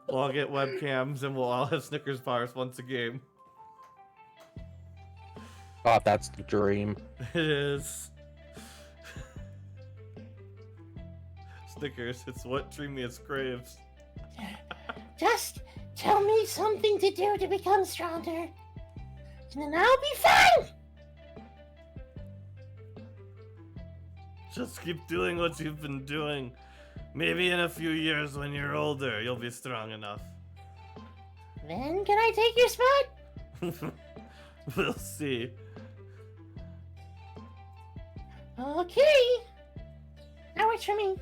We'll all get webcams and we'll all have Snickers bars once a game. Oh, that's the dream. It is. Snickers, it's what Dreamius craves. Just tell me something to do to become stronger. And then I'll be fine! Just keep doing what you've been doing. Maybe in a few years when you're older, you'll be strong enough. Then can I take your spot? We'll see. Okay. That works for me.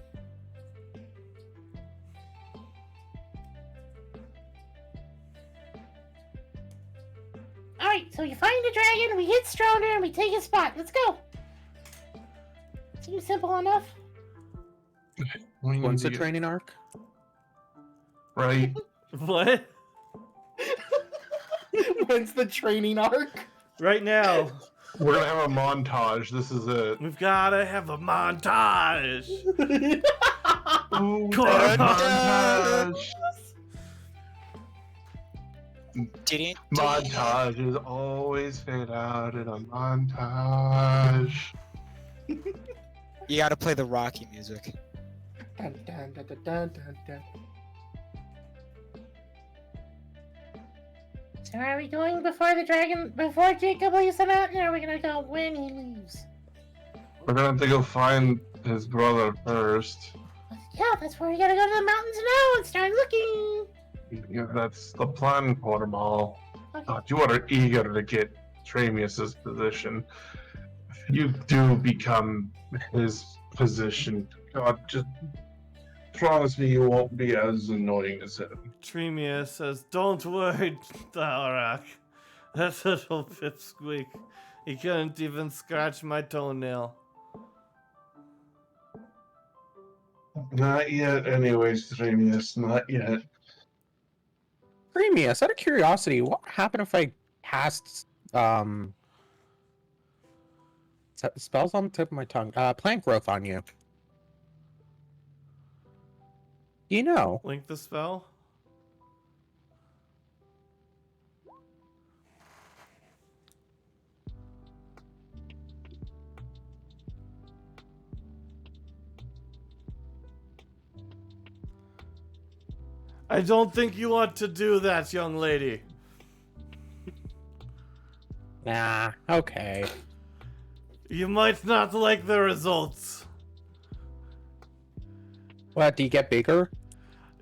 Alright, so you find a dragon, we hit stronger, and we take his spot. Let's go. Seems simple enough. When's the training arc? Right. What? When's the training arc? Right now. We're gonna have a montage. This is it. We've gotta have a montage. Ooh, Montage. Didn't Montages always fade out in a montage. You gotta play the Rocky music. Dun, dun, dun, dun, dun, dun, dun. So are we going before Jacob leaves the mountain, or are we gonna go when he leaves? We're gonna have to go find his brother first. Yeah, that's where we gotta go to the mountains now and start looking. Yeah, that's the plan, Portable. Okay. God, you are eager to get Tramius's position. If you do become his position, God, just promise me you won't be as annoying as him. Tremia says, "Don't worry, Tharak. That little pipsqueak. He couldn't even scratch my toenail." Not yet, anyways, Ramius. Not yet. Premius, out of curiosity, what happened if I cast spells on the tip of my tongue? Plant growth on you. You know. Link the spell. I don't think you want to do that, young lady. Nah, okay. You might not like the results. What, do you get bigger?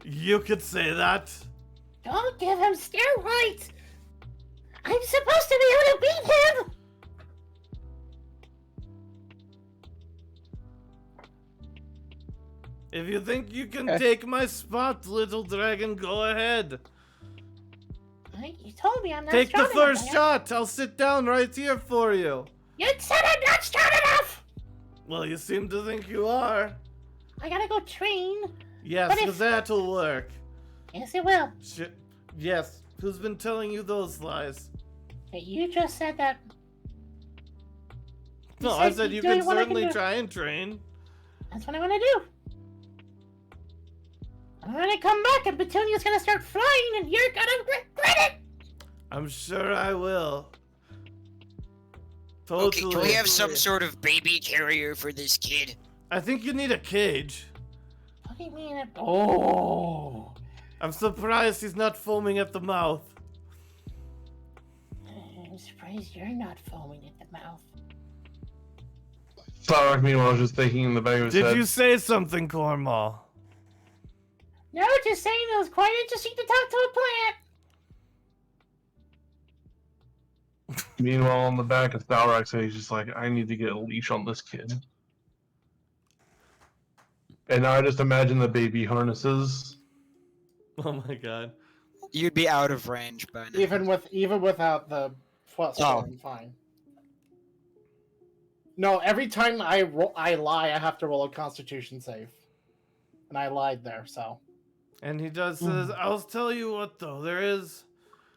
You could say that. Don't give him steroids! I'm supposed to be able to beat him! If you think you can take my spot, little dragon, go ahead. You told me I'm not Take the strong first enough. shot. I'll sit down right here for you. You said I'm not strong enough! Well, you seem to think you are. I gotta go train. Yes, But if- because that'll work. Yes, it will. Yes. Who's been telling you those lies? Hey, you just said that. You No, I said said you you do can what I can certainly do. try and train. That's what I want to do. I'm gonna come back and Petunia's gonna start flying and you're gonna regret it! I'm sure I will. Totally. Okay, can we have some sort of baby carrier for this kid? I think you need a cage. What do you mean? Oh! I'm surprised he's not foaming at the mouth. I'm surprised you're not foaming at the mouth. Sarek, meanwhile, was just thinking in the back of his head. Did you say something, Cornwall? No, just saying it was quite interesting to talk to a plant. Meanwhile, on the back of Thalrax, he's just like, I need to get a leash on this kid. And now I just imagine the baby harnesses. Oh my god. You'd be out of range by now. Even without the plus Oh. I'm fine. No, every time I lie, I have to roll a Constitution save, and I lied there. So And he does says, I'll tell you what though, there is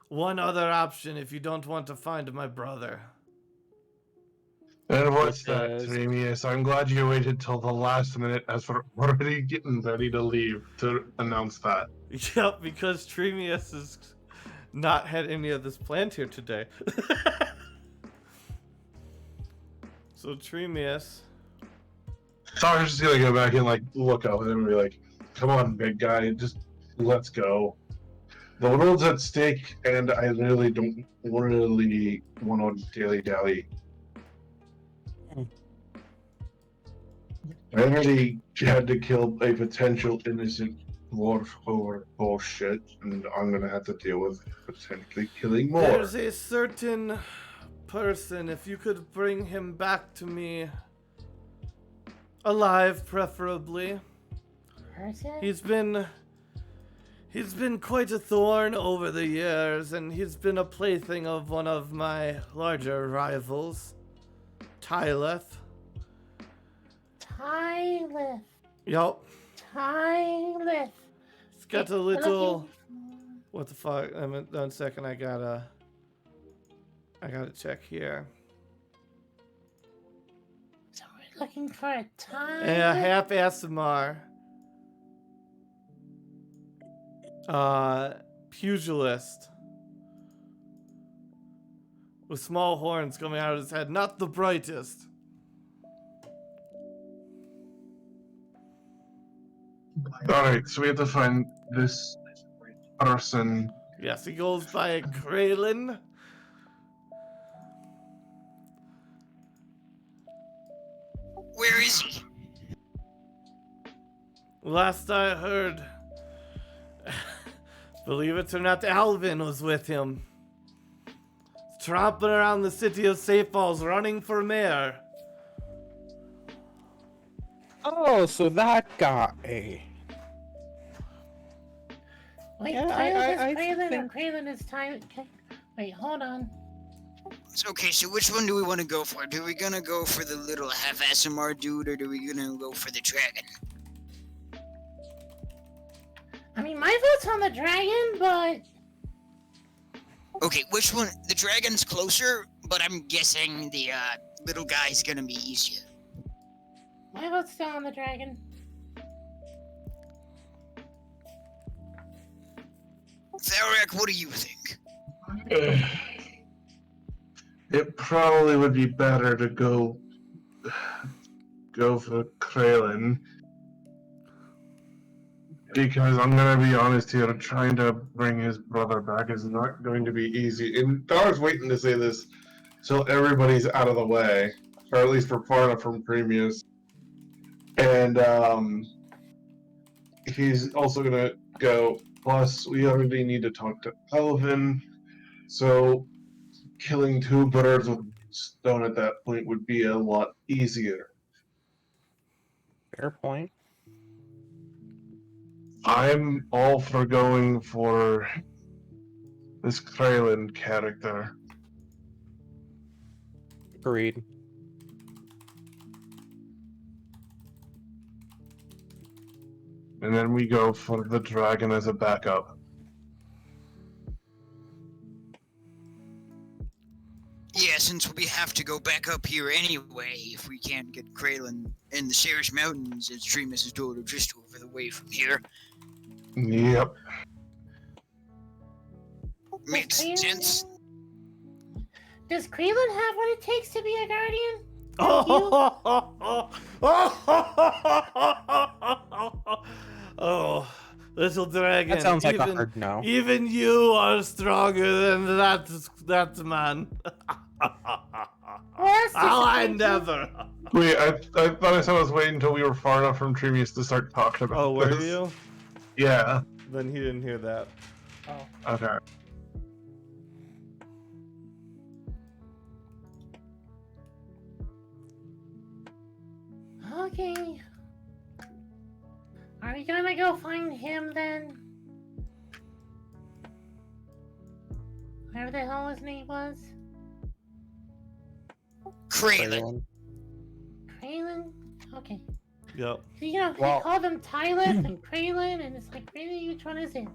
one other option if you don't want to find my brother. And what's Which that, is- Ramius? I'm glad you waited till the last minute as we're already getting ready to leave to announce that. Yep, because Tremius has not had any of this planned here today. So Tremius. Thalrax is gonna go back and like look up at him and be like, come on, big guy, just let's go. The world's at stake, and I really don't really want to dilly-dally. I already had to kill a potential innocent dwarf over bullshit, and I'm gonna have to deal with potentially killing more. There's a certain person, if you could bring him back to me alive, preferably. Person? He's been quite a thorn over the years, and he's been a plaything of one of my larger rivals, Tyleth. Tyleth. Yup. Tyleth. It's got a We're little. looking- What the fuck? One second. I gotta check here. So we're looking for a Tyleth. Yeah, half ASMR. Pugilist. With small horns coming out of his head. Not the brightest. Alright, so we have to find this person. Yes, he goes by Kraylin. Where is he? Last I heard, believe it or not, Alvin was with him. Tromping around the city of Safe Falls, running for mayor. Oh, so that guy. Wait, Yeah, Tyleth I is Kraylin or think- Kraylin is Tyleth? Wait, hold on. So, okay, so which one do we want to go for? Do we gonna go for the little half ASMR dude, or do we gonna go for the dragon? I mean, my vote's on the dragon, but Okay, which one? The dragon's closer, but I'm guessing the little guy's gonna be easier. my vote's still on the dragon. Theriac, what do you think? It probably would be better to go for Kralin. Because I'm gonna be honest here, trying to bring his brother back is not going to be easy. And I was waiting to say this till everybody's out of the way, or at least for far enough from Premius. And he's also gonna go. Plus, we already need to talk to Elvin, so killing two birds with stone at that point would be a lot easier. Fair point. I'm all for going for this Kralin character. Agreed. And then we go for the dragon as a backup. Yeah, since we have to go back up here anyway, if we can't get Kralin in the Sherish Mountains, as Tremus' daughter just over the way from here. Yep. Makes sense. Does Kralin have what it takes to be a guardian? Oh, little dragon. That sounds like a even, hard no. Even you are stronger than that man. Well, that's I disappointing. never. Wait, I thought I said I was waiting until we were far enough from Tremius to start talking about Oh, were this. you? Yeah. Then he didn't hear that. Oh. Okay. Okay. Are we gonna go find him then? Whatever the hell his name was? Kralin. Kralin? Okay. Yep. So, you know, Well- he called him Tyleth and Kralin, and it's like, really, which one is it?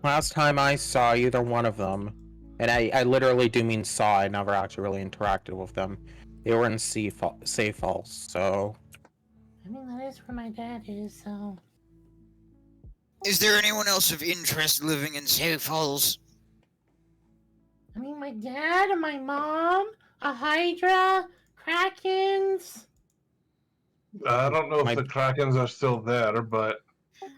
Last time I saw either one of them, and I literally do mean saw, I never actually really interacted with them. They were in Safe Falls, so I mean, that is where my dad is, so... Is there anyone else of interest living in Safe Falls? I mean, my dad and my mom, a Hydra, Krakens... I don't know if My- the Krakens are still there, but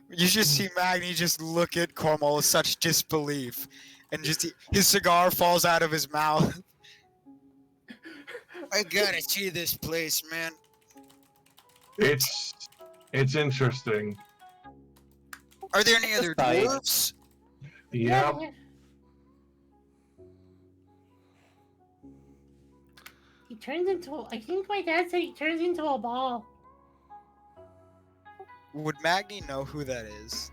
You just see Magni just look at Cornwall with such disbelief, and just his cigar falls out of his mouth. I gotta see this place, man. it's interesting. Are there any other Right. dwarves? Yeah. He turns into... I think my dad said he turns into a ball. Would Magni know who that is?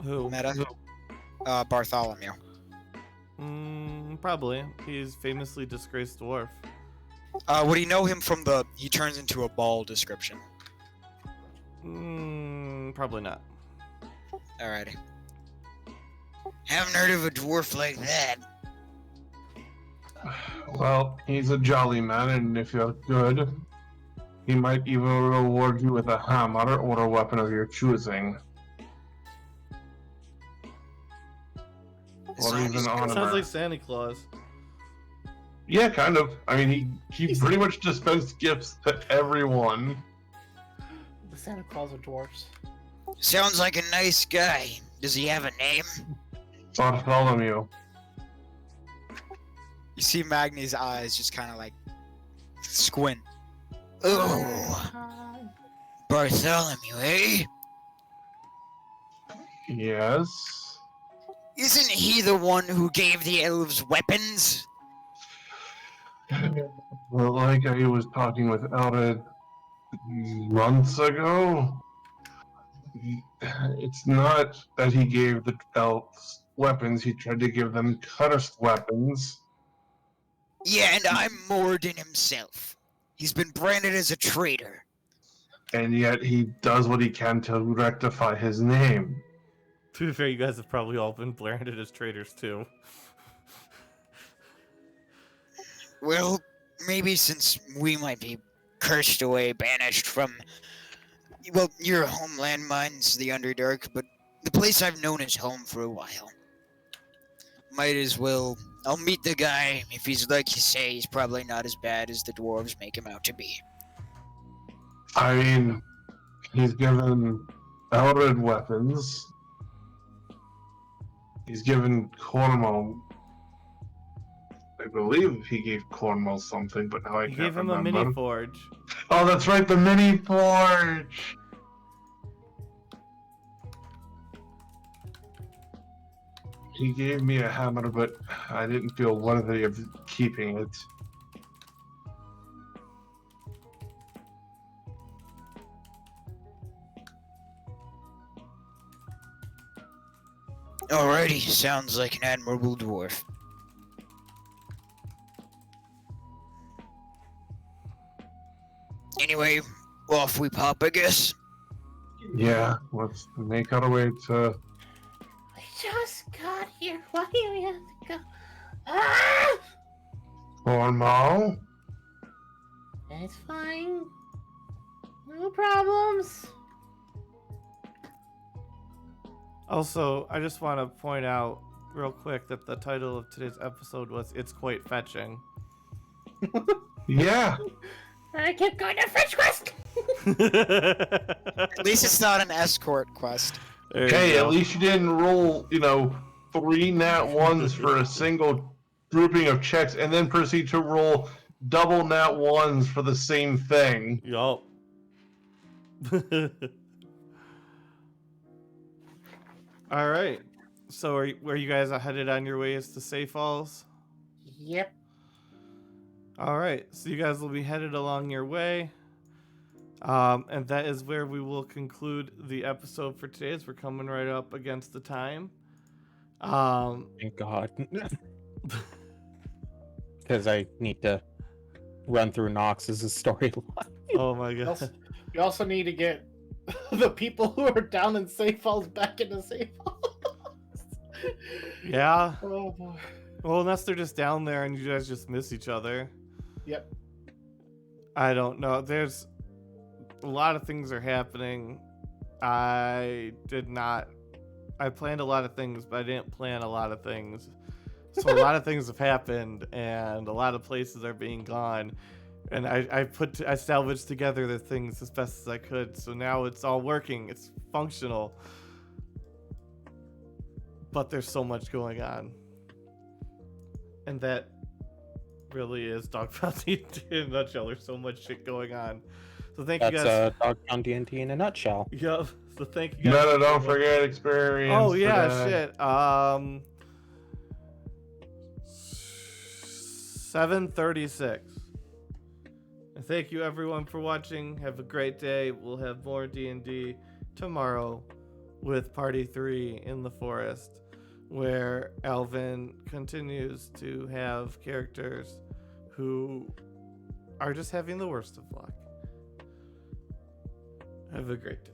Who? Meta? Bartholomew. Probably. He's famously disgraced dwarf. Would he know him from the he turns into a ball description? Probably not. Alrighty. Haven't heard of a dwarf like that. Well, he's a jolly man, and if you're good, he might even reward you with a hammer or a weapon of your choosing. Or even Sounds honor. like Santa Claus. Yeah, kind of. I mean, he pretty much dispensed gifts to everyone. The Santa Claus of dwarves. Sounds like a nice guy. Does he have a name? Bartholomew. You see Magni's eyes just kind of like squint. Oh, Bartholomew, eh? Yes. Isn't he the one who gave the elves weapons? Well, like I was talking with Elred months ago, it's not that he gave the elves weapons, he tried to give them cursed weapons. Yeah, and I'm more than himself. He's been branded as a traitor. and yet he does what he can to rectify his name. To be fair, you guys have probably all been branded as traitors too. Well, maybe since we might be cursed away, banished from, well, your homeland, mine's the Underdark, but the place I've known as home for a while. Might as well. I'll meet the guy. If he's like you say, he's probably not as bad as the dwarves make him out to be. I mean, he's given Elred weapons. He's given Cornwall. I believe he gave Cornwall something, but now I You can't gave him remember. a mini forge. Oh, that's right, the mini forge. He gave me a hammer, but I didn't feel worthy of keeping it. Alrighty, sounds like an admirable dwarf. Anyway, off we pop, I guess. Yeah, let's make our way to. I just got here. Why do we have to go? Ah! Cornwall. It's fine. No problems. Also, I just want to point out real quick that the title of today's episode was "It's Quite Fetching." Yeah. I kept going to French Quest. At least it's not an escort quest. There you Hey, go. at least you didn't roll, 3 nat 1s for a single grouping of checks and then proceed to roll double nat 1s for the same thing. Yup. All right. So are you guys headed on your ways to Safe Falls? Yep. All right. So you guys will be headed along your way. And that is where we will conclude the episode for today, as we're coming right up against the time. Thank God. Because I need to run through Nox's storyline. Oh my god. We also need to get the people who are down in Safe Falls back into Safe Falls. Yeah. Oh boy. Well, unless they're just down there and you guys just miss each other. Yep. I don't know. There's a lot of things are happening. I planned a lot of things, but I didn't plan a lot of things. So a lot of things have happened, and a lot of places are being gone. And I salvaged together the things as best as I could. So now it's all working. It's functional. But there's so much going on. And that really is Dogpound D&D in a nutshell. There's so much shit going on. So thank you guys. That's Dogpound D&D in a nutshell. Yep. So thank you guys. No, don't forget experience. Oh yeah, today. shit. 7:36. And thank you everyone for watching. Have a great day. We'll have more D&D tomorrow with Party 3 in the forest, where Alvin continues to have characters who are just having the worst of luck. Have a great day.